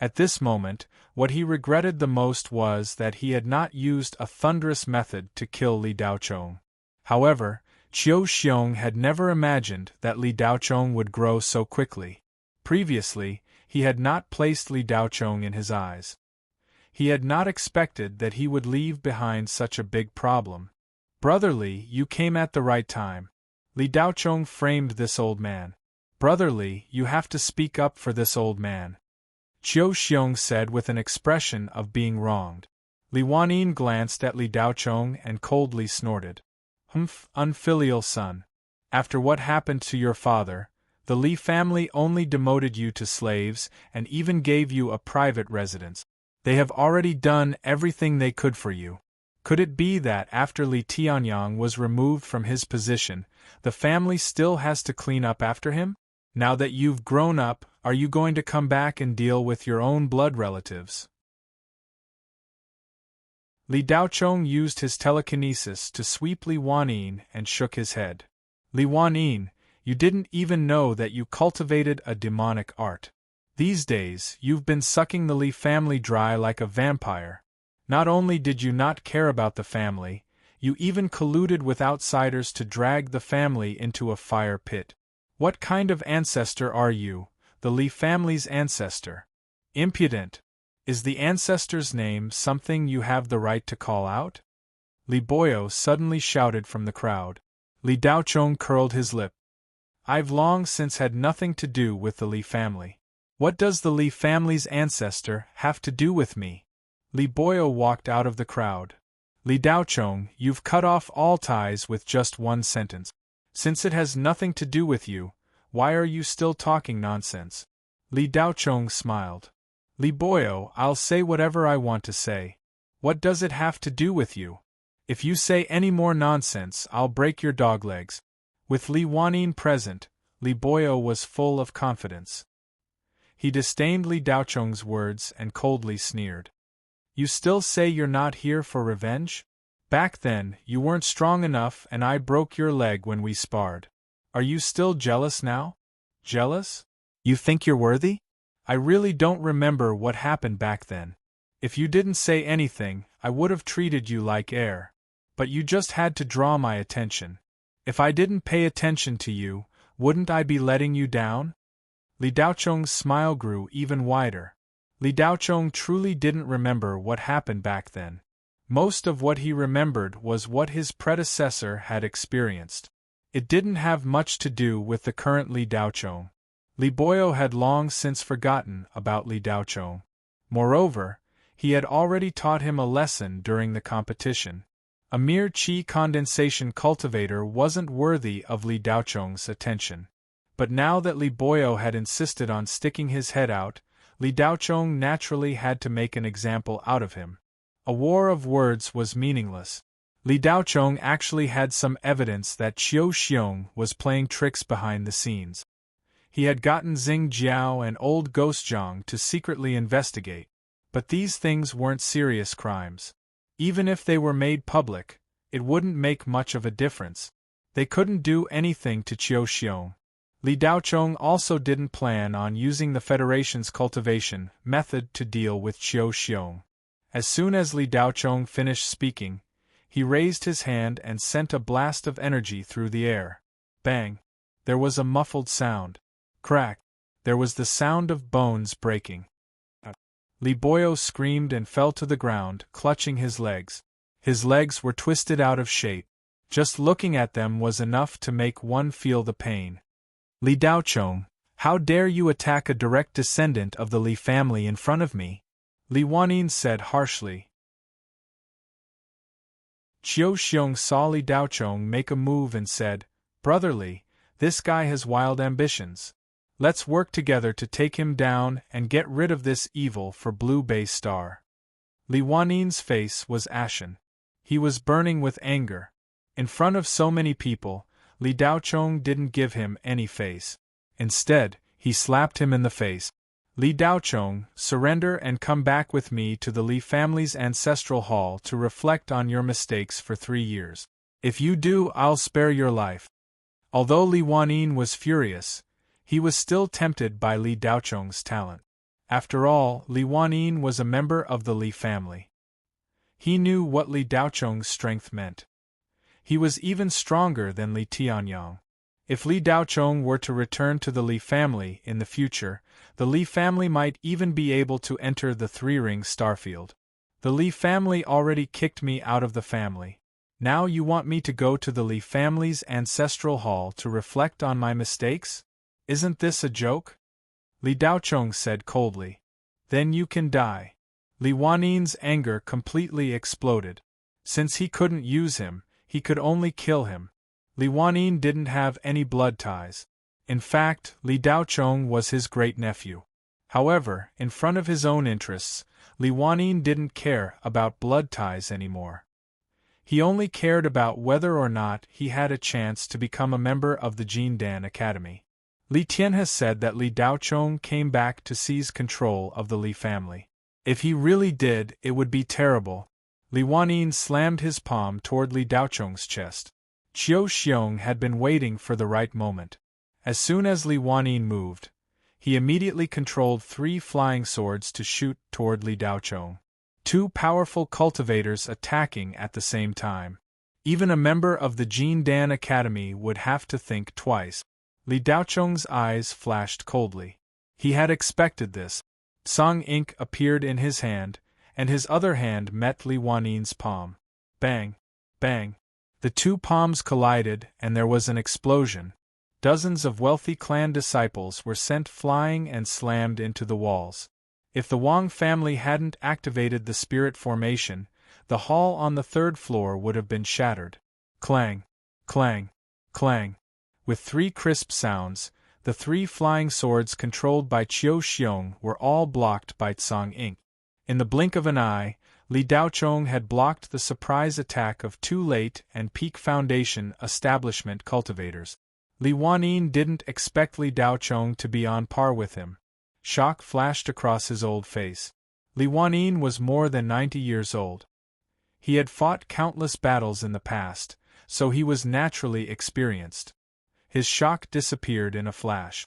At this moment, what he regretted the most was that he had not used a thunderous method to kill Li Daochong. However, Qiu Xiong had never imagined that Li Daochong would grow so quickly. Previously, he had not placed Li Daochong in his eyes. He had not expected that he would leave behind such a big problem. "Brother Li, you came at the right time." Li Daochong framed this old man. "Brother Li, you have to speak up for this old man," Qiu Xiong said with an expression of being wronged. Li Wanyin glanced at Li Daochong and coldly snorted. "Humph, unfilial son. After what happened to your father, the Li family only demoted you to slaves and even gave you a private residence. They have already done everything they could for you. Could it be that after Li Tianyang was removed from his position, the family still has to clean up after him? Now that you've grown up, are you going to come back and deal with your own blood relatives?" Li Daochong used his telekinesis to sweep Li Wanyin and shook his head. "Li Wanyin, you didn't even know that you cultivated a demonic art. These days, you've been sucking the Li family dry like a vampire. Not only did you not care about the family, you even colluded with outsiders to drag the family into a fire pit. What kind of ancestor are you, the Li family's ancestor? Impudent! Is the ancestor's name something you have the right to call out?" Li Boyo suddenly shouted from the crowd. Li Daochong curled his lip. "I've long since had nothing to do with the Li family. What does the Li family's ancestor have to do with me?" Li Boyo walked out of the crowd. "Li Daochong, you've cut off all ties with just one sentence. Since it has nothing to do with you, why are you still talking nonsense?" Li Daochong smiled. "Li Boyo, I'll say whatever I want to say. What does it have to do with you? If you say any more nonsense, I'll break your dog legs." With Li Wanyin present, Li Boyo was full of confidence. He disdained Li Daocheng's words and coldly sneered. You still say you're not here for revenge? Back then, you weren't strong enough and I broke your leg when we sparred. Are you still jealous now? Jealous? You think you're worthy? I really don't remember what happened back then. If you didn't say anything, I would have treated you like air. But you just had to draw my attention. If I didn't pay attention to you, wouldn't I be letting you down? Li Daocheng's smile grew even wider. Li Daocheng truly didn't remember what happened back then. Most of what he remembered was what his predecessor had experienced. It didn't have much to do with the current Li Daocheng. Li Boyo had long since forgotten about Li Daocheng. Moreover, he had already taught him a lesson during the competition. A mere qi condensation cultivator wasn't worthy of Li Daocheng's attention. But now that Li Boyo had insisted on sticking his head out, Li Daocheng naturally had to make an example out of him. A war of words was meaningless. Li Daocheng actually had some evidence that Qiu Xiong was playing tricks behind the scenes. He had gotten Xing Jiao and old Ghost Zhang to secretly investigate. But these things weren't serious crimes. Even if they were made public, it wouldn't make much of a difference. They couldn't do anything to Qiu Xiong. Li Daocheng also didn't plan on using the Federation's cultivation method to deal with Qiu Xiong. As soon as Li Daocheng finished speaking, he raised his hand and sent a blast of energy through the air. Bang! There was a muffled sound. Crack! There was the sound of bones breaking. Li Boyo screamed and fell to the ground, clutching his legs. His legs were twisted out of shape. Just looking at them was enough to make one feel the pain. Li Daocheng, how dare you attack a direct descendant of the Li family in front of me? Li Wanyin said harshly. Qiu Xiong saw Li Daocheng make a move and said, Brother Li, this guy has wild ambitions. Let's work together to take him down and get rid of this evil for Blue Bay Star. Li Wanyin's face was ashen. He was burning with anger. In front of so many people, Li Daocheng didn't give him any face. Instead, he slapped him in the face. Li Daocheng, surrender and come back with me to the Li family's ancestral hall to reflect on your mistakes for 3 years. If you do, I'll spare your life. Although Li Wanyin was furious, he was still tempted by Li Daocheng's talent. After all, Li Wanyin was a member of the Li family. He knew what Li Daocheng's strength meant. He was even stronger than Li Tianyang. If Li Daocheng were to return to the Li family in the future, the Li family might even be able to enter the three-ring starfield. The Li family already kicked me out of the family. Now you want me to go to the Li family's ancestral hall to reflect on my mistakes? Isn't this a joke? Li Daocheng said coldly. Then you can die. Li Wanyin's anger completely exploded. Since he couldn't use him, he could only kill him. Li Wanyin didn't have any blood ties. In fact, Li Daocheng was his great-nephew. However, in front of his own interests, Li Wanyin didn't care about blood ties anymore. He only cared about whether or not he had a chance to become a member of the Jindan Academy. Li Tian has said that Li Daocheng came back to seize control of the Li family. If he really did, it would be terrible. Li Wanyin slammed his palm toward Li Daocheng's chest. Qiu Xiong had been waiting for the right moment. As soon as Li Wanyin moved, he immediately controlled 3 flying swords to shoot toward Li Daocheng. 2 powerful cultivators attacking at the same time. Even a member of the Jindan Academy would have to think twice. Li Daocheng's eyes flashed coldly. He had expected this. Song ink appeared in his hand, and his other hand met Li Wanyin's palm. Bang! Bang! The 2 palms collided and there was an explosion. Dozens of wealthy clan disciples were sent flying and slammed into the walls. If the Wang family hadn't activated the spirit formation, the hall on the 3rd floor would have been shattered. Clang! Clang! Clang! With 3 crisp sounds, the 3 flying swords controlled by Qiu Xiong were all blocked by Tsang Ink. In the blink of an eye, Li Daocheng had blocked the surprise attack of 2 late and peak foundation establishment cultivators. Li Wanyin didn't expect Li Daochong to be on par with him. Shock flashed across his old face. Li Wanyin was more than 90 years old. He had fought countless battles in the past, so he was naturally experienced. His shock disappeared in a flash.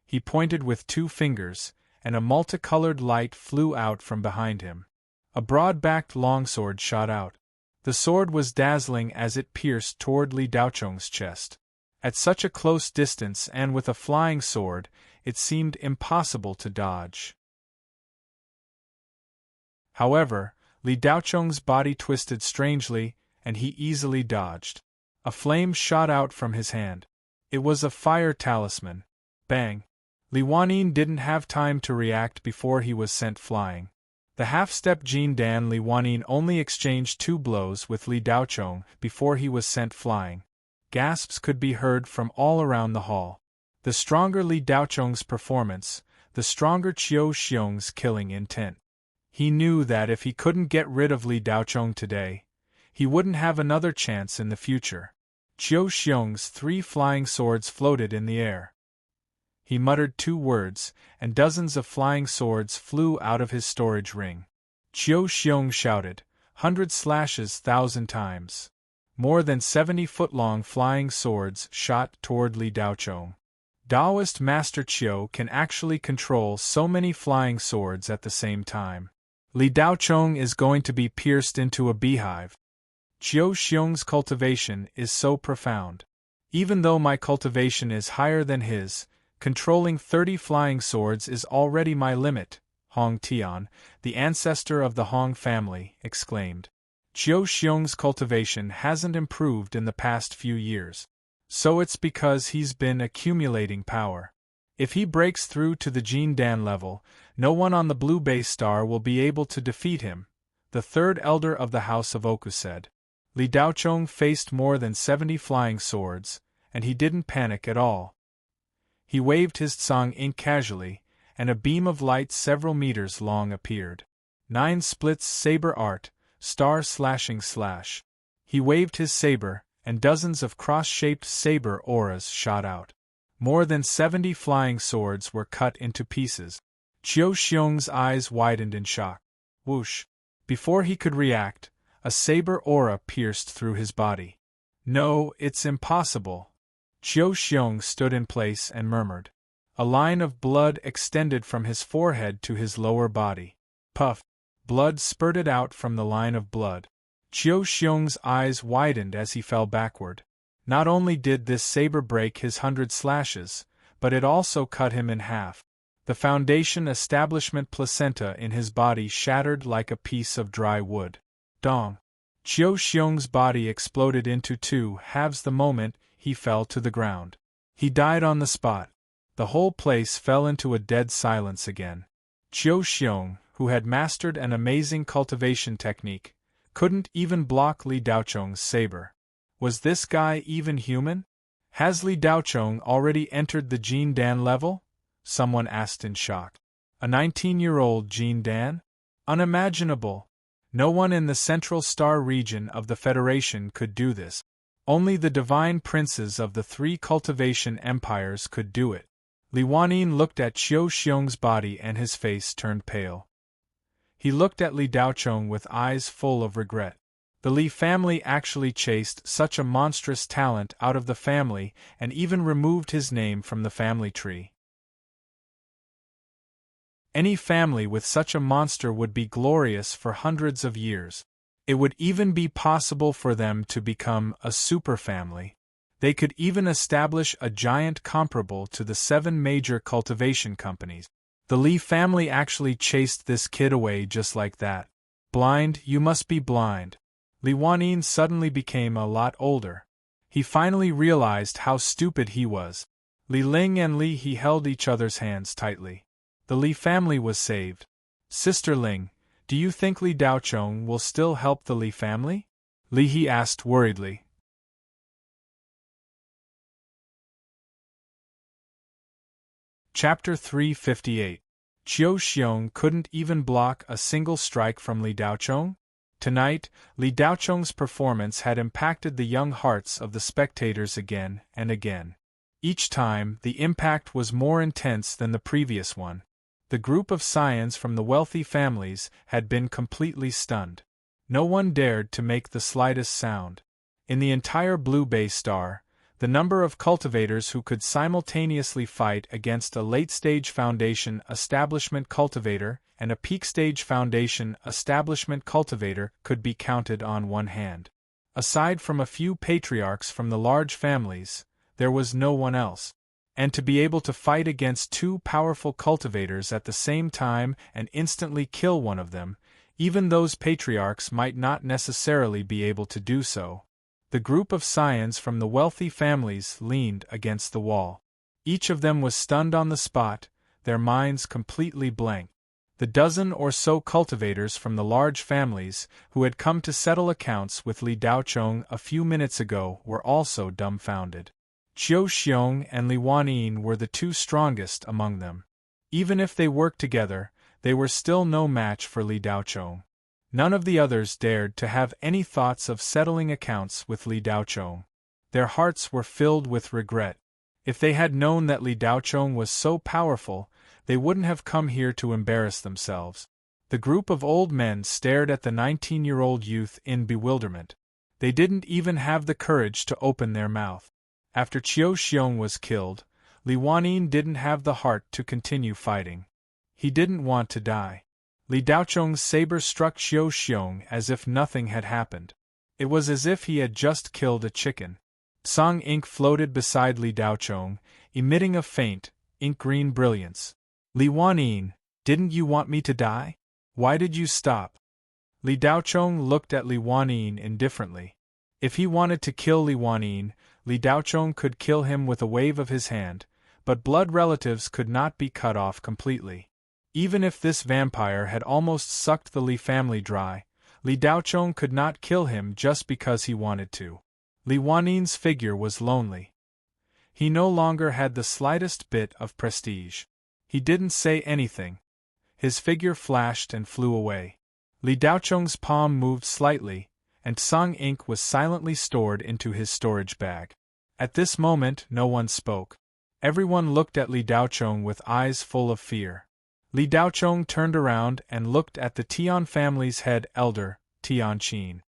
He pointed with 2 fingers, and a multicolored light flew out from behind him. A broad-backed longsword shot out. The sword was dazzling as it pierced toward Li Daochong's chest. At such a close distance and with a flying sword, it seemed impossible to dodge. However, Li Daochong's body twisted strangely, and he easily dodged. A flame shot out from his hand. It was a fire talisman. Bang! Li Wanyin didn't have time to react before he was sent flying. The half-step Jin Dan Li Wanyin only exchanged 2 blows with Li Daochong before he was sent flying. Gasps could be heard from all around the hall. The stronger Li Daochong's performance, the stronger Qiu Xiong's killing intent. He knew that if he couldn't get rid of Li Daochong today, he wouldn't have another chance in the future. Qiu Xiong's 3 flying swords floated in the air. He muttered 2 words, and dozens of flying swords flew out of his storage ring. Qiu Xiong shouted, 100 slashes 1,000 times. More than 70-foot-long flying swords shot toward Li Daochong. Taoist Master Qiu can actually control so many flying swords at the same time. Li Daochong is going to be pierced into a beehive. Qiu Xiong's cultivation is so profound. Even though my cultivation is higher than his, controlling 30 flying swords is already my limit, Hong Tian, the ancestor of the Hong family, exclaimed. Qiu Xiong's cultivation hasn't improved in the past few years. So it's because he's been accumulating power. If he breaks through to the Jin Dan level, no one on the Blue Base Star will be able to defeat him, the 3rd elder of the House of Oku said. Li Daochong faced more than 70 flying swords, and he didn't panic at all. He waved his tsang ink casually, and a beam of light several meters long appeared. 9 splits saber art, star slashing slash. He waved his saber, and dozens of cross-shaped saber auras shot out. More than 70 flying swords were cut into pieces. Qiu Xiong's eyes widened in shock. Whoosh! Before he could react, a saber aura pierced through his body. No, it's impossible. Qiu Xiong stood in place and murmured. A line of blood extended from his forehead to his lower body. Puff! Blood spurted out from the line of blood. Qiu Xiong's eyes widened as he fell backward. Not only did this saber break his 100 slashes, but it also cut him in half. The foundation establishment placenta in his body shattered like a piece of dry wood. Dong! Qiu Xiong's body exploded into 2 halves the moment he fell to the ground. He died on the spot. The whole place fell into a dead silence again. Qiu Xiong, who had mastered an amazing cultivation technique, couldn't even block Li Daochong's saber. Was this guy even human? Has Li Daochong already entered the Jin Dan level? Someone asked in shock. A 19-year-old Jin Dan? Unimaginable! No one in the Central Star region of the Federation could do this. Only the divine princes of the 3 cultivation empires could do it. Li Wanyin looked at Qiu Xiong's body and his face turned pale. He looked at Li Daochong with eyes full of regret. The Li family actually chased such a monstrous talent out of the family and even removed his name from the family tree. Any family with such a monster would be glorious for hundreds of years. It would even be possible for them to become a superfamily. They could even establish a giant comparable to the 7 major cultivation companies. The Li family actually chased this kid away just like that. Blind, you must be blind. Li Wanyin suddenly became a lot older. He finally realized how stupid he was. Li Ling and Li He held each other's hands tightly. The Li family was saved. Sister Ling, do you think Li Daochong will still help the Li family? Li He asked worriedly. Chapter 358. Qiu Xiong couldn't even block a single strike from Li Daochong? Tonight, Li Daocheng's performance had impacted the young hearts of the spectators again and again. Each time, the impact was more intense than the previous one. The group of scions from the wealthy families had been completely stunned. No one dared to make the slightest sound. In the entire Blue Bay Star, the number of cultivators who could simultaneously fight against a late-stage Foundation establishment cultivator and a peak-stage Foundation establishment cultivator could be counted on one hand. Aside from a few patriarchs from the large families, there was no one else. And to be able to fight against two powerful cultivators at the same time and instantly kill one of them, even those patriarchs might not necessarily be able to do so. The group of scions from the wealthy families leaned against the wall. Each of them was stunned on the spot, their minds completely blank. The dozen or so cultivators from the large families who had come to settle accounts with Li Daocheng a few minutes ago were also dumbfounded. Qiu Xiong and Li Wanyin were the two strongest among them. Even if they worked together, they were still no match for Li Daocheng. None of the others dared to have any thoughts of settling accounts with Li Daocheng. Their hearts were filled with regret. If they had known that Li Daocheng was so powerful, they wouldn't have come here to embarrass themselves. The group of old men stared at the 19-year-old youth in bewilderment. They didn't even have the courage to open their mouth. After Qiu Xiong was killed, Li Wanyin didn't have the heart to continue fighting. He didn't want to die. Li Daocheng's saber struck Qiu Xiong as if nothing had happened. It was as if he had just killed a chicken. Song ink floated beside Li Daocheng, emitting a faint, ink-green brilliance. Li Wanyin, didn't you want me to die? Why did you stop? Li Daocheng looked at Li Wanyin indifferently. If he wanted to kill Li Wanyin, Li Daocheng could kill him with a wave of his hand, but blood relatives could not be cut off completely. Even if this vampire had almost sucked the Li family dry, Li Daocheng could not kill him just because he wanted to. Li Wanyin's figure was lonely. He no longer had the slightest bit of prestige. He didn't say anything. His figure flashed and flew away. Li Daocheng's palm moved slightly, and Song ink was silently stored into his storage bag. At this moment no one spoke. Everyone looked at Li Daocheng with eyes full of fear. Li Daocheng turned around and looked at the Tian family's head elder, Tian Qin.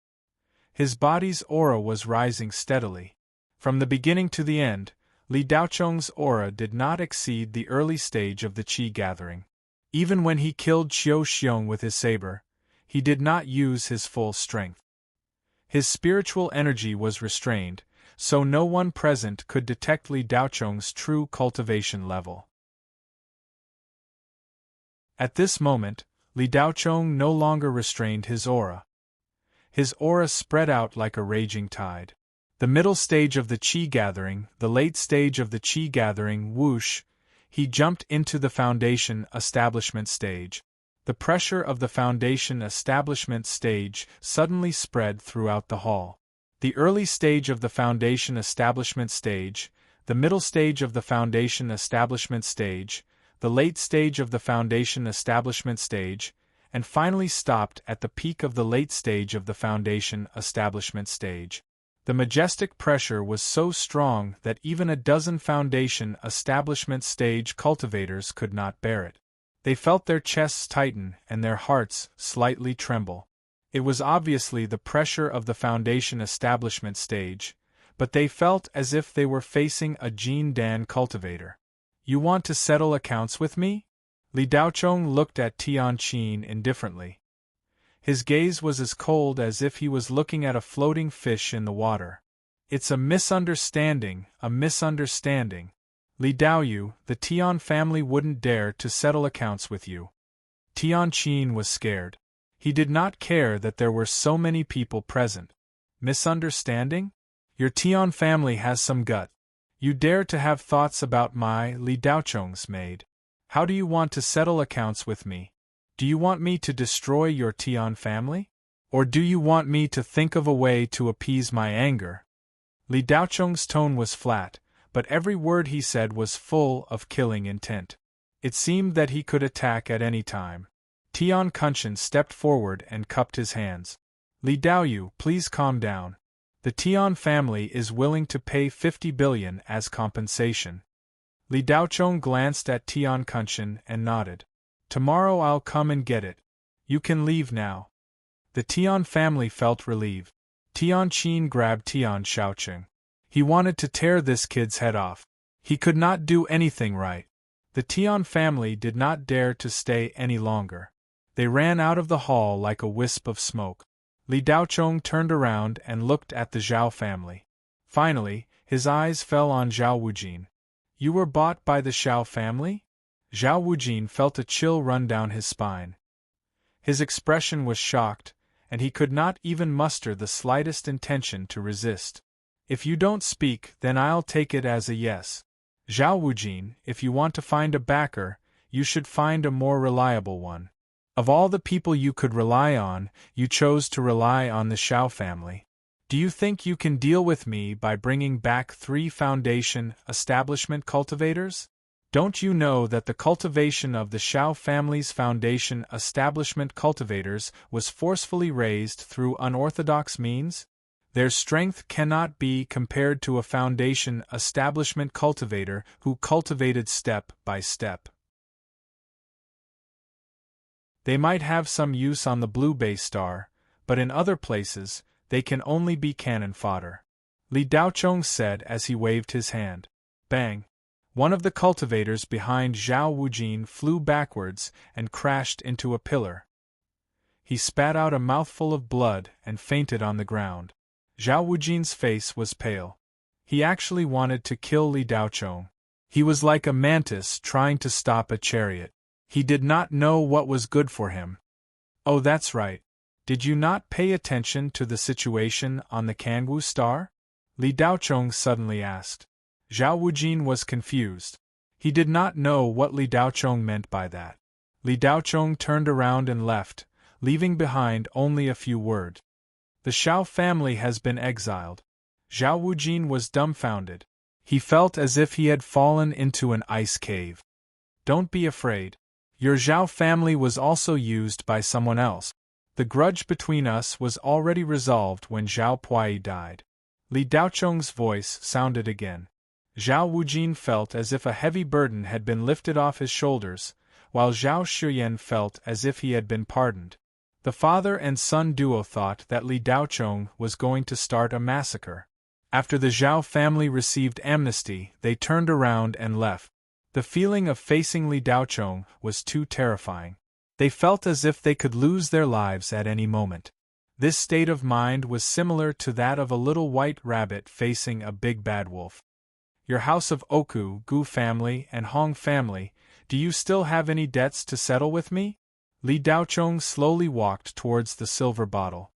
His body's aura was rising steadily. From the beginning to the end, Li Daocheng's aura did not exceed the early stage of the qi gathering. Even when he killed Qiu Xiong with his saber, he did not use his full strength. His spiritual energy was restrained, so no one present could detect Li Daocheng's true cultivation level. At this moment, Li Daocheng no longer restrained his aura. His aura spread out like a raging tide. The middle stage of the qi gathering, the late stage of the qi gathering, whoosh, he jumped into the Foundation establishment stage. The pressure of the Foundation establishment stage suddenly spread throughout the hall. The early stage of the Foundation establishment stage, the middle stage of the Foundation establishment stage, the late stage of the Foundation establishment stage, and finally stopped at the peak of the late stage of the Foundation establishment stage. The majestic pressure was so strong that even a dozen Foundation establishment stage cultivators could not bear it. They felt their chests tighten and their hearts slightly tremble. It was obviously the pressure of the Foundation establishment stage, but they felt as if they were facing a Jin Dan cultivator. You want to settle accounts with me? Li Daocheng looked at Tian Qin indifferently. His gaze was as cold as if he was looking at a floating fish in the water. It's a misunderstanding, a misunderstanding. Li Daoyu, the Tian family wouldn't dare to settle accounts with you. Tian Qin was scared. He did not care that there were so many people present. Misunderstanding? Your Tian family has some gut. You dare to have thoughts about my Li Daocheng's maid. How do you want to settle accounts with me? Do you want me to destroy your Tian family? Or do you want me to think of a way to appease my anger? Li Daocheng's tone was flat, but every word he said was full of killing intent. It seemed that he could attack at any time. Tian Kunshan stepped forward and cupped his hands. Li Daoyu, please calm down. The Tian family is willing to pay 50 billion as compensation. Li Daochong glanced at Tian Kunshan and nodded. Tomorrow I'll come and get it. You can leave now. The Tian family felt relieved. Tian Qin grabbed Tian Shaoqing. He wanted to tear this kid's head off. He could not do anything right. The Tian family did not dare to stay any longer. They ran out of the hall like a wisp of smoke. Li Daochong turned around and looked at the Zhao family. Finally, his eyes fell on Zhao Wujin. You were bought by the Zhao family? Zhao Wujin felt a chill run down his spine. His expression was shocked, and he could not even muster the slightest intention to resist. If you don't speak, then I'll take it as a yes. Zhao Wujin, if you want to find a backer, you should find a more reliable one. Of all the people you could rely on, you chose to rely on the Zhao family. Do you think you can deal with me by bringing back 3 foundation establishment cultivators? Don't you know that the cultivation of the Zhao family's foundation establishment cultivators was forcefully raised through unorthodox means? Their strength cannot be compared to a foundation establishment cultivator who cultivated step by step. They might have some use on the Blue Bay Star, but in other places, they can only be cannon fodder. Li Daochong said as he waved his hand. Bang! One of the cultivators behind Zhao Wujin flew backwards and crashed into a pillar. He spat out a mouthful of blood and fainted on the ground. Zhao Wujin's face was pale. He actually wanted to kill Li Daochong. He was like a mantis trying to stop a chariot. He did not know what was good for him. Oh, that's right. Did you not pay attention to the situation on the Kangwu Star? Li Daochong suddenly asked. Zhao Wujin was confused. He did not know what Li Daochong meant by that. Li Daochong turned around and left, leaving behind only a few words. The Zhao family has been exiled. Zhao Wujin was dumbfounded. He felt as if he had fallen into an ice cave. Don't be afraid. Your Zhao family was also used by someone else. The grudge between us was already resolved when Zhao Puyi died. Li Daochong's voice sounded again. Zhao Wujin felt as if a heavy burden had been lifted off his shoulders, while Zhao Shiyan felt as if he had been pardoned. The father and son duo thought that Li Daochong was going to start a massacre. After the Zhao family received amnesty, they turned around and left. The feeling of facing Li Daochong was too terrifying. They felt as if they could lose their lives at any moment. This state of mind was similar to that of a little white rabbit facing a big bad wolf. Your house of Oku, Gu family, and Hong family, do you still have any debts to settle with me? Li Daochong slowly walked towards the silver bottle.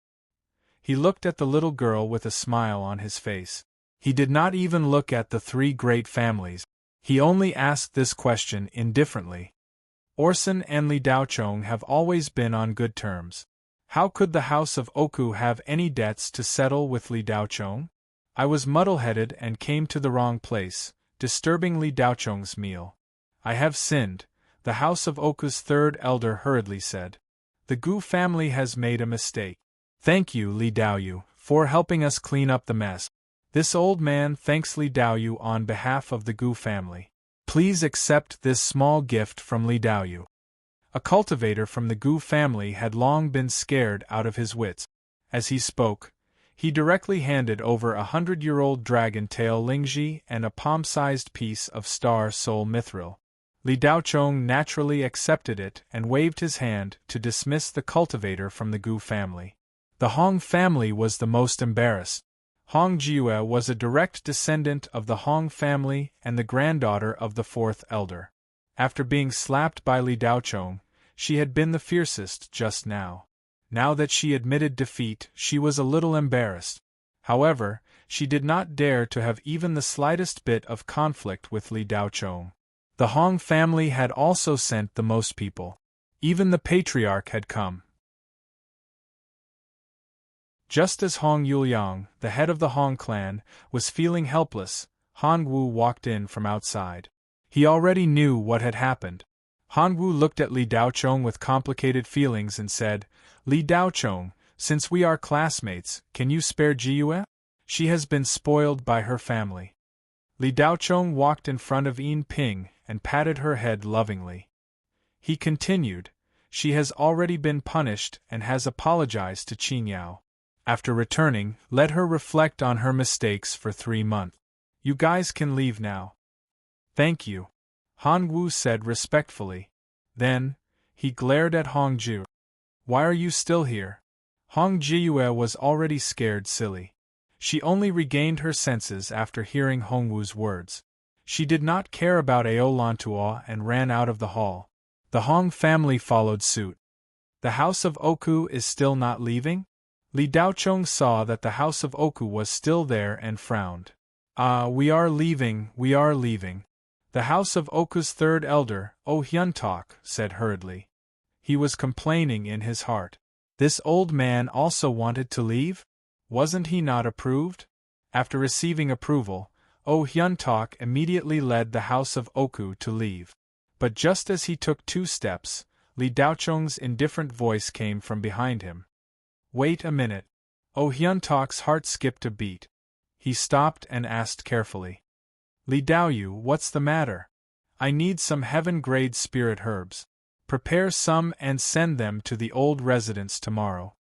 He looked at the little girl with a smile on his face. He did not even look at the 3 great families. He only asked this question indifferently. Orson and Li Daochong have always been on good terms. How could the house of Oku have any debts to settle with Li Daochong? I was muddle-headed and came to the wrong place, disturbing Li Daochong's meal. I have sinned, the house of Oku's 3rd elder hurriedly said. The Gu family has made a mistake. Thank you, Li Daoyu, for helping us clean up the mess. This old man thanks Li Daoyu on behalf of the Gu family. Please accept this small gift from Li Daoyu. A cultivator from the Gu family had long been scared out of his wits. As he spoke, he directly handed over a 100-year-old dragon tail Lingji and a palm-sized piece of star soul mithril. Li Daochong naturally accepted it and waved his hand to dismiss the cultivator from the Gu family. The Hong family was the most embarrassed. Hong Jiue was a direct descendant of the Hong family and the granddaughter of the 4th elder. After being slapped by Li Daochong, she had been the fiercest just now. Now that she admitted defeat, she was a little embarrassed. However, she did not dare to have even the slightest bit of conflict with Li Daochong. The Hong family had also sent the most people. Even the patriarch had come. Just as Hong Yuliang, the head of the Hong clan, was feeling helpless, Han Wu walked in from outside. He already knew what had happened. Han Wu looked at Li Daochong with complicated feelings and said, Li Daochong, Since we are classmates, can you spare Jiyue? She has been spoiled by her family. Li Daochong walked in front of Yin Ping and patted her head lovingly. He continued, she has already been punished and has apologized to Qin Yao. After returning, let her reflect on her mistakes for 3 months. You guys can leave now. Thank you, Han Wu said respectfully. Then, he glared at Hong Ju. Why are you still here? Hong Jiyue was already scared silly. She only regained her senses after hearing Hong Wu's words. She did not care about Aolantua and ran out of the hall. The Hong family followed suit. The house of Oku is still not leaving? Li Daochong saw that the house of Oku was still there and frowned. We are leaving, we are leaving. The house of Oku's third elder, O Hyuntok, said hurriedly. He was complaining in his heart. This old man also wanted to leave? Wasn't he not approved? After receiving approval, O Hyuntok immediately led the house of Oku to leave. But just as he took 2 steps, Li Daochong's indifferent voice came from behind him. Wait a minute. O Hyuntok's heart skipped a beat. He stopped and asked carefully. Li Daoyu, what's the matter? I need some heaven-grade spirit herbs. Prepare some and send them to the old residence tomorrow.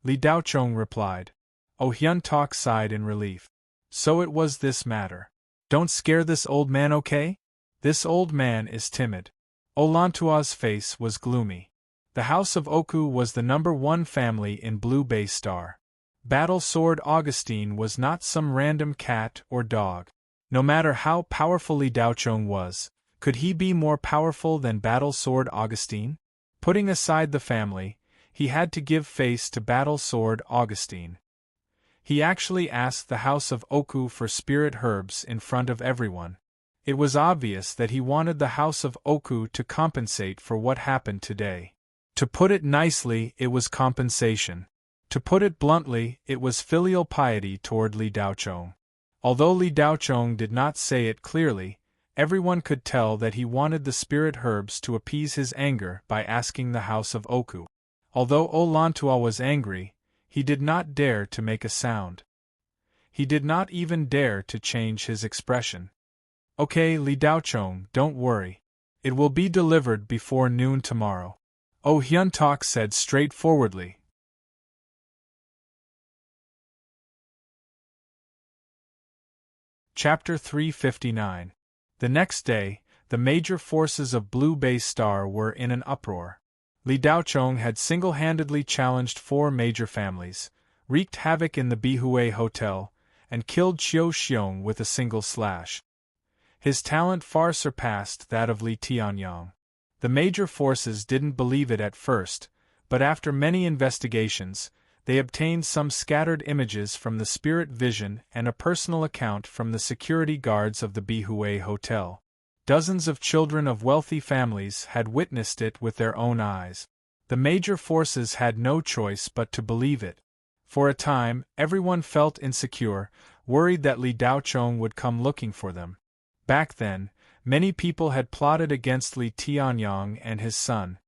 Li Daochong replied. O Hyuntok sighed in relief. So it was this matter. Don't scare this old man, okay? This old man is timid. Olantua's face was gloomy. The house of Oku was the number 1 family in Blue Bay Star. Battle Sword Augustine was not some random cat or dog. No matter how powerful Li Daochong was, could he be more powerful than Battle Sword Augustine? Putting aside the family, he had to give face to Battle Sword Augustine. He actually asked the house of Oku for spirit herbs in front of everyone. It was obvious that he wanted the house of Oku to compensate for what happened today. To put it nicely, it was compensation. To put it bluntly, it was filial piety toward Li Daochong. Although Li Daochong did not say it clearly, everyone could tell that he wanted the spirit herbs to appease his anger by asking the house of Oku. Although Olantua was angry, he did not dare to make a sound. He did not even dare to change his expression. Okay, Li Daochong, don't worry. It will be delivered before noon tomorrow. Oh Hyuntok said straightforwardly. Chapter 359. The next day, the major forces of Blue Bay Star were in an uproar. Li Daochong had single-handedly challenged 4 major families, wreaked havoc in the Bihue Hotel, and killed Qiu Xiong with a single slash. His talent far surpassed that of Li Tianyang. The major forces didn't believe it at first, but after many investigations, they obtained some scattered images from the spirit vision and a personal account from the security guards of the Bihue Hotel. Dozens of children of wealthy families had witnessed it with their own eyes. The major forces had no choice but to believe it. For a time, everyone felt insecure, worried that Li Daochong would come looking for them. Back then, many people had plotted against Li Tianyang and his son.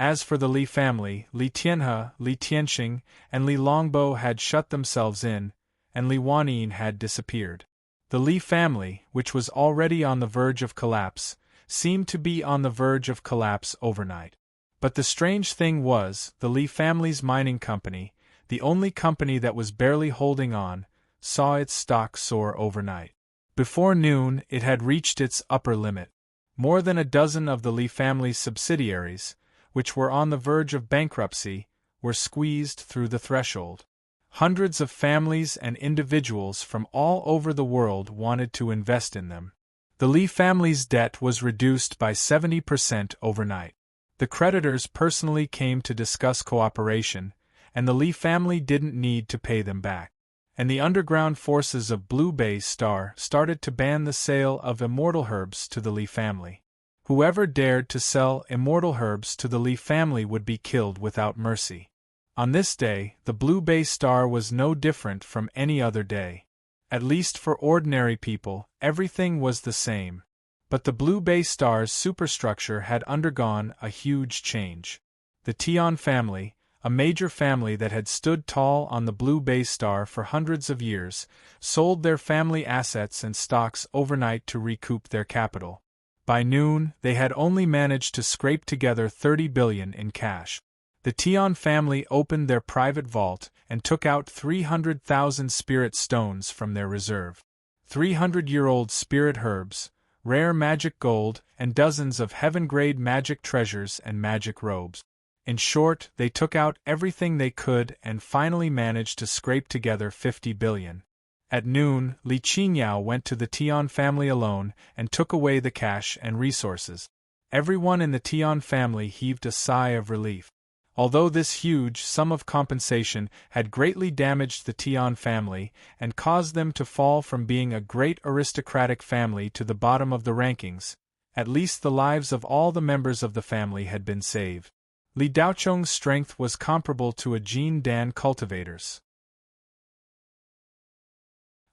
As for the Li family, Li Tianhe, Li Tianxing, and Li Longbo had shut themselves in, and Li Wanyin had disappeared. The Li family, which was already on the verge of collapse, seemed to be on the verge of collapse overnight. But the strange thing was, the Li family's mining company, the only company that was barely holding on, saw its stock soar overnight. Before noon, it had reached its upper limit. More than a dozen of the Li family's subsidiaries, which were on the verge of bankruptcy, were squeezed through the threshold. Hundreds of families and individuals from all over the world wanted to invest in them. The Li family's debt was reduced by 70% overnight. The creditors personally came to discuss cooperation, and the Li family didn't need to pay them back. And the underground forces of Blue Bay Star started to ban the sale of immortal herbs to the Li family. Whoever dared to sell immortal herbs to the Li family would be killed without mercy. On this day, the Blue Bay Star was no different from any other day. At least for ordinary people, everything was the same. But the Blue Bay Star's superstructure had undergone a huge change. The Tian family, a major family that had stood tall on the Blue Bay Star for hundreds of years, sold their family assets and stocks overnight to recoup their capital. By noon, they had only managed to scrape together $30 billion in cash. The Tian family opened their private vault and took out 300,000 spirit stones from their reserve. 300-year-old spirit herbs, rare magic gold, and dozens of heaven-grade magic treasures and magic robes. In short, they took out everything they could and finally managed to scrape together $50 billion. At noon, Li Qingyao went to the Tian family alone and took away the cash and resources. Everyone in the Tian family heaved a sigh of relief. Although this huge sum of compensation had greatly damaged the Tian family and caused them to fall from being a great aristocratic family to the bottom of the rankings, at least the lives of all the members of the family had been saved. Li Daochong's strength was comparable to a Jin Dan cultivator's.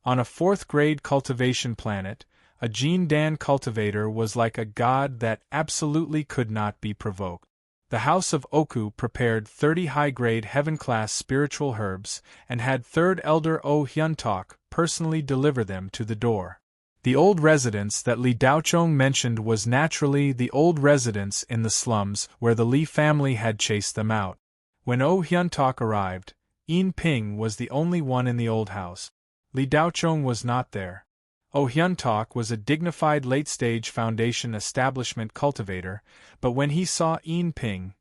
On a 4th-grade cultivation planet, a Jin Dan cultivator was like a god that absolutely could not be provoked. The House of Oku prepared 30 high-grade heaven-class spiritual herbs and had 3rd Elder O Hyuntok personally deliver them to the door. The old residence that Li Daochong mentioned was naturally the old residence in the slums where the Li family had chased them out. When O Hyuntok arrived, Yin Ping was the only one in the old house. Li Daochong was not there. Oh Hyuntok was a dignified late-stage foundation establishment cultivator, but when he saw Yin Ping,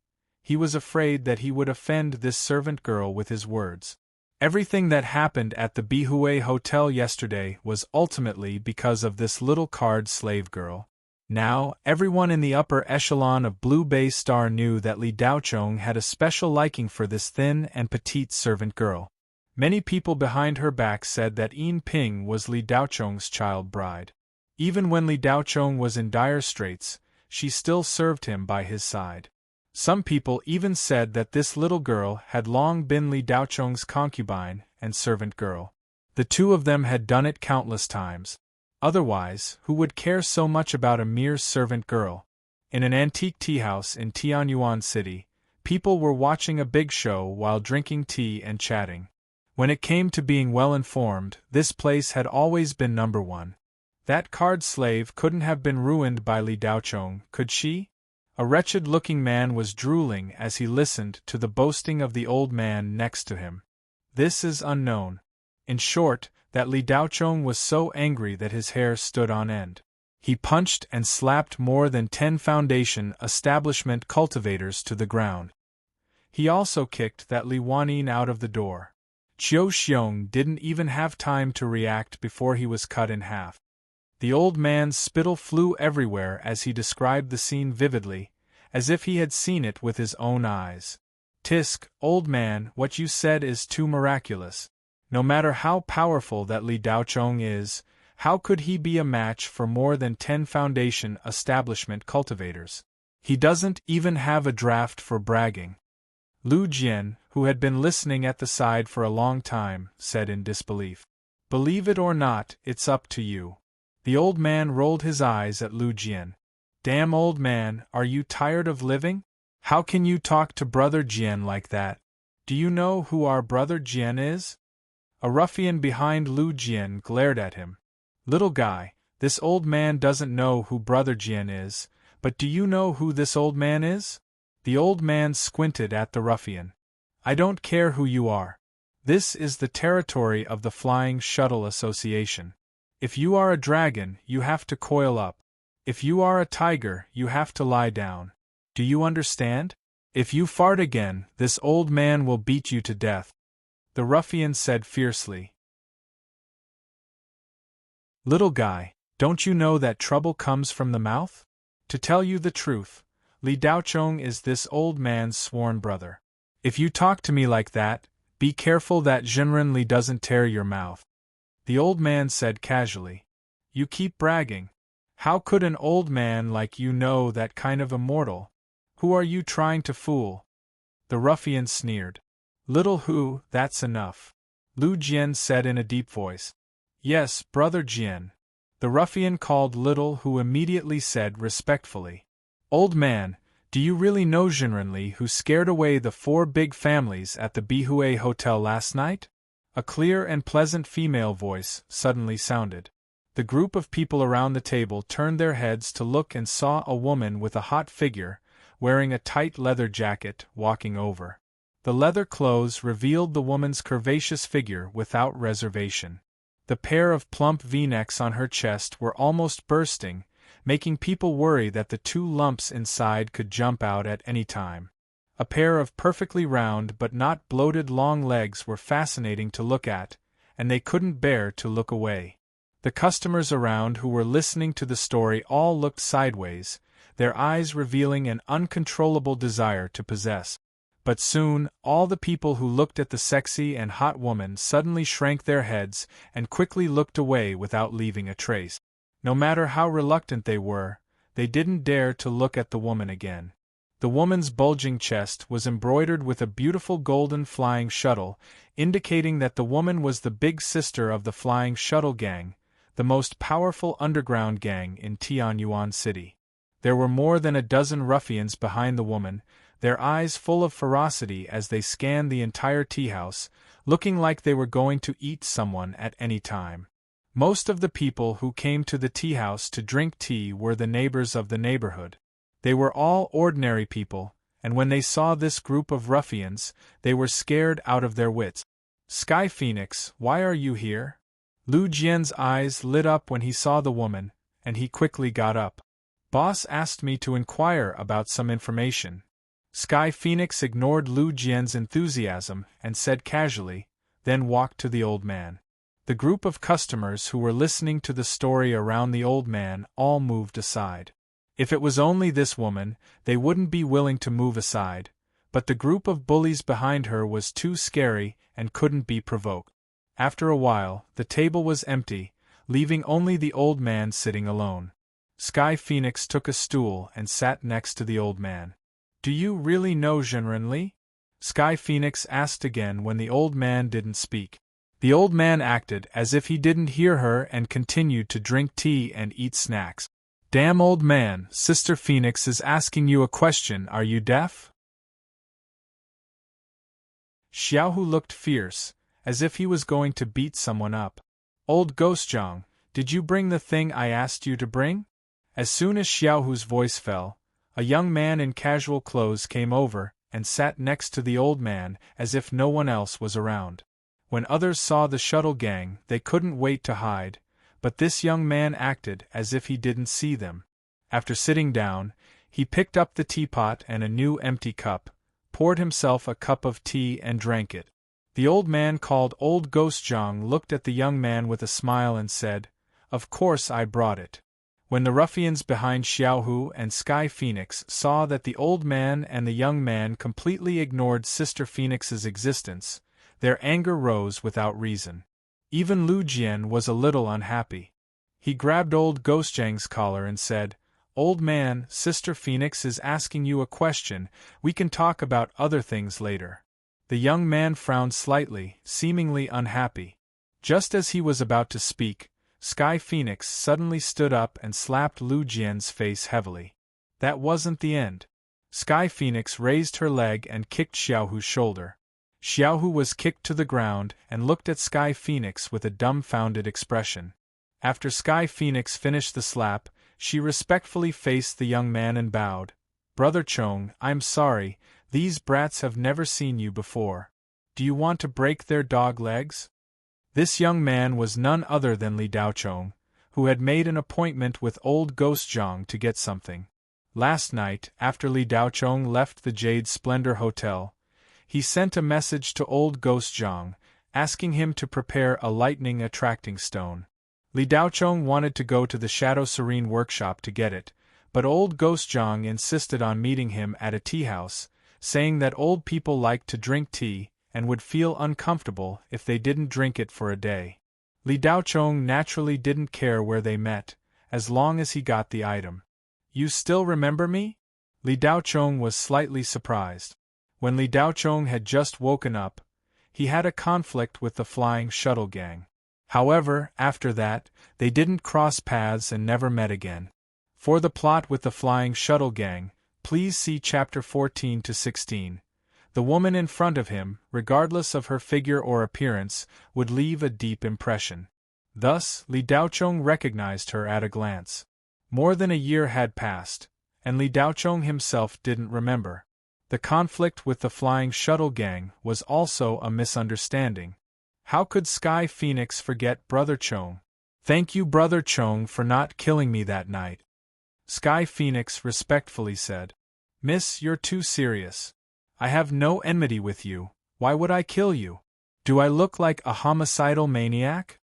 he was afraid that he would offend this servant girl with his words. Everything that happened at the Bihue Hotel yesterday was ultimately because of this little card slave girl. Now, everyone in the upper echelon of Blue Bay Star knew that Li Daochong had a special liking for this thin and petite servant girl. Many people behind her back said that Yin Ping was Li Daochong's child bride. Even when Li Daochong was in dire straits, she still served him by his side. Some people even said that this little girl had long been Li Daochong's concubine and servant girl. The two of them had done it countless times. Otherwise, who would care so much about a mere servant girl? In an antique tea house in Tianyuan City, people were watching a big show while drinking tea and chatting. When it came to being well-informed, this place had always been number one. That card slave couldn't have been ruined by Li Daochong, could she? A wretched-looking man was drooling as he listened to the boasting of the old man next to him. This is unknown. In short, that Li Daochong was so angry that his hair stood on end. He punched and slapped more than 10 foundation establishment cultivators to the ground. He also kicked that Li Wanyin out of the door. Qiu Xiong didn't even have time to react before he was cut in half. The old man's spittle flew everywhere as he described the scene vividly, as if he had seen it with his own eyes. Tisk, old man, what you said is too miraculous. No matter how powerful that Li Daochong is, how could he be a match for more than 10 foundation establishment cultivators? He doesn't even have a draft for bragging. Lu Jian, who had been listening at the side for a long time, said in disbelief. Believe it or not, it's up to you. The old man rolled his eyes at Lu Jian. Damn old man, are you tired of living? How can you talk to brother Jian like that? Do you know who our brother Jian is? A ruffian behind Lu Jian glared at him. Little guy, this old man doesn't know who brother Jian is, but do you know who this old man is? The old man squinted at the ruffian. I don't care who you are. This is the territory of the Flying Shuttle Association. If you are a dragon, you have to coil up. If you are a tiger, you have to lie down. Do you understand? If you fart again, this old man will beat you to death. The ruffian said fiercely. Little guy, don't you know that trouble comes from the mouth? To tell you the truth, Li Daochong is this old man's sworn brother. If you talk to me like that, be careful that Zhenren Li doesn't tear your mouth. The old man said casually. You keep bragging. How could an old man like you know that kind of immortal? Who are you trying to fool? The ruffian sneered. Little Hu, that's enough. Lu Jian said in a deep voice. Yes, brother Jian. The ruffian called Little Hu immediately said respectfully. Old man, Do you really know Jinrenli who scared away the 4 big families at the Bihue Hotel last night? A clear and pleasant female voice suddenly sounded. The group of people around the table turned their heads to look and saw a woman with a hot figure, wearing a tight leather jacket, walking over. The leather clothes revealed the woman's curvaceous figure without reservation. The pair of plump V-necks on her chest were almost bursting, making people worry that the 2 lumps inside could jump out at any time. A pair of perfectly round but not bloated long legs were fascinating to look at, and they couldn't bear to look away. The customers around who were listening to the story all looked sideways, their eyes revealing an uncontrollable desire to possess. But soon, all the people who looked at the sexy and hot woman suddenly shrank their heads and quickly looked away without leaving a trace. No matter how reluctant they were, they didn't dare to look at the woman again. The woman's bulging chest was embroidered with a beautiful golden flying shuttle, indicating that the woman was the big sister of the Flying Shuttle Gang, the most powerful underground gang in Tianyuan City. There were more than a dozen ruffians behind the woman, their eyes full of ferocity as they scanned the entire tea house, looking like they were going to eat someone at any time. Most of the people who came to the tea house to drink tea were the neighbors of the neighborhood. They were all ordinary people, and when they saw this group of ruffians, they were scared out of their wits. "Sky Phoenix, why are you here?" Lu Jian's eyes lit up when he saw the woman, and he quickly got up. "Boss asked me to inquire about some information." Sky Phoenix ignored Lu Jian's enthusiasm and said casually, then walked to the old man. The group of customers who were listening to the story around the old man all moved aside. If it was only this woman, they wouldn't be willing to move aside, but the group of bullies behind her was too scary and couldn't be provoked. After a while, the table was empty, leaving only the old man sitting alone. Sky Phoenix took a stool and sat next to the old man. "Do you really know Jinrenli?" Sky Phoenix asked again when the old man didn't speak. The old man acted as if he didn't hear her and continued to drink tea and eat snacks. "Damn old man, Sister Phoenix is asking you a question, are you deaf?" Xiaohu looked fierce, as if he was going to beat someone up. "Old Ghostjong, did you bring the thing I asked you to bring?" As soon as Xiaohu's voice fell, a young man in casual clothes came over and sat next to the old man as if no one else was around. When others saw the shuttle gang, they couldn't wait to hide, but this young man acted as if he didn't see them. After sitting down, he picked up the teapot and a new empty cup, poured himself a cup of tea and drank it. The old man called Old Ghostjong looked at the young man with a smile and said, "Of course I brought it." When the ruffians behind Xiaohu and Sky Phoenix saw that the old man and the young man completely ignored Sister Phoenix's existence, their anger rose without reason. Even Lu Jian was a little unhappy. He grabbed Old Ghostjang's collar and said, "Old man, Sister Phoenix is asking you a question, we can talk about other things later." The young man frowned slightly, seemingly unhappy. Just as he was about to speak, Sky Phoenix suddenly stood up and slapped Lu Jian's face heavily. That wasn't the end. Sky Phoenix raised her leg and kicked Xiaohu's shoulder. Xiaohu was kicked to the ground and looked at Sky Phoenix with a dumbfounded expression. After Sky Phoenix finished the slap, she respectfully faced the young man and bowed. "Brother Chong, I'm sorry, these brats have never seen you before. Do you want to break their dog legs?" This young man was none other than Li Daochong, who had made an appointment with Old Ghostjong to get something. Last night, after Li Daochong left the Jade Splendor Hotel, he sent a message to Old Ghostjong, asking him to prepare a lightning-attracting stone. Li Daochong wanted to go to the Shadow Serene workshop to get it, but Old Ghostjong insisted on meeting him at a tea house, saying that old people liked to drink tea and would feel uncomfortable if they didn't drink it for a day. Li Daochong naturally didn't care where they met, as long as he got the item. "You still remember me?" Li Daochong was slightly surprised. When Li Daochong had just woken up, he had a conflict with the Flying Shuttle Gang. However, after that, they didn't cross paths and never met again. For the plot with the Flying Shuttle Gang, Please see chapter 14 to 16. The woman in front of him, regardless of her figure or appearance, would leave a deep impression. Thus, Li Daochong recognized her at a glance. More than a year had passed, and Li Daochong himself didn't remember. The conflict with the Flying Shuttle Gang was also a misunderstanding. How could Sky Phoenix forget Brother Chong? Thank you, Brother Chong, for not killing me that night. Sky Phoenix respectfully said. Miss, you're too serious. I have no enmity with you. Why would I kill you? Do I look like a homicidal maniac?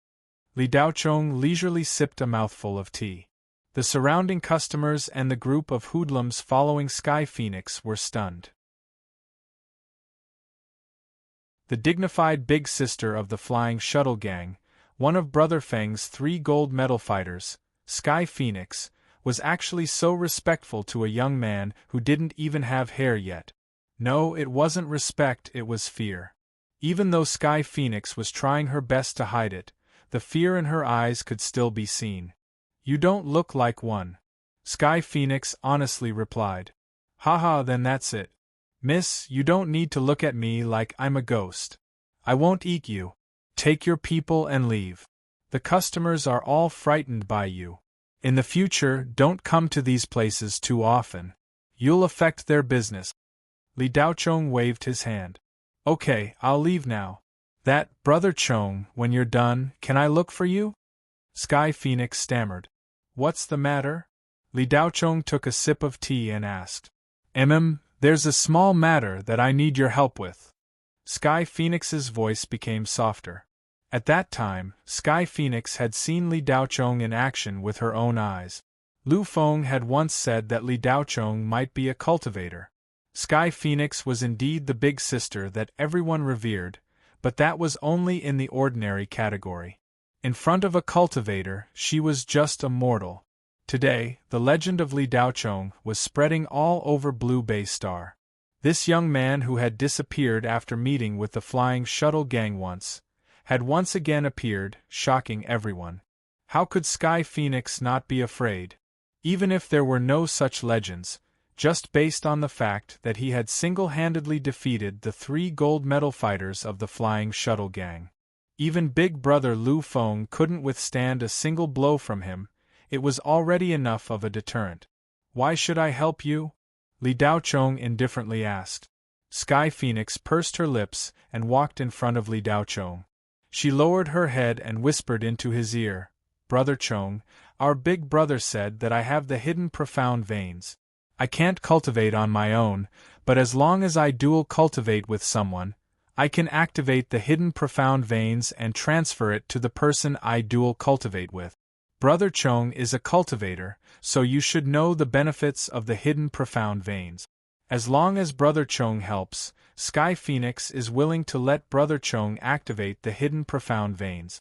Li Daochong leisurely sipped a mouthful of tea. The surrounding customers and the group of hoodlums following Sky Phoenix were stunned. The dignified big sister of the Flying Shuttle Gang, one of Brother Feng's 3 gold medal fighters, Sky Phoenix, was actually so respectful to a young man who didn't even have hair yet. No, it wasn't respect, it was fear. Even though Sky Phoenix was trying her best to hide it, the fear in her eyes could still be seen. You don't look like one. Sky Phoenix honestly replied. Haha, then that's it. Miss, you don't need to look at me like I'm a ghost. I won't eat you. Take your people and leave. The customers are all frightened by you. In the future, don't come to these places too often. You'll affect their business. Li Daochong waved his hand. Okay, I'll leave now. That, Brother Chong, when you're done, can I look for you? Sky Phoenix stammered. What's the matter? Li Daochong took a sip of tea and asked. There's a small matter that I need your help with. Sky Phoenix's voice became softer. At that time, Sky Phoenix had seen Li Daochong in action with her own eyes. Lu Feng had once said that Li Daochong might be a cultivator. Sky Phoenix was indeed the big sister that everyone revered, but that was only in the ordinary category. In front of a cultivator, she was just a mortal. Today, the legend of Li Daochong was spreading all over Blue Bay Star. This young man who had disappeared after meeting with the Flying Shuttle Gang had once again appeared, shocking everyone. How could Sky Phoenix not be afraid? Even if there were no such legends, just based on the fact that he had single-handedly defeated the 3 gold medal fighters of the Flying Shuttle Gang. Even Big Brother Lu Feng couldn't withstand a single blow from him. It was already enough of a deterrent. Why should I help you? Li Daochong indifferently asked. Sky Phoenix pursed her lips and walked in front of Li Daochong. She lowered her head and whispered into his ear, Brother Chong, our big brother said that I have the hidden profound veins. I can't cultivate on my own, but as long as I dual cultivate with someone, I can activate the hidden profound veins and transfer it to the person I dual cultivate with. Brother Chong is a cultivator, so you should know the benefits of the hidden profound veins. As long as Brother Chong helps, Sky Phoenix is willing to let Brother Chong activate the hidden profound veins.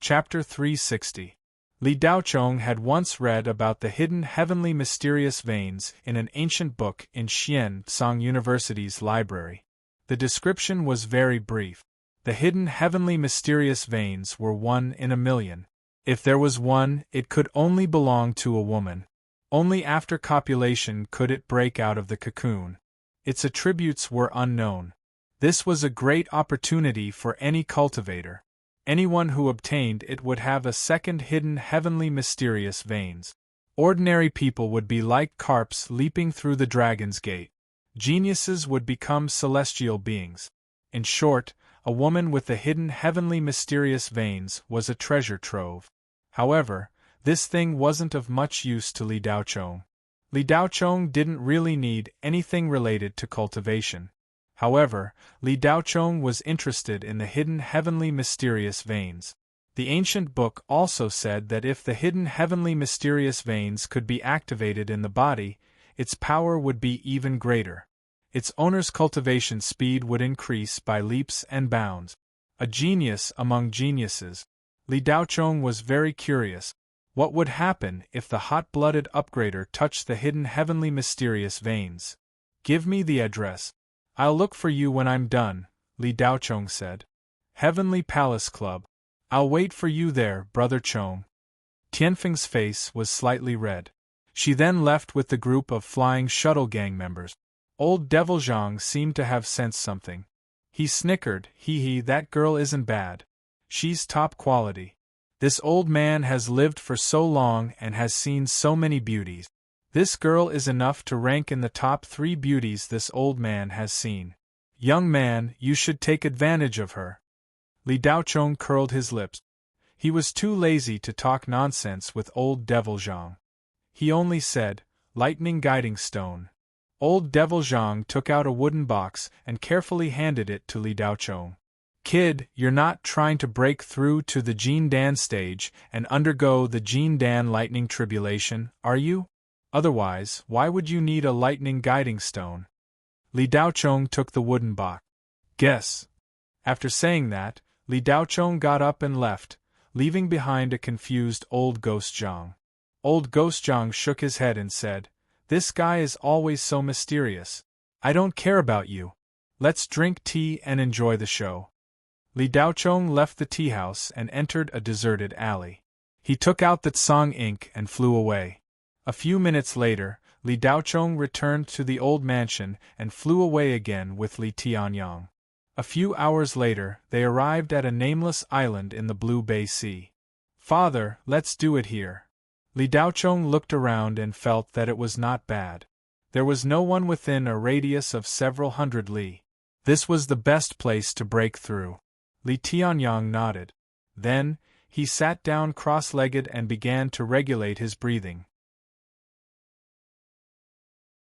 Chapter 360. Li Daochong had once read about the hidden heavenly mysterious veins in an ancient book in Xian University's library. The description was very brief. The hidden heavenly mysterious veins were 1 in a million. If there was one, it could only belong to a woman. Only after copulation could it break out of the cocoon. Its attributes were unknown. This was a great opportunity for any cultivator. Anyone who obtained it would have a second hidden heavenly mysterious veins. Ordinary people would be like carps leaping through the dragon's gate. Geniuses would become celestial beings. In short, a woman with the hidden heavenly mysterious veins was a treasure trove. However, this thing wasn't of much use to Li Daochong. Li Daochong didn't really need anything related to cultivation. However, Li Daochong was interested in the hidden heavenly mysterious veins. The ancient book also said that if the hidden heavenly mysterious veins could be activated in the body, its power would be even greater. Its owner's cultivation speed would increase by leaps and bounds. A genius among geniuses. Li Daochong was very curious. What would happen if the hot-blooded upgrader touched the hidden heavenly mysterious veins? Give me the address. I'll look for you when I'm done, Li Daochong said. Heavenly Palace Club. I'll wait for you there, Brother Chong. Tianfeng's face was slightly red. She then left with the group of flying shuttle gang members. Old Devil Zhang seemed to have sensed something. He snickered, hee, that girl isn't bad. She's top quality. This old man has lived for so long and has seen so many beauties. This girl is enough to rank in the top 3 beauties this old man has seen. Young man, you should take advantage of her. Li Daochong curled his lips. He was too lazy to talk nonsense with old Devil Zhang. He only said, lightning guiding stone. Old Devil Zhang took out a wooden box and carefully handed it to Li Daochong. Kid, you're not trying to break through to the Jin Dan stage and undergo the Jin Dan lightning tribulation, are you? Otherwise, why would you need a lightning guiding stone? Li Daochong took the wooden box. Guess. After saying that, Li Daochong got up and left, leaving behind a confused old Ghost Zhang. Old Ghost Zhang shook his head and said, "This guy is always so mysterious. I don't care about you. Let's drink tea and enjoy the show." Li Daochong left the tea house and entered a deserted alley. He took out the Tsang ink and flew away. A few minutes later, Li Daochong returned to the old mansion and flew away again with Li Tianyang. A few hours later, they arrived at a nameless island in the Blue Bay Sea. "Father, let's do it here." Li Daochong looked around and felt that it was not bad. There was no one within a radius of several hundred li. This was the best place to break through. Li Tianyang nodded. Then, he sat down cross-legged and began to regulate his breathing.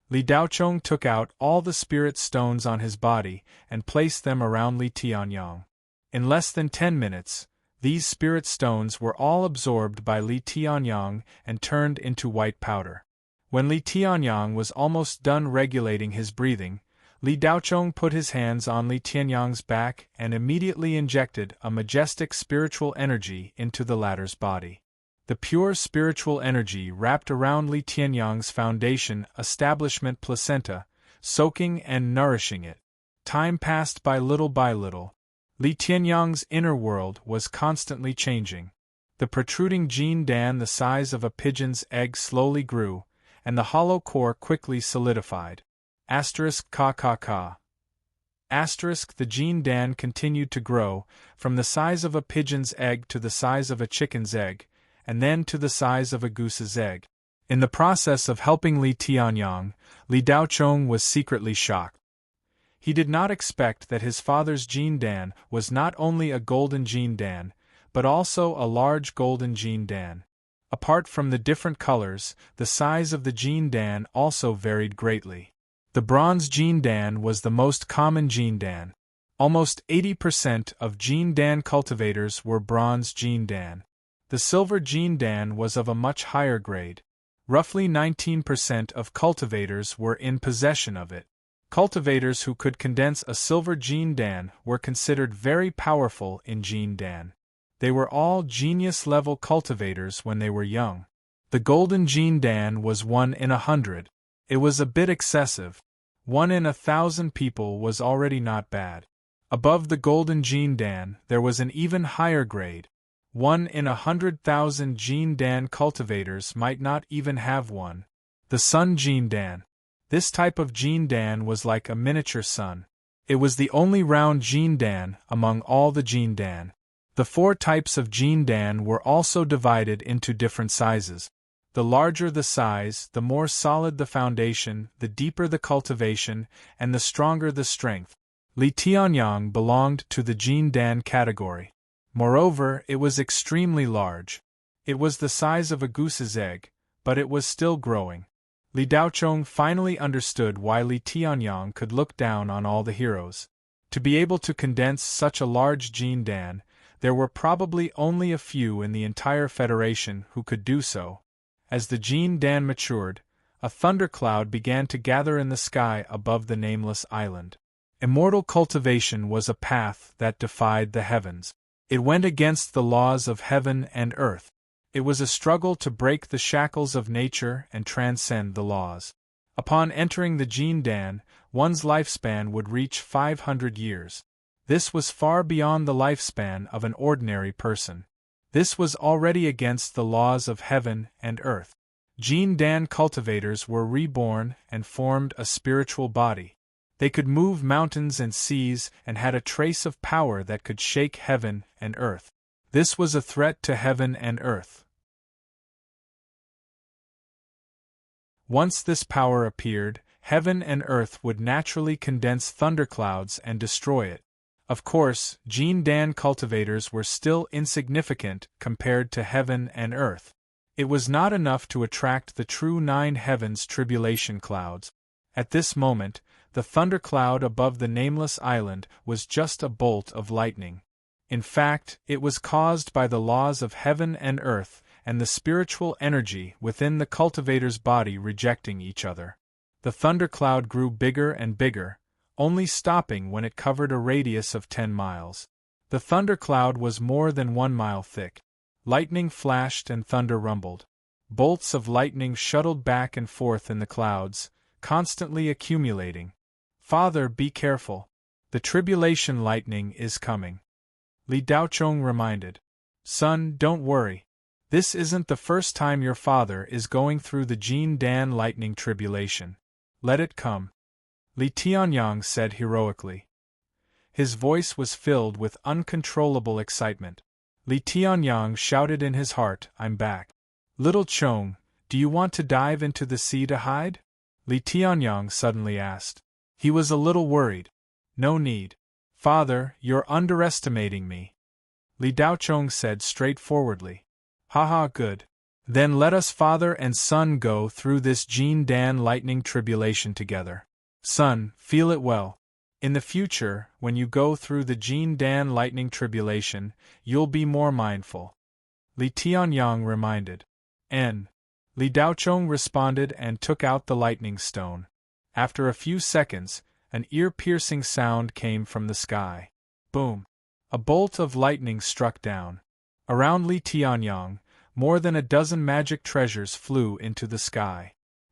Li Daochong took out all the spirit stones on his body and placed them around Li Tianyang. In less than 10 minutes, these spirit stones were all absorbed by Li Tianyang and turned into white powder. When Li Tianyang was almost done regulating his breathing, Li Daochong put his hands on Li Tianyang's back and immediately injected a majestic spiritual energy into the latter's body. The pure spiritual energy wrapped around Li Tianyang's foundation establishment placenta, soaking and nourishing it. Time passed by little. Li Tianyang's inner world was constantly changing. The protruding Jin Dan the size of a pigeon's egg slowly grew, and the hollow core quickly solidified. ****. The Jin Dan continued to grow, from the size of a pigeon's egg to the size of a chicken's egg, and then to the size of a goose's egg. In the process of helping Li Tianyang, Li Daochong was secretly shocked. He did not expect that his father's Jin Dan was not only a golden Jin Dan, but also a large golden Jin Dan. Apart from the different colors, the size of the Jin Dan also varied greatly. The bronze Jin Dan was the most common Jin Dan. Almost 80% of Jin Dan cultivators were bronze Jin Dan. The silver Jin Dan was of a much higher grade. Roughly 19% of cultivators were in possession of it. Cultivators who could condense a silver Jin Dan were considered very powerful in Jin Dan. They were all genius-level cultivators when they were young. The golden Jin Dan was 1 in 100. It was a bit excessive. 1 in 1,000 people was already not bad. Above the golden Jin Dan, there was an even higher grade. 1 in 100,000 Jin Dan cultivators might not even have one. The sun Jin Dan. This type of Jin Dan was like a miniature sun. It was the only round Jin Dan among all the Jin Dan. The 4 types of Jin Dan were also divided into different sizes. The larger the size, the more solid the foundation, the deeper the cultivation, and the stronger the strength. Li Tianyang belonged to the Jin Dan category. Moreover, it was extremely large. It was the size of a goose's egg, but it was still growing. Li Daochong finally understood why Li Tianyang could look down on all the heroes. To be able to condense such a large Jin Dan, there were probably only a few in the entire Federation who could do so. As the Jin Dan matured, a thundercloud began to gather in the sky above the nameless island. Immortal cultivation was a path that defied the heavens. It went against the laws of heaven and earth. It was a struggle to break the shackles of nature and transcend the laws. Upon entering the Jin Dan, one's lifespan would reach 500 years. This was far beyond the lifespan of an ordinary person. This was already against the laws of heaven and earth. Jin Dan cultivators were reborn and formed a spiritual body. They could move mountains and seas and had a trace of power that could shake heaven and earth. This was a threat to heaven and earth. Once this power appeared, heaven and earth would naturally condense thunderclouds and destroy it. Of course, Jin Dan cultivators were still insignificant compared to heaven and earth. It was not enough to attract the true 9 heavens tribulation clouds. At this moment, the thundercloud above the nameless island was just a bolt of lightning. In fact, it was caused by the laws of heaven and earth and the spiritual energy within the cultivator's body rejecting each other. The thundercloud grew bigger and bigger, only stopping when it covered a radius of 10 miles. The thundercloud was more than 1 mile thick. Lightning flashed and thunder rumbled. Bolts of lightning shuttled back and forth in the clouds, constantly accumulating. "Father, be careful. The tribulation lightning is coming," Li Daochong reminded. "Son, don't worry. This isn't the first time your father is going through the Jin Dan lightning tribulation. Let it come," Li Tianyang said heroically. His voice was filled with uncontrollable excitement. Li Tianyang shouted in his heart, "I'm back. Little Chong, do you want to dive into the sea to hide?" Li Tianyang suddenly asked. He was a little worried. "No need. Father, you're underestimating me," Li Daochong said straightforwardly. "Haha, good. Then let us father and son go through this Jin Dan lightning tribulation together. Son, feel it well. In the future, when you go through the Jin Dan lightning tribulation, you'll be more mindful," Li Tianyang reminded. Li Daochong responded and took out the lightning stone. After a few seconds, an ear-piercing sound came from the sky. Boom! A bolt of lightning struck down. Around Li Tianyang, more than a dozen magic treasures flew into the sky.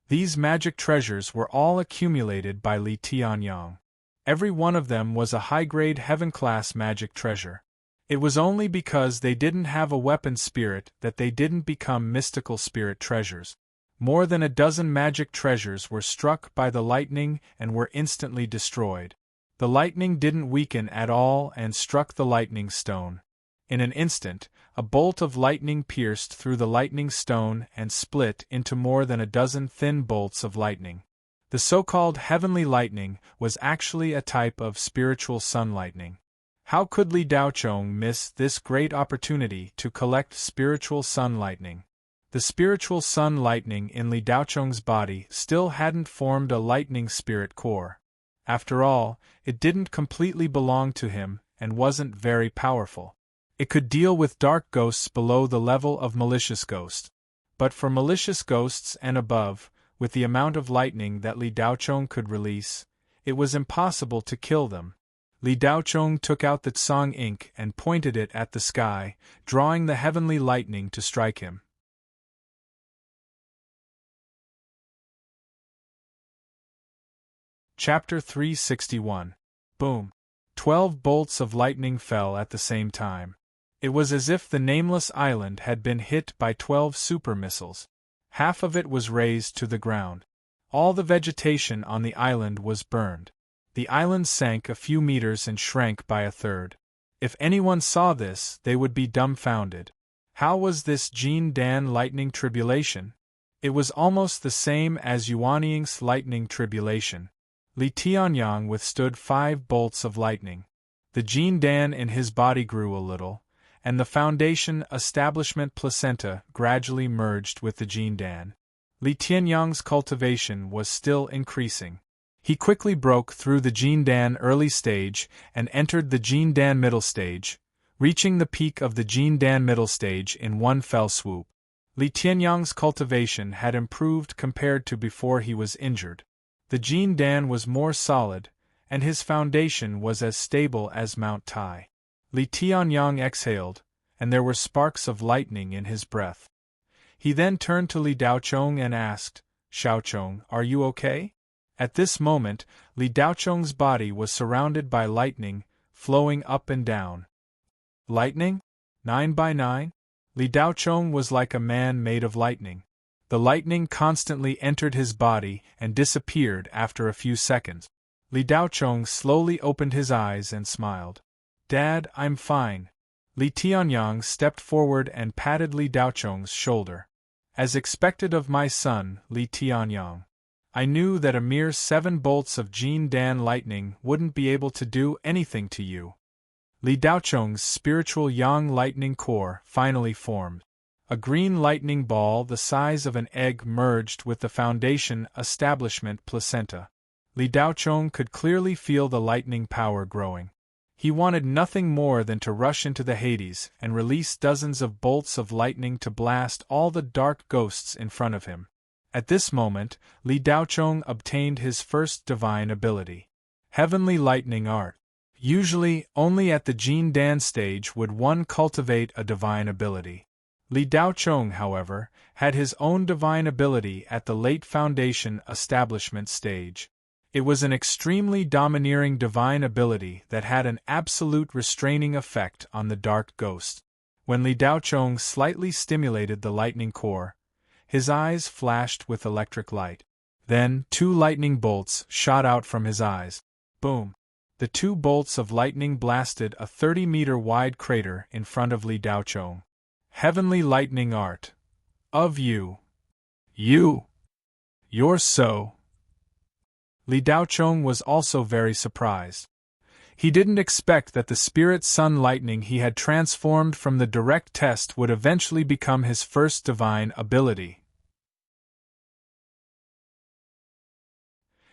These magic treasures were all accumulated by Li Tianyang. Every one of them was a high-grade heaven-class magic treasure. It was only because they didn't have a weapon spirit that they didn't become mystical spirit treasures. More than a dozen magic treasures were struck by the lightning and were instantly destroyed. The lightning didn't weaken at all and struck the lightning stone. In an instant, a bolt of lightning pierced through the lightning stone and split into more than a dozen thin bolts of lightning. The so-called heavenly lightning was actually a type of spiritual sun lightning. How could Li Daochong miss this great opportunity to collect spiritual sun lightning? The spiritual sun lightning in Li Daochong's body still hadn't formed a lightning spirit core. After all, it didn't completely belong to him and wasn't very powerful. It could deal with dark ghosts below the level of malicious ghosts. But for malicious ghosts and above, with the amount of lightning that Li Daochong could release, it was impossible to kill them. Li Daochong took out the tsang ink and pointed it at the sky, drawing the heavenly lightning to strike him. Chapter 361. Boom! 12 bolts of lightning fell at the same time. It was as if the nameless island had been hit by 12 super missiles. Half of it was razed to the ground. All the vegetation on the island was burned. The island sank a few meters and shrank by a third. If anyone saw this, they would be dumbfounded. How was this Jin Dan lightning tribulation? It was almost the same as Yuanying's lightning tribulation. Li Tianyang withstood 5 bolts of lightning. The Jin Dan in his body grew a little, and the foundation establishment placenta gradually merged with the Jin Dan. Li Tianyang's cultivation was still increasing. He quickly broke through the Jin Dan early stage and entered the Jin Dan middle stage, reaching the peak of the Jin Dan middle stage in one fell swoop. Li Tianyang's cultivation had improved compared to before he was injured. The Jin Dan was more solid, and his foundation was as stable as Mount Tai. Li Tianyang exhaled, and there were sparks of lightning in his breath. He then turned to Li Daochong and asked, "Xiaochong, are you okay?" At this moment, Li Daochong's body was surrounded by lightning, flowing up and down. "Lightning? 9 by 9? Li Daochong was like a man made of lightning. The lightning constantly entered his body and disappeared after a few seconds. Li Daochong slowly opened his eyes and smiled. "Dad, I'm fine." Li Tianyang stepped forward and patted Li Daochong's shoulder. "As expected of my son, Li Tianyang. I knew that a mere 7 bolts of Jin Dan lightning wouldn't be able to do anything to you." Li Daochong's spiritual yang lightning core finally formed. A green lightning ball the size of an egg merged with the foundation establishment placenta. Li Daochong could clearly feel the lightning power growing. He wanted nothing more than to rush into the Hades and release dozens of bolts of lightning to blast all the dark ghosts in front of him. At this moment, Li Daochong obtained his first divine ability. Heavenly Lightning Art. Usually, only at the Jin Dan stage would one cultivate a divine ability. Li Daochong, however, had his own divine ability at the late foundation establishment stage. It was an extremely domineering divine ability that had an absolute restraining effect on the dark ghost. When Li Daochong slightly stimulated the lightning core, his eyes flashed with electric light. Then 2 lightning bolts shot out from his eyes. Boom! The 2 bolts of lightning blasted a 30-meter wide crater in front of Li Daochong. Heavenly Lightning Art. Of you. You're so. Li Daochong was also very surprised. He didn't expect that the spirit sun lightning he had transformed from the direct test would eventually become his first divine ability.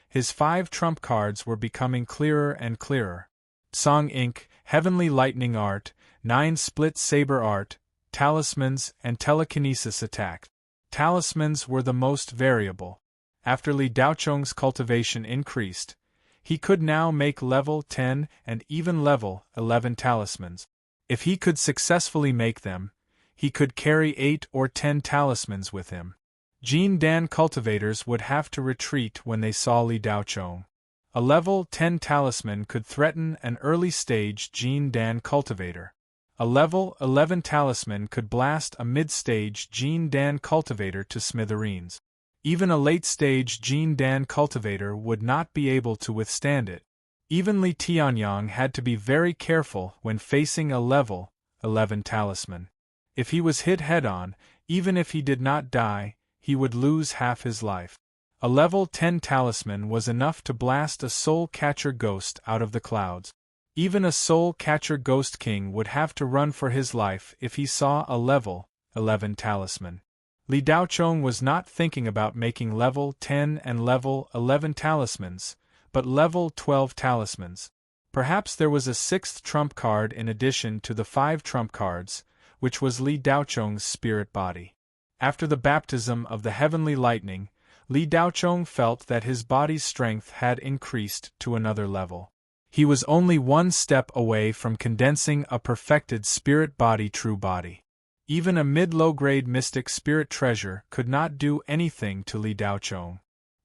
His 5 trump cards were becoming clearer and clearer. Song Ink, Heavenly Lightning Art, 9 Split Saber Art, Talismans, and Telekinesis Attack. Talismans were the most variable. After Li Daochong's cultivation increased, he could now make level 10 and even level 11 talismans. If he could successfully make them, he could carry 8 or 10 talismans with him. Jin Dan cultivators would have to retreat when they saw Li Daochong. A level 10 talisman could threaten an early-stage Jin Dan cultivator. A level 11 talisman could blast a mid-stage Jin Dan cultivator to smithereens. Even a late-stage Jin Dan cultivator would not be able to withstand it. Even Li Tianyang had to be very careful when facing a level 11 talisman. If he was hit head-on, even if he did not die, he would lose half his life. A level 10 talisman was enough to blast a soul catcher ghost out of the clouds. Even a soul catcher ghost king would have to run for his life if he saw a level 11 talisman. Li Daochong was not thinking about making level 10 and level 11 talismans, but level 12 talismans. Perhaps there was a 6th trump card in addition to the 5 trump cards, which was Li Daochong's spirit body. After the baptism of the heavenly lightning, Li Daochong felt that his body's strength had increased to another level. He was only one step away from condensing a perfected spirit body true body. Even a mid-low-grade mystic spirit treasure could not do anything to Li Daochong.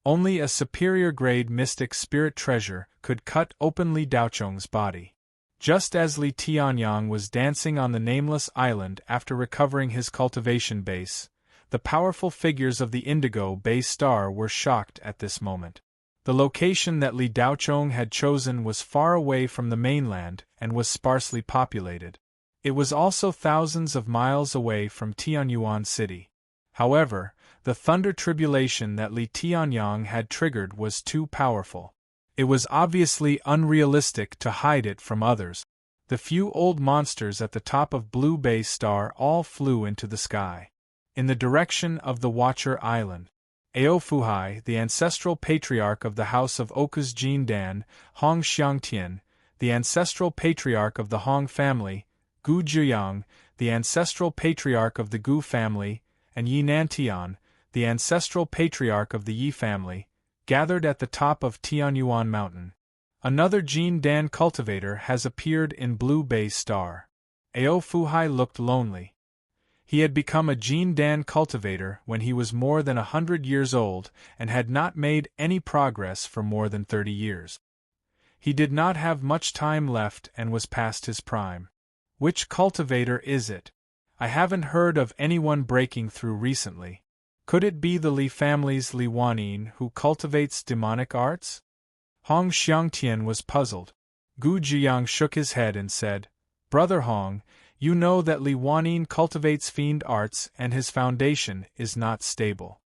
Only a superior-grade mystic spirit treasure could cut open Li Daochong's body. Just as Li Tianyang was dancing on the nameless island after recovering his cultivation base, the powerful figures of the Indigo Bay Star were shocked at this moment. The location that Li Daochong had chosen was far away from the mainland and was sparsely populated. It was also thousands of miles away from Tianyuan City. However, the thunder tribulation that Li Tianyang had triggered was too powerful. It was obviously unrealistic to hide it from others. The few old monsters at the top of Blue Bay Star all flew into the sky. In the direction of the Watcher Island. Aofuhai, the ancestral patriarch of the House of Oka's Jin Dan, Hong Xiangtian, the ancestral patriarch of the Hong family, Gu Zhiyang, the ancestral patriarch of the Gu family, and Yi Nantian, the ancestral patriarch of the Yi family, gathered at the top of Tianyuan Mountain. Another Jin Dan cultivator has appeared in Blue Bay Star. Aofuhai looked lonely. He had become a Jin Dan cultivator when he was more than 100 years old and had not made any progress for more than 30 years. He did not have much time left and was past his prime. Which cultivator is it? I haven't heard of anyone breaking through recently. Could it be the Li family's Li Wanyin who cultivates demonic arts? Hong Xiangtian was puzzled. Gu Zhiyang shook his head and said, Brother Hong, you know that Li Wanyin cultivates fiend arts and his foundation is not stable.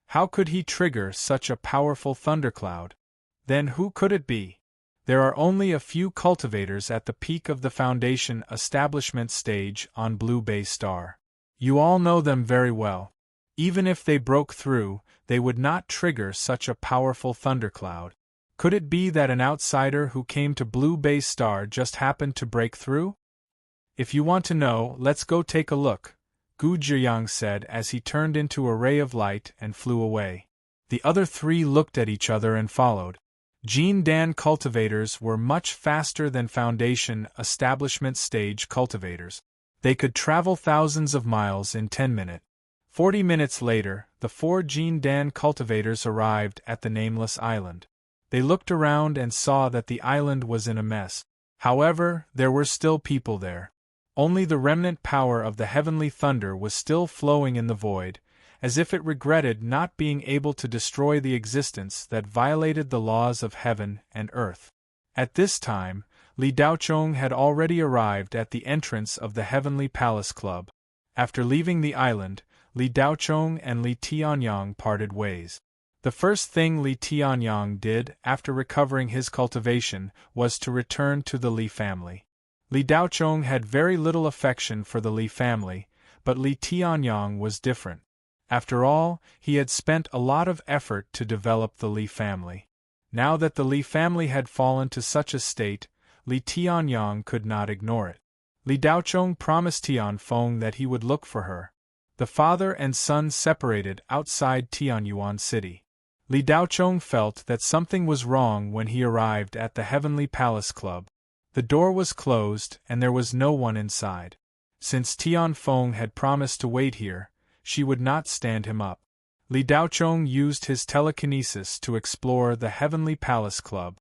How could he trigger such a powerful thundercloud? Then who could it be? There are only a few cultivators at the peak of the foundation establishment stage on Blue Bay Star. You all know them very well. Even if they broke through, they would not trigger such a powerful thundercloud. Could it be that an outsider who came to Blue Bay Star just happened to break through? If you want to know, let's go take a look, Gu Zhiyang said as he turned into a ray of light and flew away. The other three looked at each other and followed. Jin Dan cultivators were much faster than Foundation establishment stage cultivators. They could travel thousands of miles in 10 minutes. 40 minutes later, the 4 Jin Dan cultivators arrived at the nameless island. They looked around and saw that the island was in a mess. However, there were still people there. Only the remnant power of the heavenly thunder was still flowing in the void, as if it regretted not being able to destroy the existence that violated the laws of heaven and earth. At this time, Li Daochong had already arrived at the entrance of the Heavenly Palace Club. After leaving the island, Li Daochong and Li Tianyang parted ways. The first thing Li Tianyang did after recovering his cultivation was to return to the Li family. Li Daochong had very little affection for the Li family, but Li Tianyang was different. After all, he had spent a lot of effort to develop the Li family. Now that the Li family had fallen to such a state, Li Tianyang could not ignore it. Li Daochong promised Tianfeng that he would look for her. The father and son separated outside Tianyuan City. Li Daochong felt that something was wrong when he arrived at the Heavenly Palace Club. The door was closed and there was no one inside. Since Tianfeng had promised to wait here, she would not stand him up. Li Daochong used his telekinesis to explore the Heavenly Palace Club.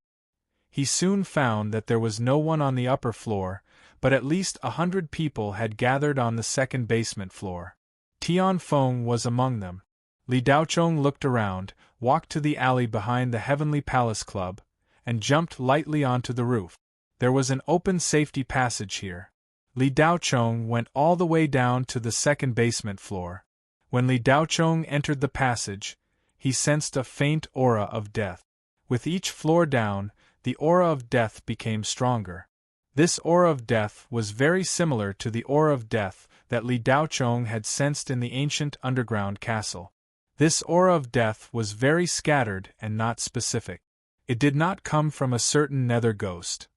He soon found that there was no one on the upper floor, but at least 100 people had gathered on the second basement floor. Tianfeng was among them. Li Daochong looked around, walked to the alley behind the Heavenly Palace Club, and jumped lightly onto the roof. There was an open safety passage here. Li Daochong went all the way down to the second basement floor. When Li Daochong entered the passage, he sensed a faint aura of death. With each floor down, the aura of death became stronger. This aura of death was very similar to the aura of death that Li Daochong had sensed in the ancient underground castle. This aura of death was very scattered and not specific. It did not come from a certain nether ghost.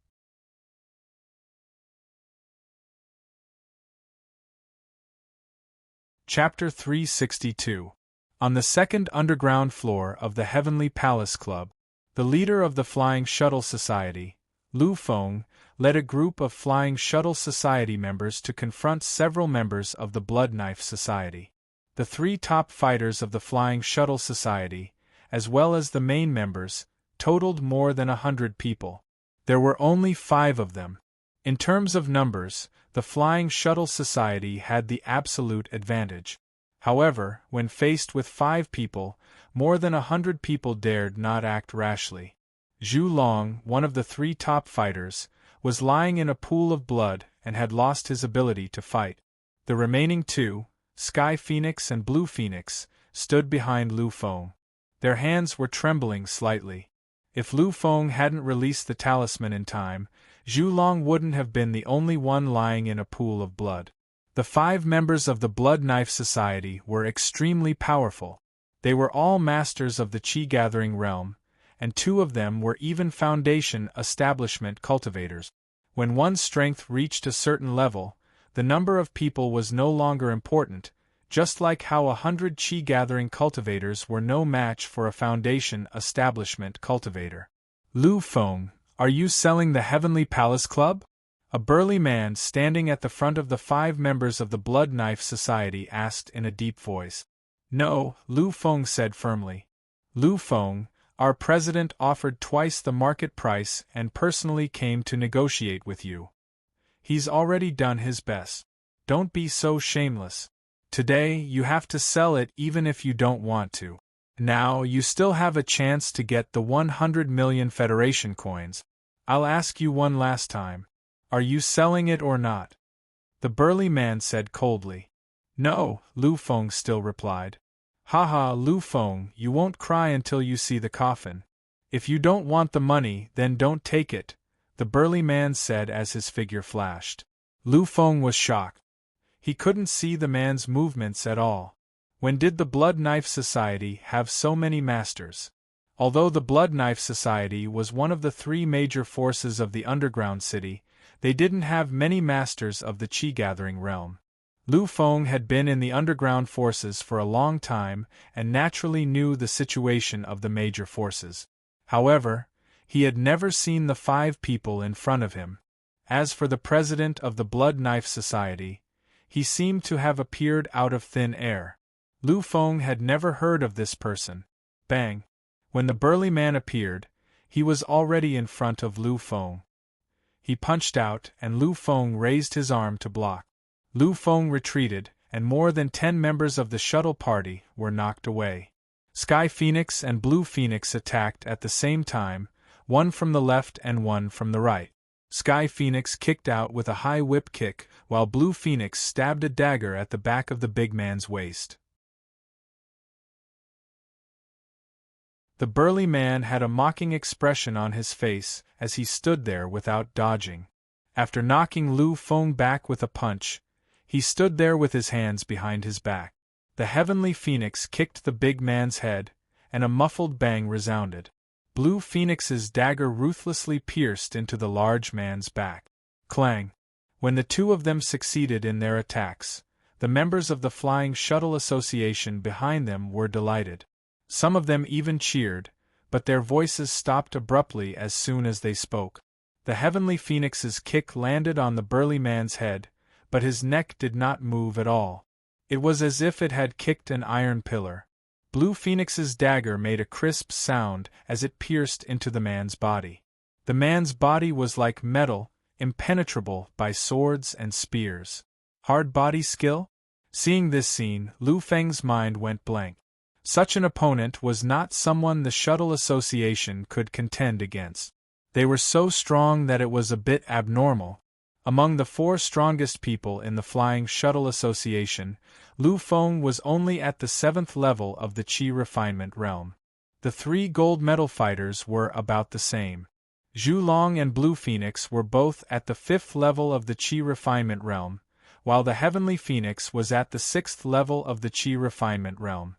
Chapter 362. On the second underground floor of the Heavenly Palace Club, the leader of the Flying Shuttle Society, Lu Feng, led a group of Flying Shuttle Society members to confront several members of the Blood Knife Society. The 3 top fighters of the Flying Shuttle Society, as well as the main members, totaled more than 100 people. There were only 5 of them. In terms of numbers, the Flying Shuttle Society had the absolute advantage. However, when faced with 5 people, more than 100 people dared not act rashly. Zhu Long, one of the 3 top fighters, was lying in a pool of blood and had lost his ability to fight. The remaining 2, Sky Phoenix and Blue Phoenix, stood behind Lu Feng. Their hands were trembling slightly. If Lu Feng hadn't released the talisman in time, Zhu Long wouldn't have been the only one lying in a pool of blood. The 5 members of the Blood Knife Society were extremely powerful. They were all masters of the Qi-gathering realm, and 2 of them were even Foundation establishment cultivators. When one's strength reached a certain level, the number of people was no longer important, just like how 100 Qi-gathering cultivators were no match for a Foundation establishment cultivator. Lu Feng, are you selling the Heavenly Palace Club? A burly man standing at the front of the 5 members of the Blood Knife Society asked in a deep voice. No, Lu Feng said firmly. Lu Feng, our president offered twice the market price and personally came to negotiate with you. He's already done his best. Don't be so shameless. Today, you have to sell it even if you don't want to. Now, you still have a chance to get the 100 million Federation coins. I'll ask you one last time. Are you selling it or not? The burly man said coldly. No, Lu Feng still replied. Haha, Lu Feng, you won't cry until you see the coffin. If you don't want the money, then don't take it, the burly man said as his figure flashed. Lu Feng was shocked. He couldn't see the man's movements at all. When did the Blood Knife Society have so many masters? Although the Blood Knife Society was one of the three major forces of the underground city, they didn't have many masters of the Qi-gathering realm. Lu Feng had been in the underground forces for a long time and naturally knew the situation of the major forces. However, he had never seen the 5 people in front of him. As for the president of the Blood Knife Society, he seemed to have appeared out of thin air. Lu Feng had never heard of this person. Bang! When the burly man appeared, he was already in front of Lu Feng. He punched out, and Lu Feng raised his arm to block. Lu Feng retreated, and more than 10 members of the shuttle party were knocked away. Sky Phoenix and Blue Phoenix attacked at the same time, one from the left and one from the right. Sky Phoenix kicked out with a high whip kick, while Blue Phoenix stabbed a dagger at the back of the big man's waist. The burly man had a mocking expression on his face as he stood there without dodging. After knocking Lu Feng back with a punch, he stood there with his hands behind his back. The heavenly phoenix kicked the big man's head, and a muffled bang resounded. Blue Phoenix's dagger ruthlessly pierced into the large man's back. Clang! When the two of them succeeded in their attacks, the members of the Flying Shuttle Association behind them were delighted. Some of them even cheered, but their voices stopped abruptly as soon as they spoke. The heavenly phoenix's kick landed on the burly man's head, but his neck did not move at all. It was as if it had kicked an iron pillar. Blue Phoenix's dagger made a crisp sound as it pierced into the man's body. The man's body was like metal, impenetrable by swords and spears. Hard body skill? Seeing this scene, Lu Feng's mind went blank. Such an opponent was not someone the Shuttle Association could contend against. They were so strong that it was a bit abnormal. Among the 4 strongest people in the Flying Shuttle Association, Lu Feng was only at the 7th level of the Qi refinement realm. The 3 gold medal fighters were about the same. Zhu Long and Blue Phoenix were both at the 5th level of the Qi refinement realm, while the Heavenly Phoenix was at the 6th level of the Qi refinement realm.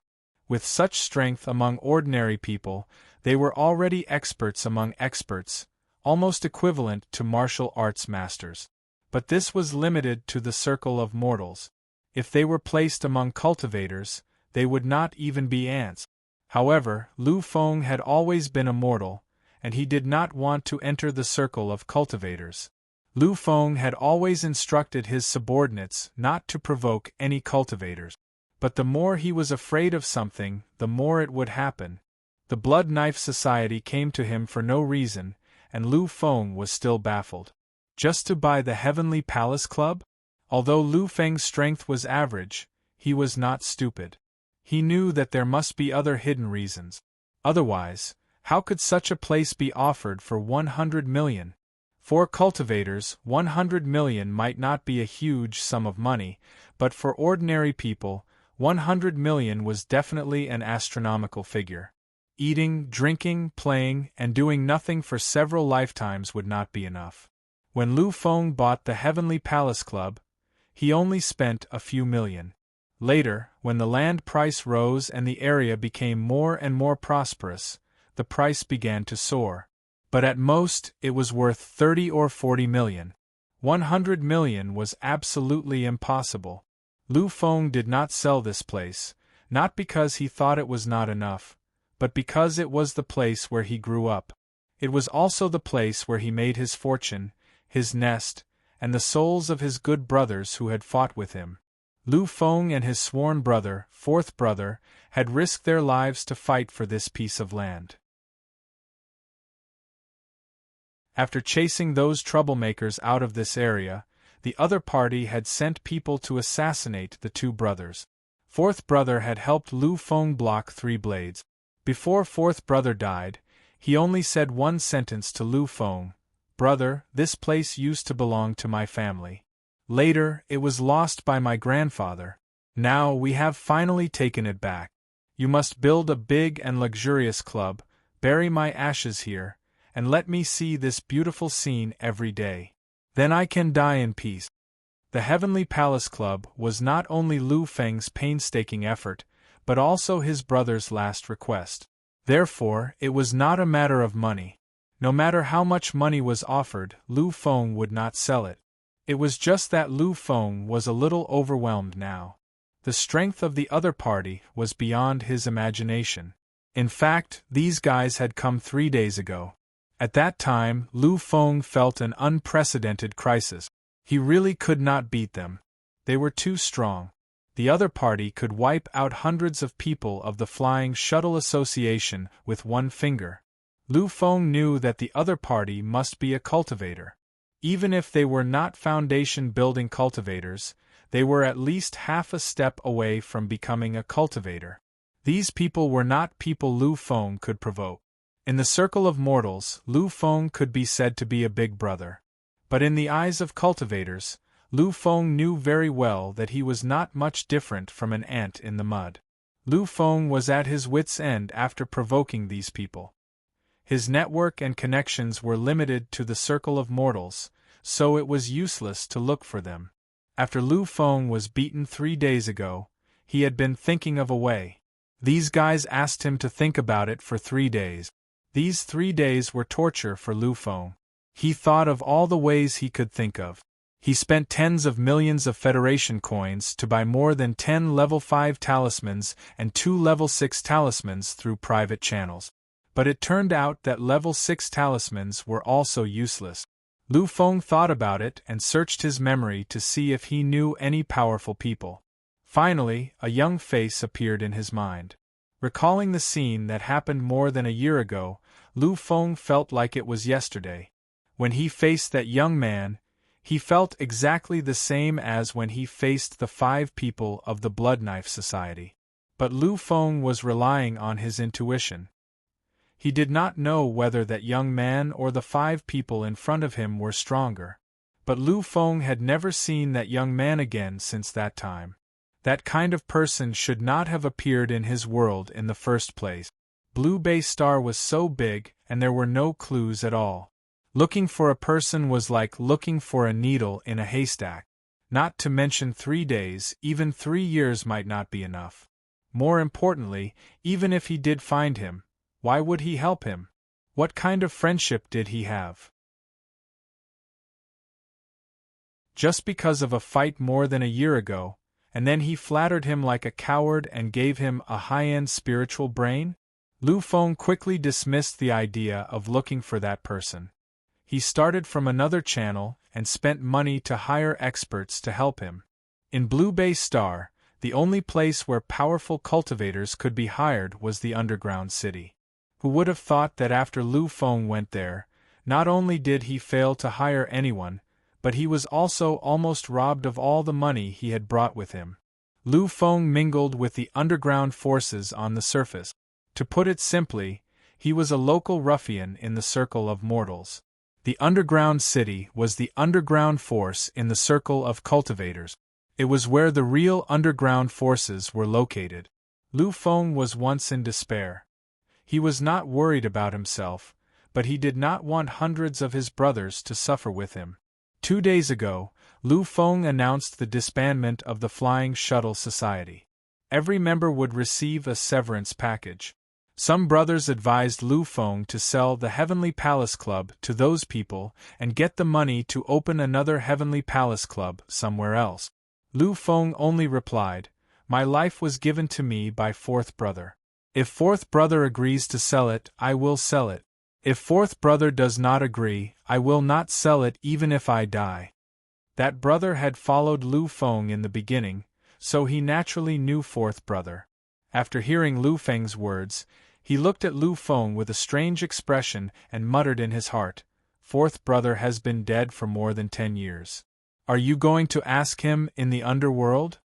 With such strength among ordinary people, they were already experts among experts, almost equivalent to martial arts masters. But this was limited to the circle of mortals. If they were placed among cultivators, they would not even be ants. However, Lu Feng had always been a mortal, and he did not want to enter the circle of cultivators. Lu Feng had always instructed his subordinates not to provoke any cultivators. But the more he was afraid of something, the more it would happen. The Blood Knife Society came to him for no reason, and Lu Feng was still baffled. Just to buy the Heavenly Palace Club? Although Lu Feng's strength was average, he was not stupid. He knew that there must be other hidden reasons. Otherwise, how could such a place be offered for 100 million? For cultivators, 100 million might not be a huge sum of money, but for ordinary people, 100 million was definitely an astronomical figure. Eating, drinking, playing, and doing nothing for several lifetimes would not be enough. When Lu Feng bought the Heavenly Palace Club, he only spent a few million. Later, when the land price rose and the area became more and more prosperous, the price began to soar. But at most, it was worth 30 or 40 million. 100 million was absolutely impossible. Lu Feng did not sell this place, not because he thought it was not enough, but because it was the place where he grew up. It was also the place where he made his fortune, his nest, and the souls of his good brothers who had fought with him. Lu Feng and his sworn brother, 4th brother, had risked their lives to fight for this piece of land. After chasing those troublemakers out of this area, the other party had sent people to assassinate the two brothers. Fourth brother had helped Lu Feng block 3 blades. Before fourth brother died, he only said one sentence to Lu Feng: "Brother, this place used to belong to my family. Later, it was lost by my grandfather. Now we have finally taken it back. You must build a big and luxurious club, bury my ashes here, and let me see this beautiful scene every day. Then I can die in peace." The Heavenly Palace Club was not only Lu Feng's painstaking effort, but also his brother's last request. Therefore, it was not a matter of money. No matter how much money was offered, Lu Feng would not sell it. It was just that Lu Feng was a little overwhelmed now. The strength of the other party was beyond his imagination. In fact, these guys had come 3 days ago. At that time, Lu Feng felt an unprecedented crisis. He really could not beat them. They were too strong. The other party could wipe out hundreds of people of the Flying Shuttle Association with one finger. Lu Feng knew that the other party must be a cultivator. Even if they were not foundation-building cultivators, they were at least half a step away from becoming a cultivator. These people were not people Lu Feng could provoke. In the circle of mortals, Lu Feng could be said to be a big brother. But in the eyes of cultivators, Lu Feng knew very well that he was not much different from an ant in the mud. Lu Feng was at his wits' end after provoking these people. His network and connections were limited to the circle of mortals, so it was useless to look for them. After Lu Feng was beaten 3 days ago, he had been thinking of a way. These guys asked him to think about it for 3 days. These 3 days were torture for Lu Feng. He thought of all the ways he could think of. He spent tens of millions of Federation coins to buy more than 10 level 5 talismans and 2 level 6 talismans through private channels. But it turned out that level 6 talismans were also useless. Lu Feng thought about it and searched his memory to see if he knew any powerful people. Finally, a young face appeared in his mind. Recalling the scene that happened more than a year ago, Lu Feng felt like it was yesterday. When he faced that young man, he felt exactly the same as when he faced the 5 people of the Blood Knife Society. But Lu Feng was relying on his intuition. He did not know whether that young man or the 5 people in front of him were stronger. But Lu Feng had never seen that young man again since that time. That kind of person should not have appeared in his world in the first place. Blue Bay Star was so big, and there were no clues at all. Looking for a person was like looking for a needle in a haystack. Not to mention 3 days, even 3 years might not be enough. More importantly, even if he did find him, why would he help him? What kind of friendship did he have? Just because of a fight more than a year ago, and then he flattered him like a coward and gave him a high-end spiritual brain? Lu Feng quickly dismissed the idea of looking for that person. He started from another channel and spent money to hire experts to help him. In Blue Bay Star, the only place where powerful cultivators could be hired was the underground city. Who would have thought that after Lu Feng went there, not only did he fail to hire anyone, but he was also almost robbed of all the money he had brought with him. Lu Feng mingled with the underground forces on the surface. To put it simply, he was a local ruffian in the circle of mortals. The underground city was the underground force in the circle of cultivators. It was where the real underground forces were located. Lu Feng was once in despair. He was not worried about himself, but he did not want hundreds of his brothers to suffer with him. 2 days ago, Lu Feng announced the disbandment of the Flying Shuttle Society. Every member would receive a severance package. Some brothers advised Lu Feng to sell the Heavenly Palace Club to those people and get the money to open another Heavenly Palace Club somewhere else. Lu Feng only replied, "My life was given to me by fourth brother. If fourth brother agrees to sell it, I will sell it. If fourth brother does not agree, I will not sell it even if I die." That brother had followed Lu Feng in the beginning, so he naturally knew fourth brother. After hearing Lu Feng's words, he looked at Lu Feng with a strange expression and muttered in his heart, "Fourth brother has been dead for more than 10 years. Are you going to ask him in the underworld?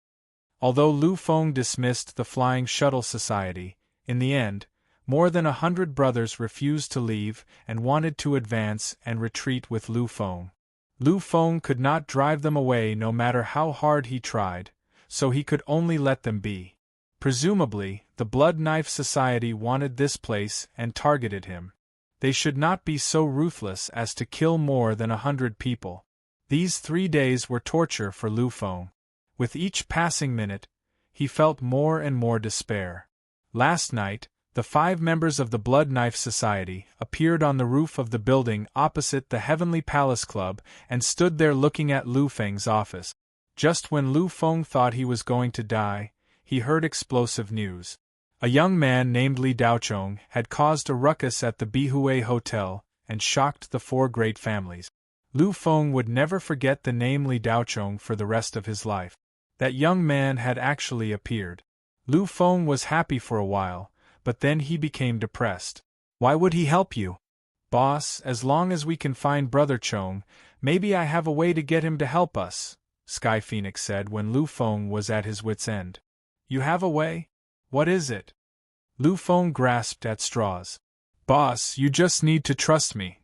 Although Lu Feng dismissed the Flying Shuttle Society, in the end, more than 100 brothers refused to leave and wanted to advance and retreat with Lu Feng. Lu Feng could not drive them away no matter how hard he tried, so he could only let them be. Presumably, the Blood Knife Society wanted this place and targeted him. They should not be so ruthless as to kill more than 100 people. These 3 days were torture for Lu Feng. With each passing minute, he felt more and more despair. Last night, the 5 members of the Blood Knife Society appeared on the roof of the building opposite the Heavenly Palace Club and stood there looking at Lu Feng's office. Just when Lu Feng thought he was going to die, he heard explosive news. A young man named Li Daochong had caused a ruckus at the Bihue Hotel and shocked the 4 great families. Lu Feng would never forget the name Li Daochong for the rest of his life. That young man had actually appeared. Lu Feng was happy for a while, but then he became depressed. Why would he help you? Boss, as long as we can find Brother Chong, maybe I have a way to get him to help us, Sky Phoenix said when Lu Feng was at his wit's end. You have a way? What is it? Lu Feng grasped at straws. Boss, you just need to trust me.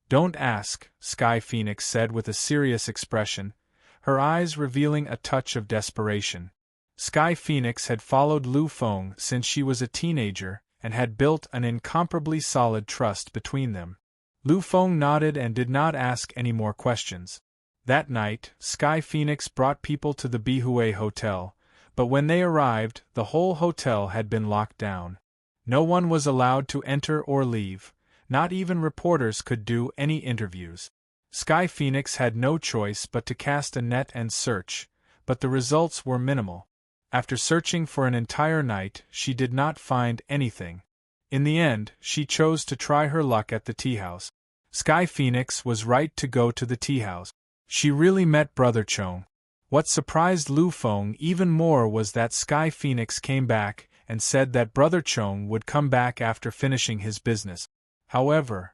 Don't ask, Sky Phoenix said with a serious expression, her eyes revealing a touch of desperation. Sky Phoenix had followed Lu Feng since she was a teenager and had built an incomparably solid trust between them. Lu Feng nodded and did not ask any more questions. That night, Sky Phoenix brought people to the Bihue Hotel, but when they arrived, the whole hotel had been locked down. No one was allowed to enter or leave, not even reporters could do any interviews. Sky Phoenix had no choice but to cast a net and search, but the results were minimal. After searching for an entire night, she did not find anything. In the end, she chose to try her luck at the tea house. Sky Phoenix was right to go to the tea house. She really met Brother Chong. What surprised Lu Feng even more was that Sky Phoenix came back and said that Brother Chong would come back after finishing his business. However,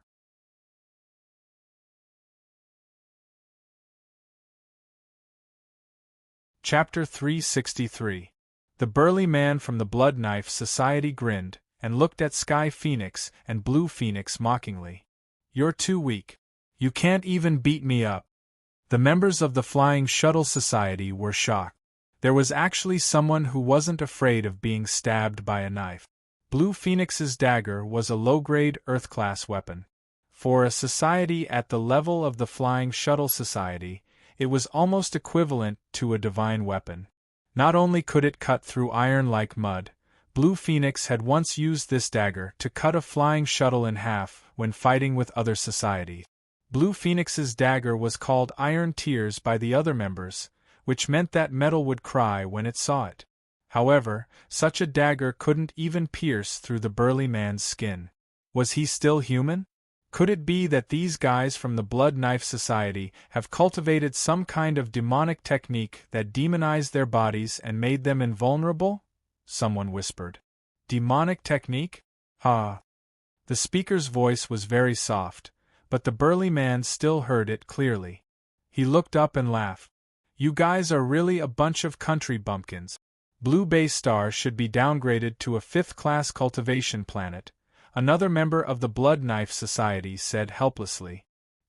Chapter 363. The burly man from the Blood Knife Society grinned and looked at Sky Phoenix and Blue Phoenix mockingly. You're too weak. You can't even beat me up. The members of the Flying Shuttle Society were shocked. There was actually someone who wasn't afraid of being stabbed by a knife. Blue Phoenix's dagger was a low-grade Earth-class weapon. For a society at the level of the Flying Shuttle Society, it was almost equivalent to a divine weapon. Not only could it cut through iron like mud, Blue Phoenix had once used this dagger to cut a flying shuttle in half when fighting with other societies. Blue Phoenix's dagger was called Iron Tears by the other members, which meant that metal would cry when it saw it. However, such a dagger couldn't even pierce through the burly man's skin. Was he still human? Could it be that these guys from the Blood Knife Society have cultivated some kind of demonic technique that demonized their bodies and made them invulnerable? Someone whispered. Demonic technique? Ha! The speaker's voice was very soft, but the burly man still heard it clearly. He looked up and laughed. You guys are really a bunch of country bumpkins. Blue Bay Star should be downgraded to a 5th-class cultivation planet, another member of the Blood Knife Society said helplessly.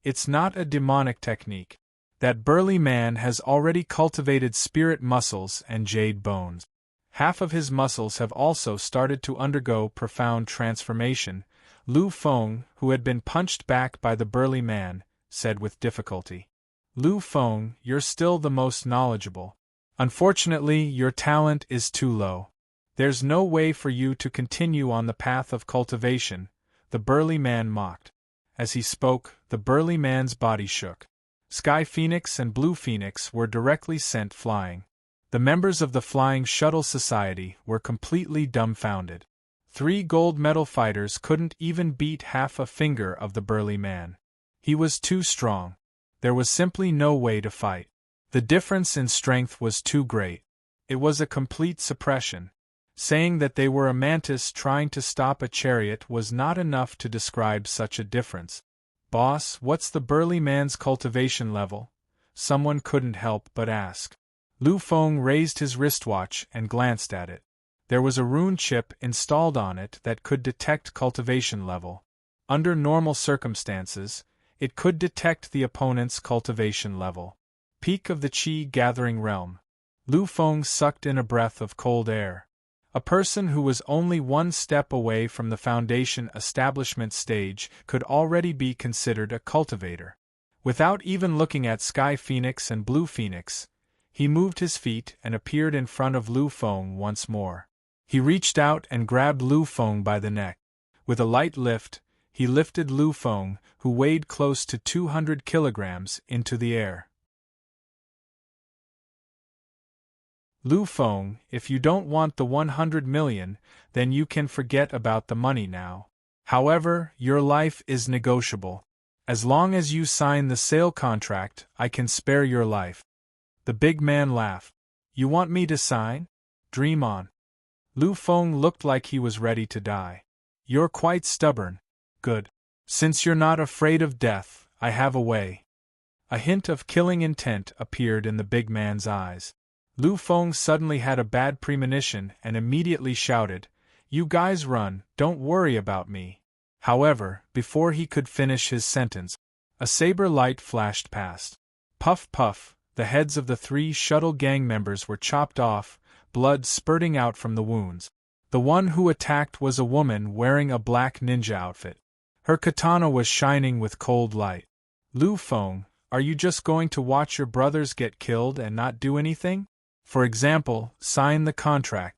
It's not a demonic technique. That burly man has already cultivated spirit muscles and jade bones. Half of his muscles have also started to undergo profound transformation, Lu Feng, who had been punched back by the burly man, said with difficulty. Lu Feng, you're still the most knowledgeable. Unfortunately, your talent is too low. There's no way for you to continue on the path of cultivation, the burly man mocked. As he spoke, the burly man's body shook. Sky Phoenix and Blue Phoenix were directly sent flying. The members of the Flying Shuttle Society were completely dumbfounded. 3 gold medal fighters couldn't even beat half a finger of the burly man. He was too strong. There was simply no way to fight. The difference in strength was too great. It was a complete suppression. Saying that they were a mantis trying to stop a chariot was not enough to describe such a difference. Boss, what's the burly man's cultivation level? Someone couldn't help but ask. Lu Feng raised his wristwatch and glanced at it. There was a rune chip installed on it that could detect cultivation level. Under normal circumstances, it could detect the opponent's cultivation level. Peak of the Qi gathering realm. Lu Feng sucked in a breath of cold air. A person who was only one step away from the foundation establishment stage could already be considered a cultivator. Without even looking at Sky Phoenix and Blue Phoenix, he moved his feet and appeared in front of Lu Feng once more. He reached out and grabbed Lu Feng by the neck. With a light lift, he lifted Lu Feng, who weighed close to 200 kilograms, into the air. Lu Feng, if you don't want the 100 million, then you can forget about the money now. However, your life is negotiable. As long as you sign the sale contract, I can spare your life. The big man laughed. You want me to sign? Dream on. Lu Feng looked like he was ready to die. You're quite stubborn. Good. Since you're not afraid of death, I have a way. A hint of killing intent appeared in the big man's eyes. Lu Feng suddenly had a bad premonition and immediately shouted, You guys run, don't worry about me. However, before he could finish his sentence, a saber light flashed past. Puff puff, the heads of the 3 shuttle gang members were chopped off, blood spurting out from the wounds. The one who attacked was a woman wearing a black ninja outfit. Her katana was shining with cold light. Lu Feng, are you just going to watch your brothers get killed and not do anything? For example, sign the contract.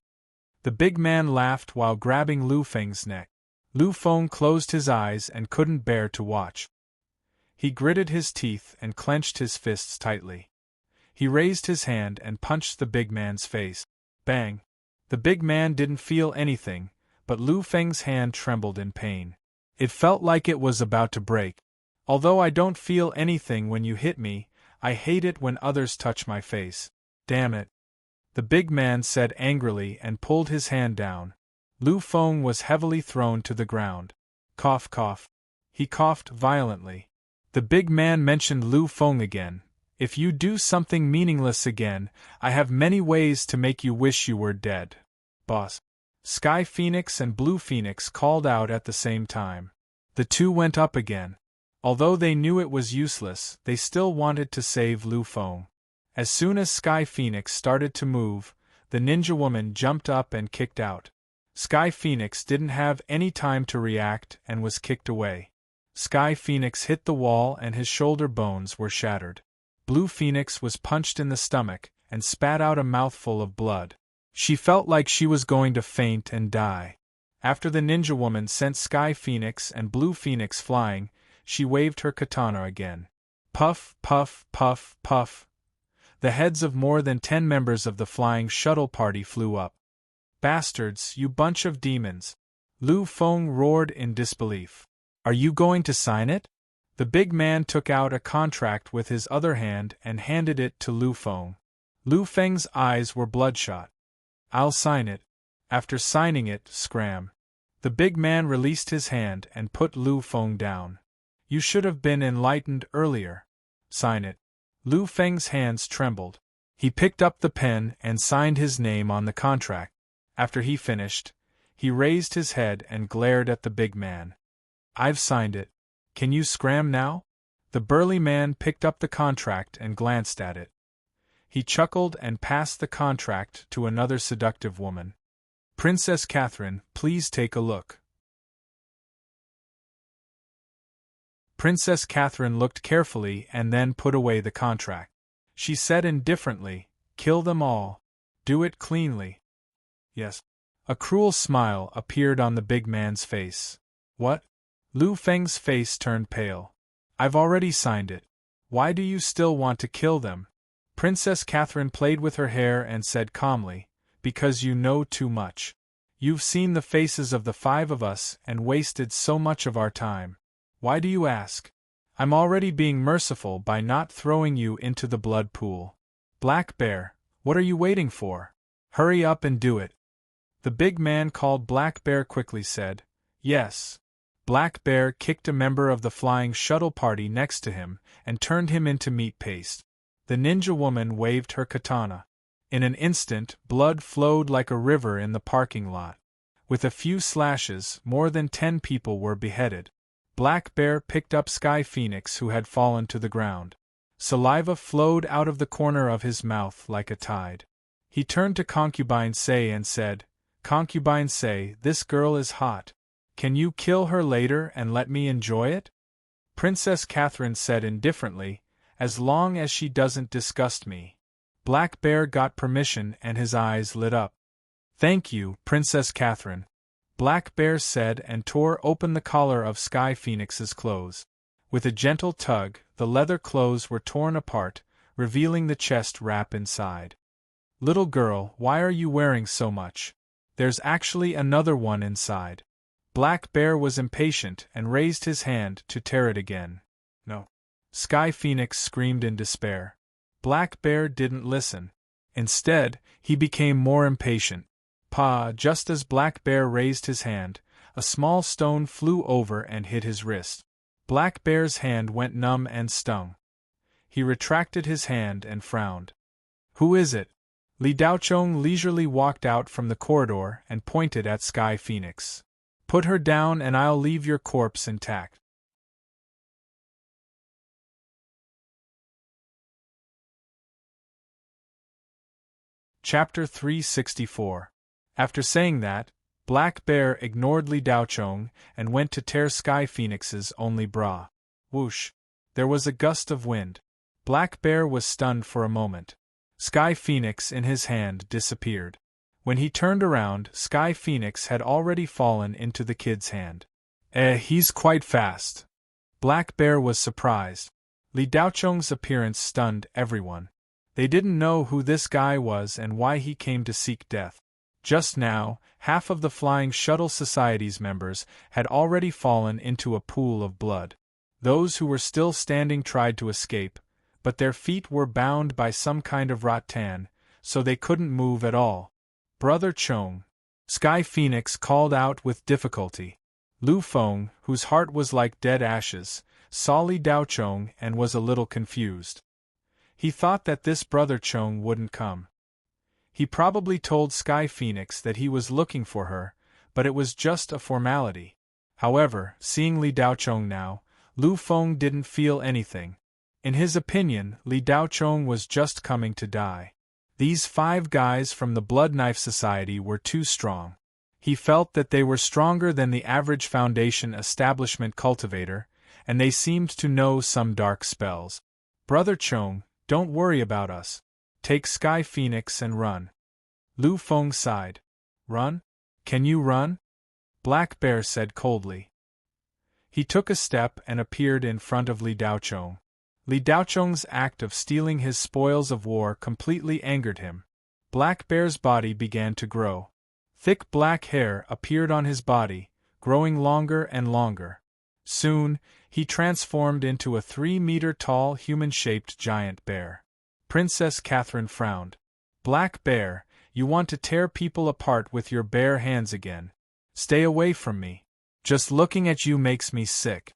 The big man laughed while grabbing Lu Feng's neck. Lu Feng closed his eyes and couldn't bear to watch. He gritted his teeth and clenched his fists tightly. He raised his hand and punched the big man's face. Bang! The big man didn't feel anything, but Lu Feng's hand trembled in pain. It felt like it was about to break. Although I don't feel anything when you hit me, I hate it when others touch my face. Damn it! The big man said angrily and pulled his hand down. Lu Feng was heavily thrown to the ground. Cough cough. He coughed violently. The big man mentioned Lu Feng again. If you do something meaningless again, I have many ways to make you wish you were dead. Boss. Sky Phoenix and Blue Phoenix called out at the same time. The 2 went up again. Although they knew it was useless, they still wanted to save Lu Feng. As soon as Sky Phoenix started to move, the ninja woman jumped up and kicked out. Sky Phoenix didn't have any time to react and was kicked away. Sky Phoenix hit the wall and his shoulder bones were shattered. Blue Phoenix was punched in the stomach and spat out a mouthful of blood. She felt like she was going to faint and die. After the ninja woman sent Sky Phoenix and Blue Phoenix flying, she waved her katana again. Puff, puff, puff, puff. The heads of more than 10 members of the flying shuttle party flew up. Bastards, you bunch of demons! Lu Feng roared in disbelief. Are you going to sign it? The big man took out a contract with his other hand and handed it to Lu Feng. Lu Feng's eyes were bloodshot. I'll sign it. After signing it, scram. The big man released his hand and put Lu Feng down. You should have been enlightened earlier. Sign it. Lu Feng's hands trembled. He picked up the pen and signed his name on the contract. After he finished, he raised his head and glared at the big man. I've signed it. Can you scram now? The burly man picked up the contract and glanced at it. He chuckled and passed the contract to another seductive woman. Princess Catherine, please take a look. Princess Catherine looked carefully and then put away the contract. She said indifferently, Kill them all. Do it cleanly. Yes. A cruel smile appeared on the big man's face. What? Lu Feng's face turned pale. I've already signed it. Why do you still want to kill them? Princess Catherine played with her hair and said calmly, Because you know too much. You've seen the faces of the 5 of us and wasted so much of our time. Why do you ask? I'm already being merciful by not throwing you into the blood pool. Black Bear, what are you waiting for? Hurry up and do it. The big man called Black Bear quickly said, Yes. Black Bear kicked a member of the flying shuttle party next to him and turned him into meat paste. The ninja woman waved her katana. In an instant, blood flowed like a river in the parking lot. With a few slashes, more than 10 people were beheaded. Black Bear picked up Sky Phoenix, who had fallen to the ground. Saliva flowed out of the corner of his mouth like a tide. He turned to Concubine Say and said, "Concubine Say, this girl is hot. Can you kill her later and let me enjoy it?" Princess Catherine said indifferently, "As long as she doesn't disgust me." Black Bear got permission and his eyes lit up. "Thank you, Princess Catherine," Black Bear said and tore open the collar of Sky Phoenix's clothes. With a gentle tug, the leather clothes were torn apart, revealing the chest wrap inside. "Little girl, why are you wearing so much? There's actually another one inside." Black Bear was impatient and raised his hand to tear it again. "No!" Sky Phoenix screamed in despair. Black Bear didn't listen. Instead, he became more impatient. Just as Black Bear raised his hand, a small stone flew over and hit his wrist. Black Bear's hand went numb and stung. He retracted his hand and frowned. "Who is it?" Li Daochong leisurely walked out from the corridor and pointed at Sky Phoenix. "Put her down and I'll leave your corpse intact." Chapter 364. After saying that, Black Bear ignored Li Daochong and went to tear Sky Phoenix's only bra. Whoosh! There was a gust of wind. Black Bear was stunned for a moment. Sky Phoenix in his hand disappeared. When he turned around, Sky Phoenix had already fallen into the kid's hand. He's quite fast." Black Bear was surprised. Li Daochong's appearance stunned everyone. They didn't know who this guy was and why he came to seek death. Just now, half of the Flying Shuttle Society's members had already fallen into a pool of blood. Those who were still standing tried to escape, but their feet were bound by some kind of rattan, so they couldn't move at all. "Brother Chong," Sky Phoenix called out with difficulty. Lu Feng, whose heart was like dead ashes, saw Li Daochong and was a little confused. He thought that this Brother Chong wouldn't come. He probably told Sky Phoenix that he was looking for her, but it was just a formality. However, seeing Li Daochong now, Lu Feng didn't feel anything. In his opinion, Li Daochong was just coming to die. These 5 guys from the Blood Knife Society were too strong. He felt that they were stronger than the average Foundation establishment cultivator, and they seemed to know some dark spells. "Brother Chong, don't worry about us. Take Sky Phoenix and run." Lu Feng sighed. "Run? Can you run?" Black Bear said coldly. He took a step and appeared in front of Li Daochong. Li Daochong's act of stealing his spoils of war completely angered him. Black Bear's body began to grow. Thick black hair appeared on his body, growing longer and longer. Soon, he transformed into a 3-meter-tall human-shaped giant bear. Princess Catherine frowned. "Black Bear, you want to tear people apart with your bare hands again. Stay away from me. Just looking at you makes me sick."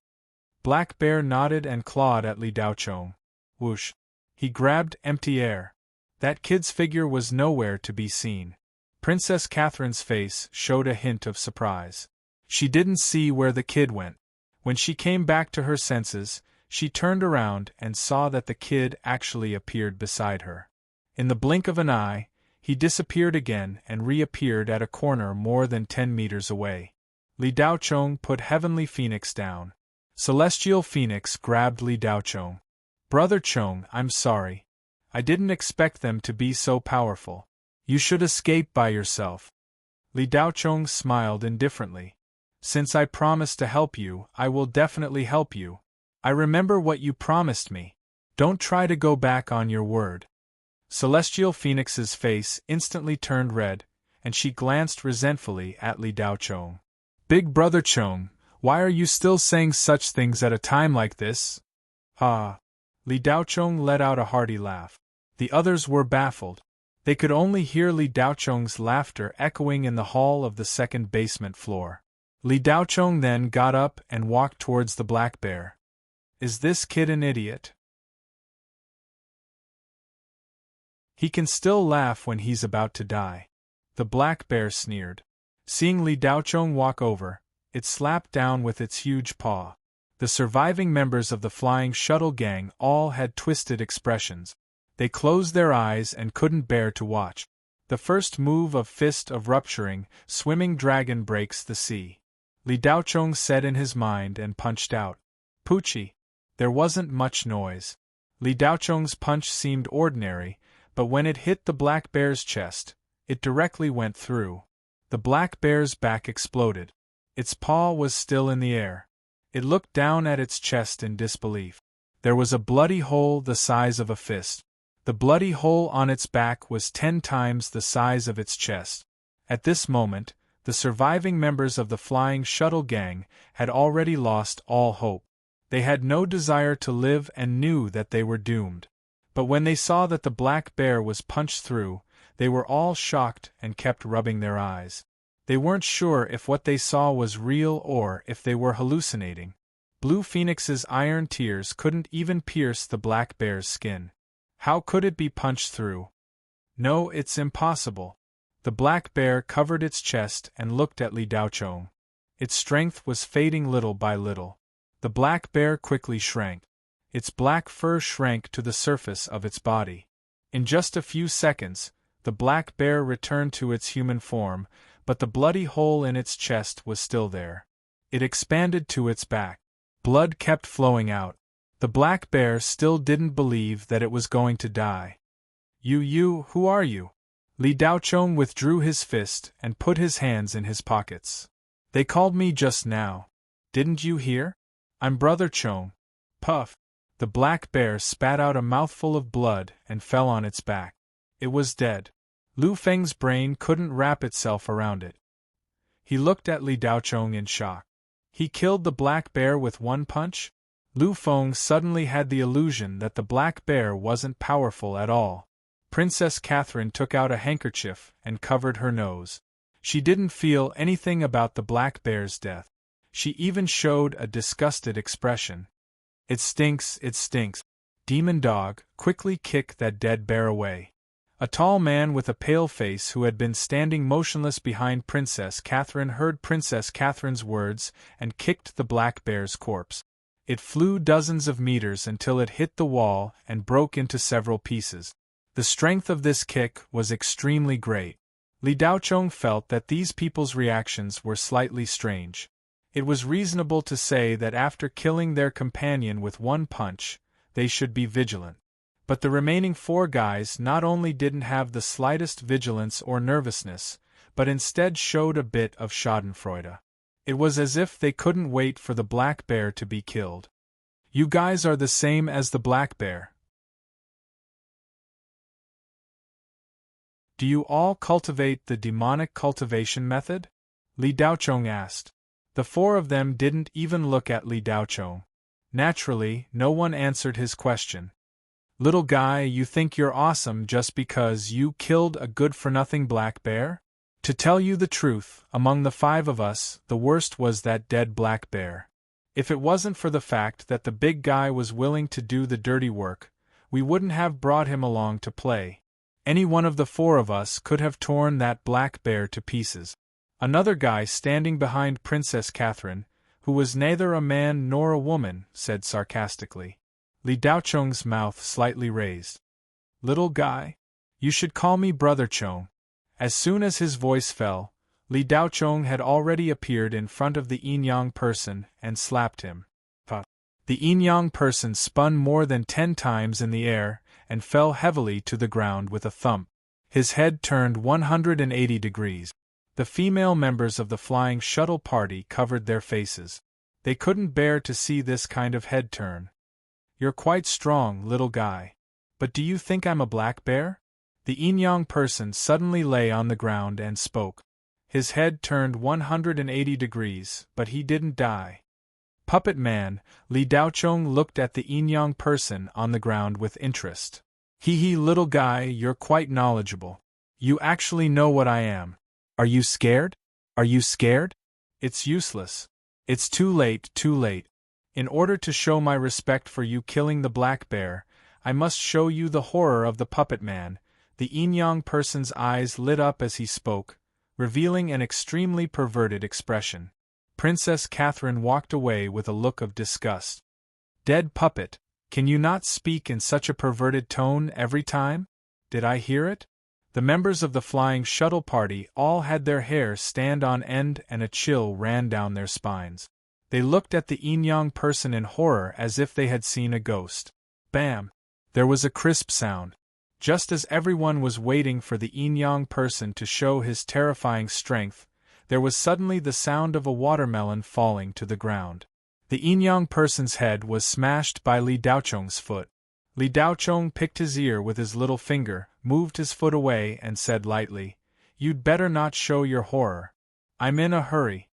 Black Bear nodded and clawed at Li Daochong. Whoosh! He grabbed empty air. That kid's figure was nowhere to be seen. Princess Catherine's face showed a hint of surprise. She didn't see where the kid went. When she came back to her senses, she turned around and saw that the kid actually appeared beside her. In the blink of an eye, he disappeared again and reappeared at a corner more than 10 meters away. Li Daochong put Heavenly Phoenix down. Celestial Phoenix grabbed Li Daochong. "Brother Chong, I'm sorry. I didn't expect them to be so powerful. You should escape by yourself." Li Daochong smiled indifferently. "Since I promised to help you, I will definitely help you. I remember what you promised me. Don't try to go back on your word." Celestial Phoenix's face instantly turned red, and she glanced resentfully at Li Daochong. "Big Brother Chong, why are you still saying such things at a time like this?" Li Daochong let out a hearty laugh. The others were baffled. They could only hear Li Daochong's laughter echoing in the hall of the second basement floor. Li Daochong then got up and walked towards the black bear. Is this kid an idiot? He can still laugh when he's about to die. The black bear sneered. Seeing Li Daochong walk over, it slapped down with its huge paw. The surviving members of the flying shuttle gang all had twisted expressions. They closed their eyes and couldn't bear to watch. The first move of Fist of Rupturing, Swimming Dragon breaks the sea. Li Daochong said in his mind and punched out. Poochie. There wasn't much noise. Li Daochong's punch seemed ordinary, but when it hit the black bear's chest, it directly went through. The black bear's back exploded. Its paw was still in the air. It looked down at its chest in disbelief. There was a bloody hole the size of a fist. The bloody hole on its back was 10 times the size of its chest. At this moment, the surviving members of the flying shuttle gang had already lost all hope. They had no desire to live and knew that they were doomed. But when they saw that the black bear was punched through, they were all shocked and kept rubbing their eyes. They weren't sure if what they saw was real or if they were hallucinating. Blue Phoenix's iron tears couldn't even pierce the black bear's skin. How could it be punched through? No, it's impossible. The black bear covered its chest and looked at Li Daochong. Its strength was fading little by little. The black bear quickly shrank. Its black fur shrank to the surface of its body. In just a few seconds, the black bear returned to its human form, but the bloody hole in its chest was still there. It expanded to its back. Blood kept flowing out. The black bear still didn't believe that it was going to die. You, who are you? Li Daochong withdrew his fist and put his hands in his pockets. They called me just now. Didn't you hear? I'm Brother Chong. Puff. The black bear spat out a mouthful of blood and fell on its back. It was dead. Lu Feng's brain couldn't wrap itself around it. He looked at Li Daochong in shock. He killed the black bear with one punch? Lu Feng suddenly had the illusion that the black bear wasn't powerful at all. Princess Catherine took out a handkerchief and covered her nose. She didn't feel anything about the black bear's death. She even showed a disgusted expression. It stinks, it stinks. Demon dog, quickly kick that dead bear away. A tall man with a pale face who had been standing motionless behind Princess Catherine heard Princess Catherine's words and kicked the black bear's corpse. It flew dozens of meters until it hit the wall and broke into several pieces. The strength of this kick was extremely great. Li Daochong felt that these people's reactions were slightly strange. It was reasonable to say that after killing their companion with one punch, they should be vigilant. But the remaining 4 guys not only didn't have the slightest vigilance or nervousness, but instead showed a bit of schadenfreude. It was as if they couldn't wait for the black bear to be killed. You guys are the same as the black bear. Do you all cultivate the demonic cultivation method? Li Daochong asked. The 4 of them didn't even look at Li Daochong. Naturally, no one answered his question. Little guy, you think you're awesome just because you killed a good-for-nothing black bear? To tell you the truth, among the 5 of us, the worst was that dead black bear. If it wasn't for the fact that the big guy was willing to do the dirty work, we wouldn't have brought him along to play. Any one of the 4 of us could have torn that black bear to pieces. Another guy standing behind Princess Catherine, who was neither a man nor a woman, said sarcastically. Li Daochong's mouth slightly raised. Little guy? You should call me Brother Chong. As soon as his voice fell, Li Daochong had already appeared in front of the yin-yang person and slapped him. The yin-yang person spun more than 10 times in the air and fell heavily to the ground with a thump. His head turned 180 degrees. The female members of the flying shuttle party covered their faces. They couldn't bear to see this kind of head turn. You're quite strong, little guy. But do you think I'm a black bear? The yin-yang person suddenly lay on the ground and spoke. His head turned 180 degrees, but he didn't die. Puppet man, Li Daochong looked at the yin-yang person on the ground with interest. Hee, little guy, you're quite knowledgeable. You actually know what I am. Are you scared? Are you scared? It's useless. It's too late, too late. In order to show my respect for you killing the black bear, I must show you the horror of the puppet man." The young person's eyes lit up as he spoke, revealing an extremely perverted expression. Princess Catherine walked away with a look of disgust. "Dead puppet, can you not speak in such a perverted tone every time? Did I hear it?" The members of the flying shuttle party all had their hair stand on end and a chill ran down their spines. They looked at the young person in horror as if they had seen a ghost. Bam! There was a crisp sound. Just as everyone was waiting for the young person to show his terrifying strength, there was suddenly the sound of a watermelon falling to the ground. The young person's head was smashed by Li Daochong's foot. Li Daochong picked his ear with his little finger, moved his foot away and said lightly, "You'd better not show your horror. I'm in a hurry."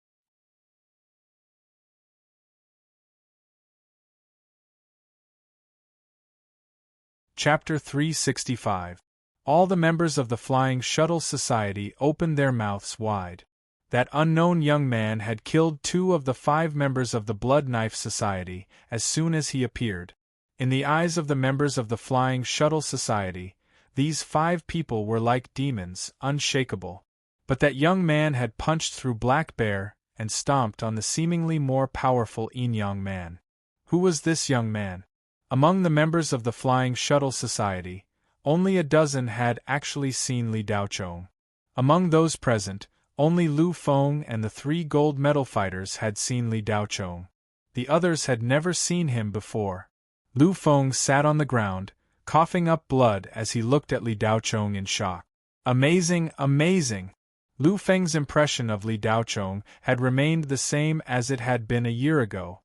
Chapter 365. All the members of the Flying Shuttle Society opened their mouths wide. That unknown young man had killed 2 of the 5 members of the Blood Knife Society as soon as he appeared. In the eyes of the members of the Flying Shuttle Society, these 5 people were like demons, unshakable. But that young man had punched through Black Bear and stomped on the seemingly more powerful young man. Who was this young man? Among the members of the Flying Shuttle Society, only a dozen had actually seen Li Daochong. Among those present, only Lu Feng and the 3 gold medal fighters had seen Li Daochong. The others had never seen him before. Lu Feng sat on the ground, coughing up blood as he looked at Li Daochong in shock. Amazing, amazing! Lu Feng's impression of Li Daochong had remained the same as it had been a year ago.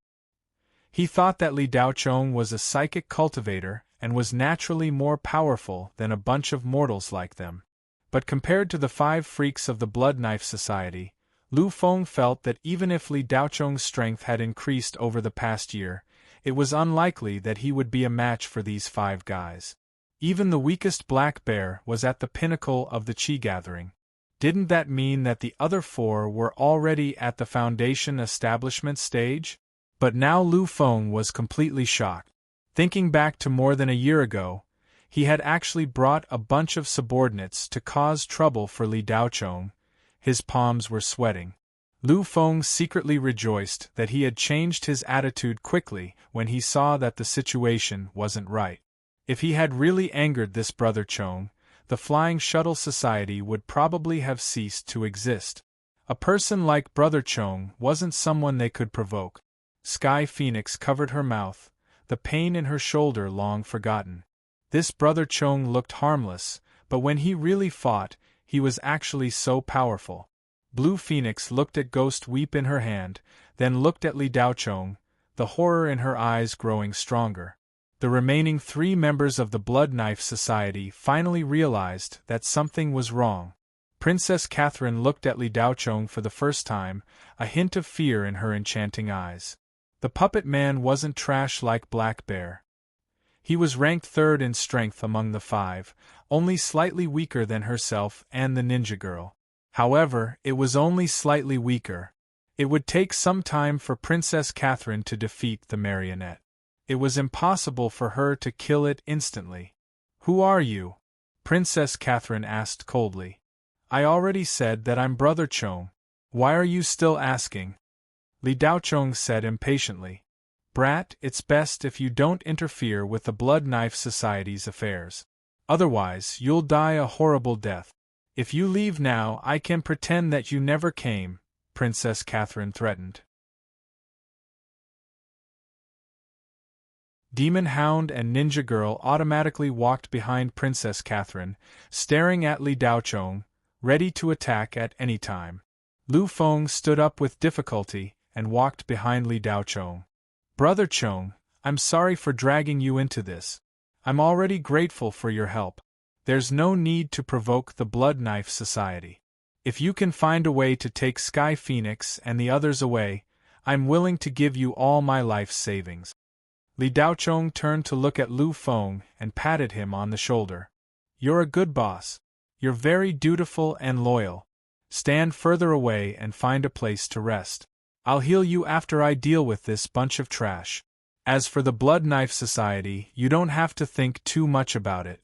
He thought that Li Daochong was a psychic cultivator and was naturally more powerful than a bunch of mortals like them. But compared to the 5 freaks of the Blood Knife Society, Lu Feng felt that even if Li Daochong's strength had increased over the past year, it was unlikely that he would be a match for these 5 guys. Even the weakest black bear was at the pinnacle of the Qi gathering. Didn't that mean that the other 4 were already at the foundation establishment stage? But now Lu Feng was completely shocked. Thinking back to more than a year ago, he had actually brought a bunch of subordinates to cause trouble for Li Daochong. His palms were sweating. Lu Feng secretly rejoiced that he had changed his attitude quickly when he saw that the situation wasn't right. If he had really angered this brother Chong, the Flying Shuttle Society would probably have ceased to exist. A person like Brother Chong wasn't someone they could provoke. Sky Phoenix covered her mouth, the pain in her shoulder long forgotten. This Brother Chong looked harmless, but when he really fought, he was actually so powerful. Blue Phoenix looked at Ghost Weep in her hand, then looked at Li Daochong, the horror in her eyes growing stronger. The remaining 3 members of the Blood Knife Society finally realized that something was wrong. Princess Catherine looked at Li Daochong for the first time, a hint of fear in her enchanting eyes. The puppet man wasn't trash like Black Bear. He was ranked 3rd in strength among the 5, only slightly weaker than herself and the ninja girl. However, it was only slightly weaker. It would take some time for Princess Catherine to defeat the marionette. It was impossible for her to kill it instantly. "Who are you?" Princess Catherine asked coldly. "I already said that I'm Brother Chong. Why are you still asking?" Li Daochong said impatiently. "Brat, it's best if you don't interfere with the Blood Knife Society's affairs. Otherwise, you'll die a horrible death. If you leave now, I can pretend that you never came," Princess Catherine threatened. Demon Hound and Ninja Girl automatically walked behind Princess Catherine, staring at Li Daochong, ready to attack at any time. Lu Feng stood up with difficulty and walked behind Li Daochong. "Brother Chong, I'm sorry for dragging you into this. I'm already grateful for your help. There's no need to provoke the Blood Knife Society. If you can find a way to take Sky Phoenix and the others away, I'm willing to give you all my life's savings." Li Daochong turned to look at Lu Feng and patted him on the shoulder. "You're a good boss. You're very dutiful and loyal. Stand further away and find a place to rest. I'll heal you after I deal with this bunch of trash. As for the Blood Knife Society, you don't have to think too much about it.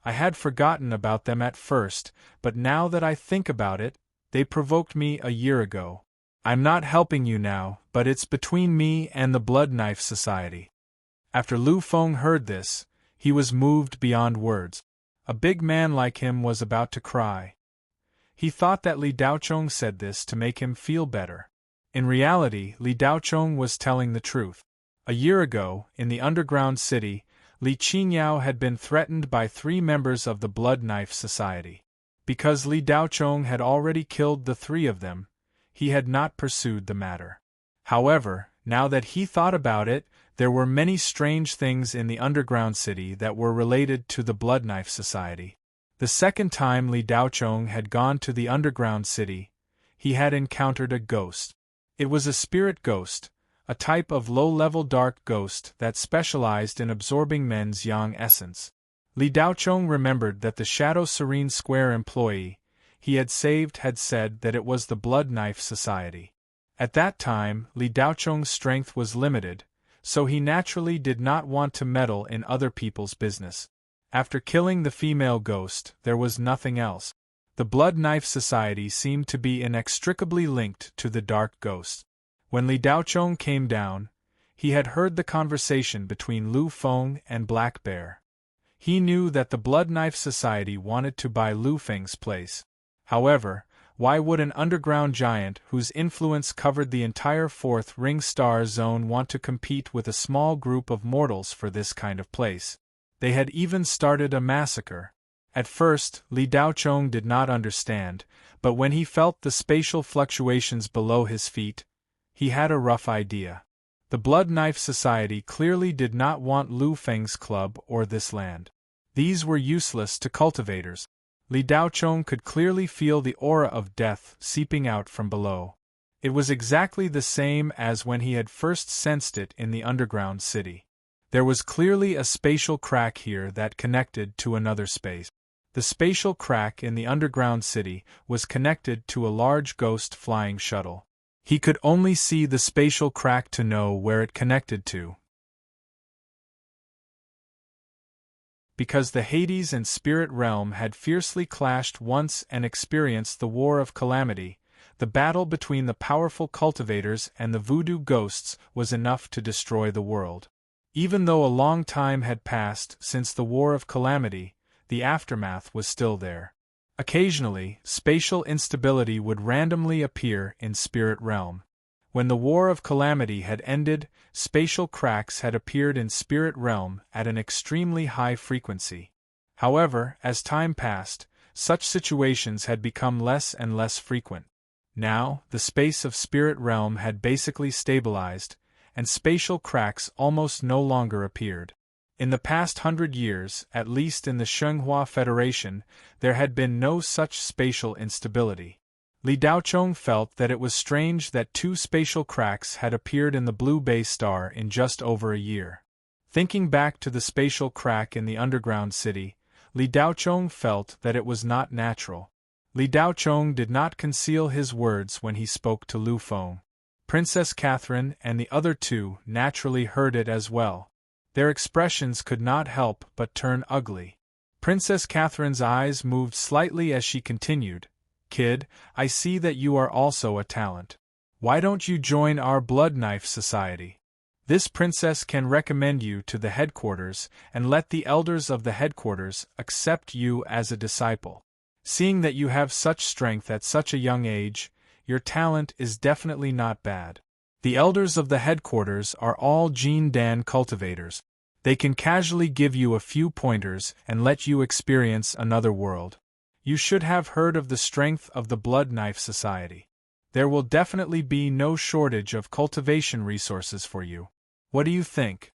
I had forgotten about them at first, but now that I think about it, they provoked me a year ago. I'm not helping you now, but it's between me and the Blood Knife Society. After Lu Feng heard this, he was moved beyond words. A big man like him was about to cry. He thought that Li Daochong said this to make him feel better. In reality, Li Daochong was telling the truth. A year ago, in the underground city, Li Qingyao had been threatened by 3 members of the Blood Knife Society. Because Li Daochong had already killed the 3 of them, he had not pursued the matter. However, now that he thought about it, there were many strange things in the underground city that were related to the Blood Knife Society. The second time Li Daochong had gone to the underground city, he had encountered a ghost. It was a spirit ghost, a type of low-level dark ghost that specialized in absorbing men's yang essence. Li Daochong remembered that the Shadow Serene Square employee he had saved had said that it was the Blood Knife Society. At that time, Li Daochong's strength was limited, so he naturally did not want to meddle in other people's business. After killing the female ghost, there was nothing else. The Blood Knife Society seemed to be inextricably linked to the dark ghost. When Li Daochong came down, he had heard the conversation between Lu Feng and Black Bear. He knew that the Blood Knife Society wanted to buy Lu Feng's place. However, why would an underground giant whose influence covered the entire 4th Ring Star Zone want to compete with a small group of mortals for this kind of place? They had even started a massacre. At first, Li Daochong did not understand, but when he felt the spatial fluctuations below his feet, he had a rough idea. The Blood Knife Society clearly did not want Lu Feng's club or this land. These were useless to cultivators. Li Daochong could clearly feel the aura of death seeping out from below. It was exactly the same as when he had first sensed it in the underground city. There was clearly a spatial crack here that connected to another space. The spatial crack in the underground city was connected to a large ghost flying shuttle. He could only see the spatial crack to know where it connected to. Because the Hades and Spirit Realm had fiercely clashed once and experienced the War of Calamity, the battle between the powerful cultivators and the voodoo ghosts was enough to destroy the world. Even though a long time had passed since the War of Calamity, the aftermath was still there. Occasionally, spatial instability would randomly appear in Spirit Realm. When the War of Calamity had ended, spatial cracks had appeared in Spirit Realm at an extremely high frequency. However, as time passed, such situations had become less and less frequent. Now, the space of Spirit Realm had basically stabilized, and spatial cracks almost no longer appeared. In the past 100 years, at least in the Shenghua Federation, there had been no such spatial instability. Li Daochong felt that it was strange that 2 spatial cracks had appeared in the Blue Bay Star in just over a year. Thinking back to the spatial crack in the underground city, Li Daochong felt that it was not natural. Li Daochong did not conceal his words when he spoke to Lu Feng. Princess Catherine and the other 2 naturally heard it as well. Their expressions could not help but turn ugly. Princess Catherine's eyes moved slightly as she continued, "Kid, I see that you are also a talent. Why don't you join our Blood Knife Society? This princess can recommend you to the headquarters and let the elders of the headquarters accept you as a disciple. Seeing that you have such strength at such a young age, your talent is definitely not bad. The elders of the headquarters are all Jin Dan cultivators. They can casually give you a few pointers and let you experience another world. You should have heard of the strength of the Blood Knife Society. There will definitely be no shortage of cultivation resources for you. What do you think?"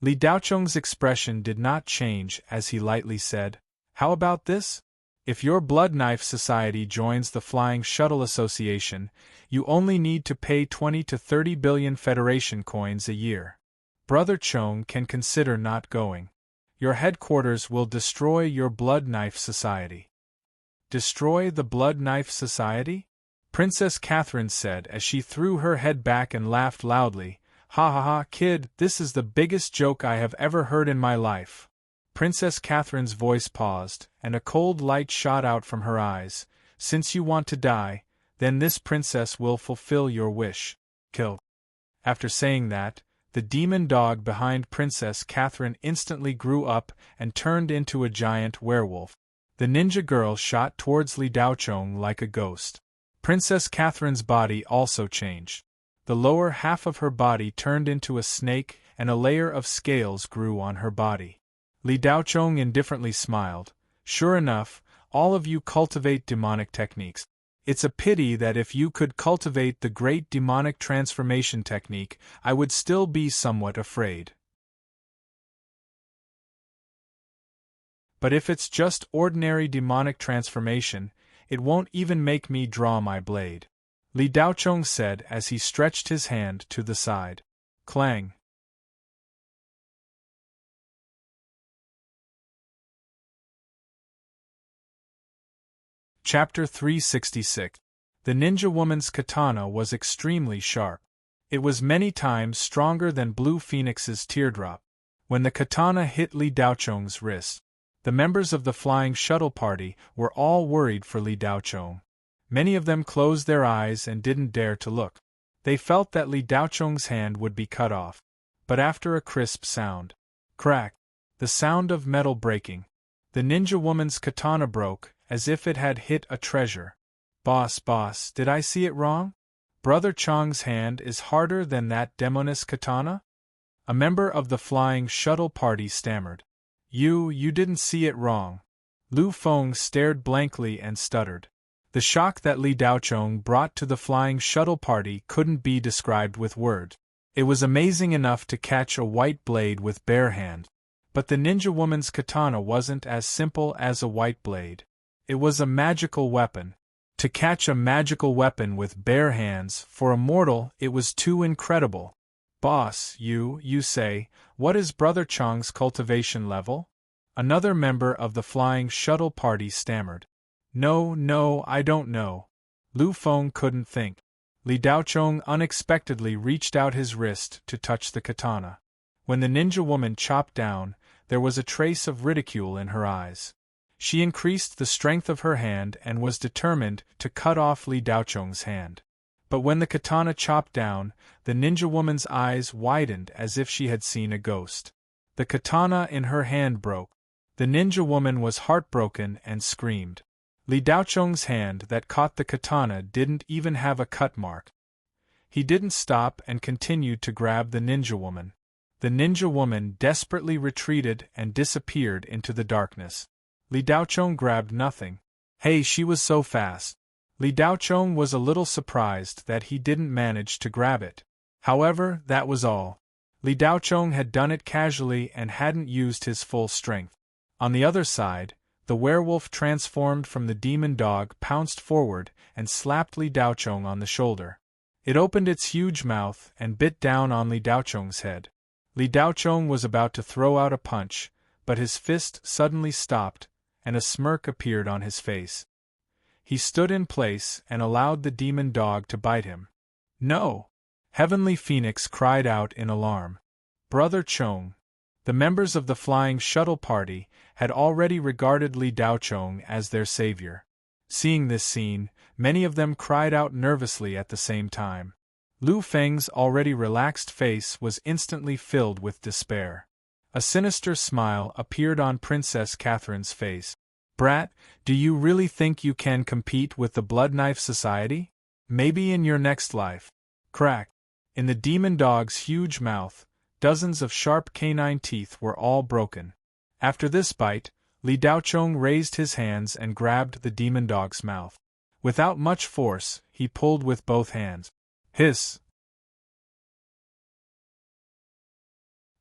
Li Daochong's expression did not change as he lightly said, "How about this? If your Blood Knife Society joins the Flying Shuttle Association, you only need to pay 20 to 30 billion Federation coins a year. Brother Chong can consider not going. Your headquarters will destroy your Blood Knife Society." Destroy the Blood Knife Society? Princess Catherine said as she threw her head back and laughed loudly. Ha ha ha, kid, this is the biggest joke I have ever heard in my life. Princess Catherine's voice paused, and a cold light shot out from her eyes. Since you want to die, then this princess will fulfill your wish. Kill. After saying that, the demon dog behind Princess Catherine instantly grew up and turned into a giant werewolf. The ninja girl shot towards Li Daochong like a ghost. Princess Catherine's body also changed. The lower half of her body turned into a snake, and a layer of scales grew on her body. Li Daochong indifferently smiled. Sure enough, all of you cultivate demonic techniques. It's a pity that if you could cultivate the great demonic transformation technique, I would still be somewhat afraid. But if it's just ordinary demonic transformation, it won't even make me draw my blade. Li Daochong said as he stretched his hand to the side. Clang. Chapter 366. The ninja woman's katana was extremely sharp. It was many times stronger than Blue Phoenix's teardrop. When the katana hit Li Daochong's wrist, the members of the flying shuttle party were all worried for Li Daochong. Many of them closed their eyes and didn't dare to look. They felt that Li Daochong's hand would be cut off. But after a crisp sound, crack, the sound of metal breaking, the ninja woman's katana broke, as if it had hit a treasure. Boss, did I see it wrong? Brother Chong's hand is harder than that demoness katana? A member of the flying shuttle party stammered. You didn't see it wrong. Lu Feng stared blankly and stuttered. The shock that Li Daochong brought to the flying shuttle party couldn't be described with words. It was amazing enough to catch a white blade with bare hand. But the ninja woman's katana wasn't as simple as a white blade. It was a magical weapon. To catch a magical weapon with bare hands, for a mortal, it was too incredible. Boss, you say, what is Brother Chong's cultivation level? Another member of the flying shuttle party stammered. No, I don't know. Lu Feng couldn't think. Li Daochong unexpectedly reached out his wrist to touch the katana. When the ninja woman chopped down, there was a trace of ridicule in her eyes. She increased the strength of her hand and was determined to cut off Li Daochong's hand. But when the katana chopped down, the ninja woman's eyes widened as if she had seen a ghost. The katana in her hand broke. The ninja woman was heartbroken and screamed. Li Daochong's hand that caught the katana didn't even have a cut mark. He didn't stop and continued to grab the ninja woman. The ninja woman desperately retreated and disappeared into the darkness. Li Daochong grabbed nothing. Hey, she was so fast. Li Daochong was a little surprised that he didn't manage to grab it. However, that was all. Li Daochong had done it casually and hadn't used his full strength. On the other side, the werewolf transformed from the demon dog pounced forward and slapped Li Daochong on the shoulder. It opened its huge mouth and bit down on Li Daochong's head. Li Daochong was about to throw out a punch, but his fist suddenly stopped, and a smirk appeared on his face. He stood in place and allowed the demon dog to bite him. No! Heavenly Phoenix cried out in alarm. Brother Chong. The members of the flying shuttle party had already regarded Li Daochong as their savior. Seeing this scene, many of them cried out nervously at the same time. Lu Feng's already relaxed face was instantly filled with despair. A sinister smile appeared on Princess Catherine's face. Brat, do you really think you can compete with the Blood Knife Society? Maybe in your next life. Crack. In the demon dog's huge mouth, dozens of sharp canine teeth were all broken. After this bite, Li Daochong raised his hands and grabbed the demon dog's mouth. Without much force, he pulled with both hands. Hiss!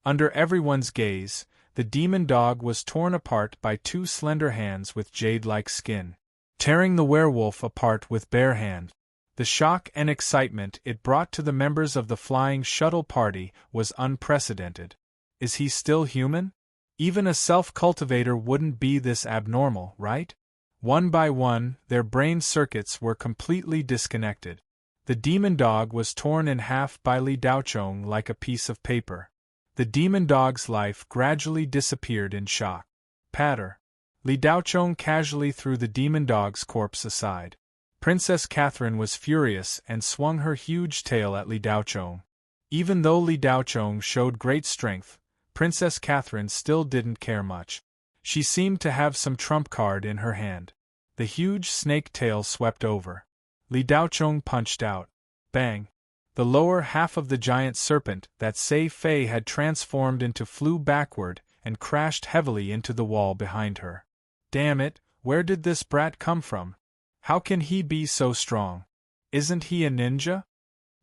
Under everyone's gaze, the demon dog was torn apart by two slender hands with jade-like skin, tearing the werewolf apart with bare hands. The shock and excitement it brought to the members of the flying shuttle party was unprecedented. Is he still human? Even a self-cultivator wouldn't be this abnormal, right? One by one, their brain circuits were completely disconnected. The demon dog was torn in half by Li Daochong like a piece of paper. The demon dog's life gradually disappeared in shock. Patter. Li Daochong casually threw the demon dog's corpse aside. Princess Catherine was furious and swung her huge tail at Li Daochong. Even though Li Daochong showed great strength, Princess Catherine still didn't care much. She seemed to have some trump card in her hand. The huge snake tail swept over. Li Daochong punched out. Bang! The lower half of the giant serpent that Sei Fei had transformed into flew backward and crashed heavily into the wall behind her. Damn it, where did this brat come from? How can he be so strong? Isn't he a ninja?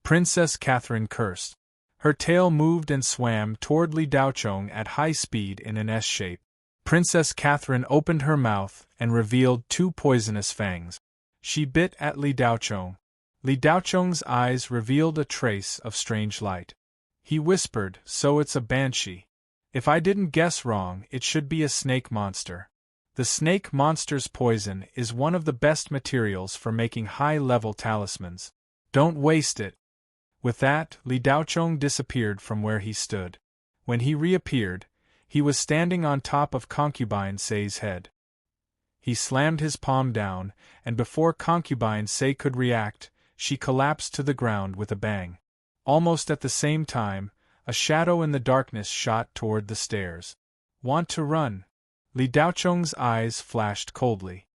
Princess Catherine cursed. Her tail moved and swam toward Li Daochong at high speed in an S shape. Princess Catherine opened her mouth and revealed 2 poisonous fangs. She bit at Li Daochong. Li Daochong's eyes revealed a trace of strange light. He whispered, "So it's a banshee. If I didn't guess wrong, it should be a snake monster." The snake monster's poison is one of the best materials for making high-level talismans. Don't waste it. With that, Li Daochong disappeared from where he stood. When he reappeared, he was standing on top of Concubine Sei's head. He slammed his palm down, and before Concubine Sei could react, she collapsed to the ground with a bang. Almost at the same time, a shadow in the darkness shot toward the stairs. Want to run? Li Daochong's eyes flashed coldly.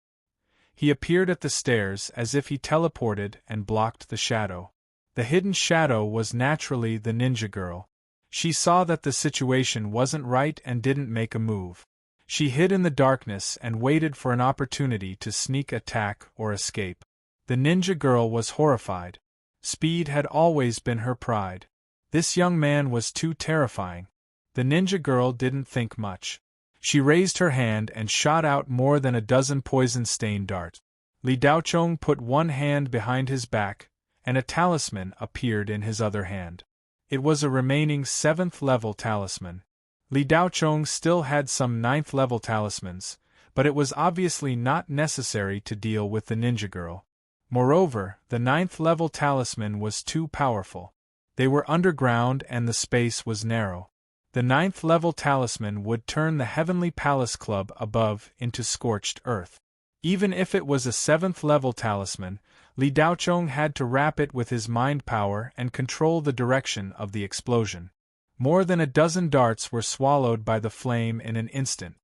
He appeared at the stairs as if he teleported and blocked the shadow. The hidden shadow was naturally the ninja girl. She saw that the situation wasn't right and didn't make a move. She hid in the darkness and waited for an opportunity to sneak attack or escape. The ninja girl was horrified. Speed had always been her pride. This young man was too terrifying. The ninja girl didn't think much. She raised her hand and shot out more than a dozen poison-stained darts. Li Daochong put one hand behind his back, and a talisman appeared in his other hand. It was a remaining 7th-level talisman. Li Daochong still had some 9th-level talismans, but it was obviously not necessary to deal with the ninja girl. Moreover, the 9th-level talisman was too powerful. They were underground and the space was narrow. The 9th-level talisman would turn the Heavenly Palace Club above into scorched earth. Even if it was a 7th-level talisman, Li Daochong had to wrap it with his mind power and control the direction of the explosion. More than a dozen darts were swallowed by the flame in an instant.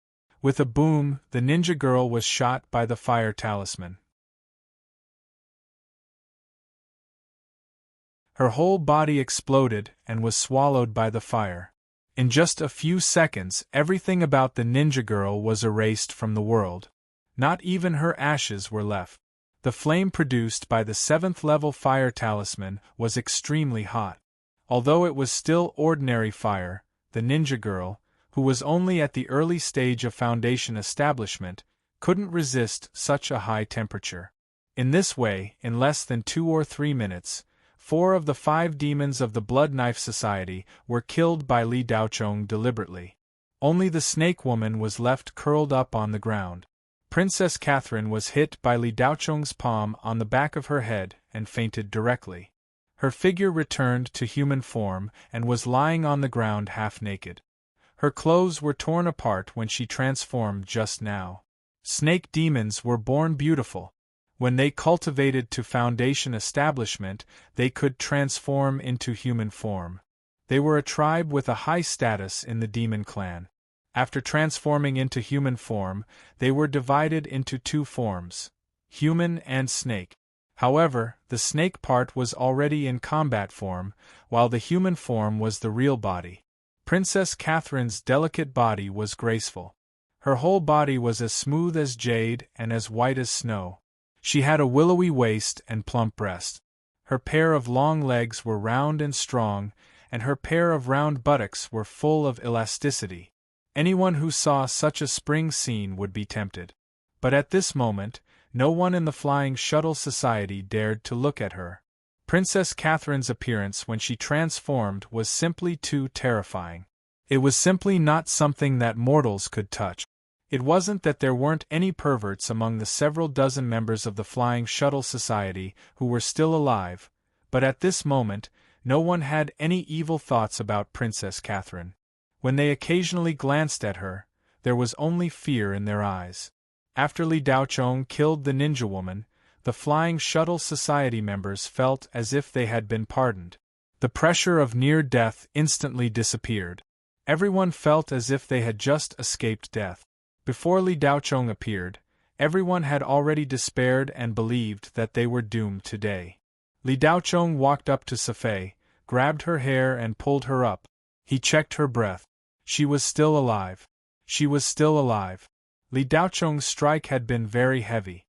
With a boom, the ninja girl was shot by the fire talisman. Her whole body exploded and was swallowed by the fire. In just a few seconds, everything about the ninja girl was erased from the world. Not even her ashes were left. The flame produced by the 7th-level fire talisman was extremely hot. Although it was still ordinary fire, the ninja girl, who was only at the early stage of foundation establishment, couldn't resist such a high temperature. In this way, in less than 2 or 3 minutes, 4 of the 5 demons of the Blood Knife Society were killed by Li Daochong deliberately. Only the snake woman was left curled up on the ground. Princess Catherine was hit by Li Daochong's palm on the back of her head and fainted directly. Her figure returned to human form and was lying on the ground half-naked. Her clothes were torn apart when she transformed just now. Snake demons were born beautiful. When they cultivated to foundation establishment, they could transform into human form. They were a tribe with a high status in the demon clan. After transforming into human form, they were divided into 2 forms, human and snake. However, the snake part was already in combat form, while the human form was the real body. Princess Catherine's delicate body was graceful. Her whole body was as smooth as jade and as white as snow. She had a willowy waist and plump breast. Her pair of long legs were round and strong, and her pair of round buttocks were full of elasticity. Anyone who saw such a spring scene would be tempted. But at this moment, no one in the Flying Shuttle Society dared to look at her. Princess Catherine's appearance when she transformed was simply too terrifying. It was simply not something that mortals could touch. It wasn't that there weren't any perverts among the several dozen members of the Flying Shuttle Society who were still alive, but at this moment, no one had any evil thoughts about Princess Catherine. When they occasionally glanced at her, there was only fear in their eyes. After Li Daochong killed the ninja woman, the Flying Shuttle Society members felt as if they had been pardoned. The pressure of near death instantly disappeared. Everyone felt as if they had just escaped death. Before Li Daochong appeared, everyone had already despaired and believed that they were doomed today. Li Daochong walked up to Safei, grabbed her hair and pulled her up. He checked her breath. She was still alive. She was still alive. Li Daochong's strike had been very heavy.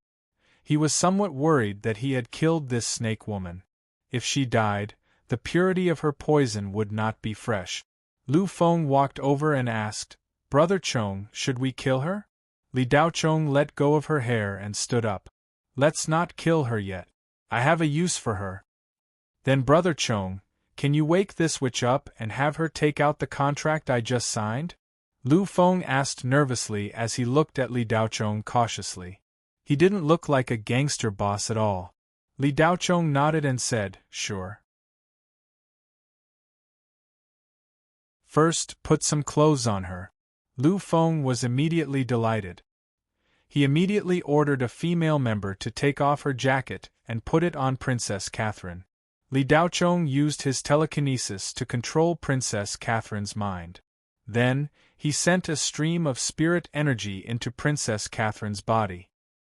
He was somewhat worried that he had killed this snake woman. If she died, the purity of her poison would not be fresh. Lu Feng walked over and asked, "Brother Chong, should we kill her?" Li Daochong let go of her hair and stood up. "Let's not kill her yet. I have a use for her." "Then Brother Chong, can you wake this witch up and have her take out the contract I just signed?" Lu Feng asked nervously as he looked at Li Daochong cautiously. He didn't look like a gangster boss at all. Li Daochong nodded and said, "Sure." "First, put some clothes on her." Lu Feng was immediately delighted. He immediately ordered a female member to take off her jacket and put it on Princess Catherine. Li Daochong used his telekinesis to control Princess Catherine's mind. Then, he sent a stream of spirit energy into Princess Catherine's body.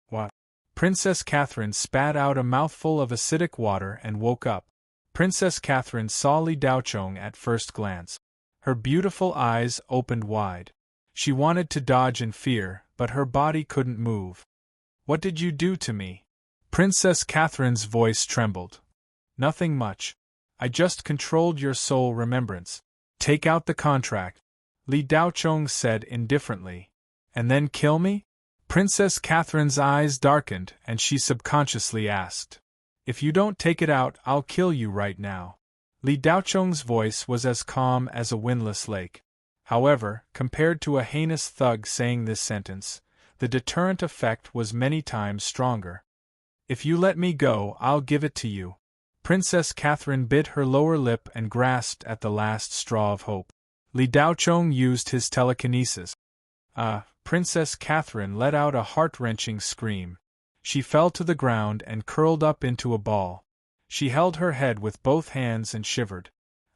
What? Princess Catherine spat out a mouthful of acidic water and woke up. Princess Catherine saw Li Daochong at first glance. Her beautiful eyes opened wide. She wanted to dodge in fear, but her body couldn't move. "What did you do to me?" Princess Catherine's voice trembled. "Nothing much. I just controlled your soul remembrance." "Take out the contract," Li Daochong said indifferently. "And then kill me?" Princess Catherine's eyes darkened and she subconsciously asked, "If you don't take it out, I'll kill you right now." Li Daochong's voice was as calm as a windless lake. However, compared to a heinous thug saying this sentence, the deterrent effect was many times stronger. "If you let me go, I'll give it to you." Princess Catherine bit her lower lip and grasped at the last straw of hope. Li Daochong used his telekinesis. Princess Catherine let out a heart-wrenching scream. She fell to the ground and curled up into a ball. She held her head with both hands and shivered.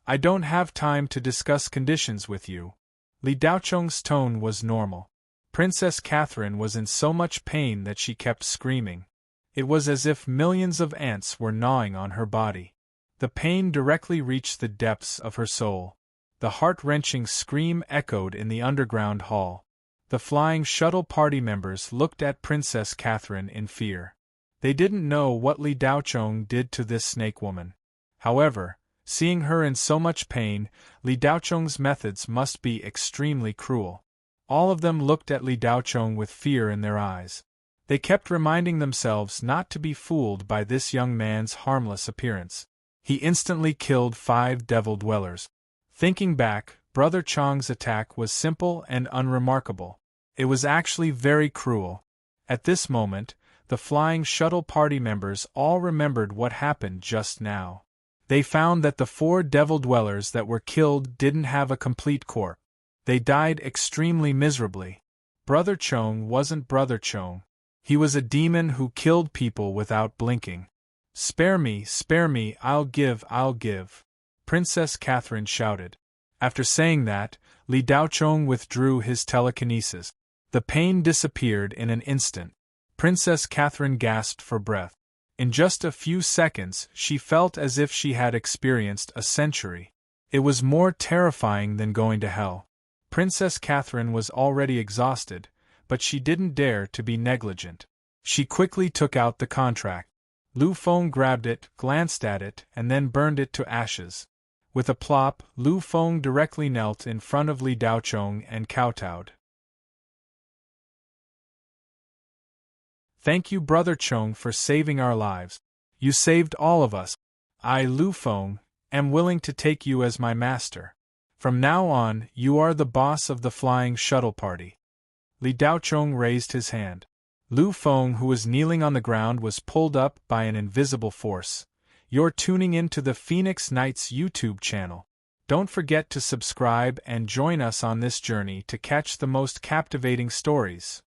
"I don't have time to discuss conditions with you." Li Daochong's tone was normal. Princess Catherine was in so much pain that she kept screaming. It was as if millions of ants were gnawing on her body. The pain directly reached the depths of her soul. The heart-wrenching scream echoed in the underground hall. The Flying Shuttle party members looked at Princess Catherine in fear. They didn't know what Li Daochong did to this snake woman. However, seeing her in so much pain, Li Daochong's methods must be extremely cruel. All of them looked at Li Daochong with fear in their eyes. They kept reminding themselves not to be fooled by this young man's harmless appearance. He instantly killed 5 devil dwellers. Thinking back, Brother Chong's attack was simple and unremarkable. It was actually very cruel. At this moment, the Flying Shuttle party members all remembered what happened just now. They found that the 4 devil dwellers that were killed didn't have a complete corpse. They died extremely miserably. Brother Chong wasn't Brother Chong. He was a demon who killed people without blinking. Spare me, I'll give," Princess Catherine shouted. After saying that, Li Daochong withdrew his telekinesis. The pain disappeared in an instant. Princess Catherine gasped for breath. In just a few seconds, she felt as if she had experienced a century. It was more terrifying than going to hell. Princess Catherine was already exhausted, but she didn't dare to be negligent. She quickly took out the contract. Lu Feng grabbed it, glanced at it, and then burned it to ashes. With a plop, Lu Feng directly knelt in front of Li Daochong and kowtowed. "Thank you, Brother Chong, for saving our lives. You saved all of us. I, Lu Feng, am willing to take you as my master. From now on, you are the boss of the Flying Shuttle Party." Li Daochong raised his hand. Lu Feng, who was kneeling on the ground, was pulled up by an invisible force. You're tuning in to the Phoenix Knights YouTube channel. Don't forget to subscribe and join us on this journey to catch the most captivating stories.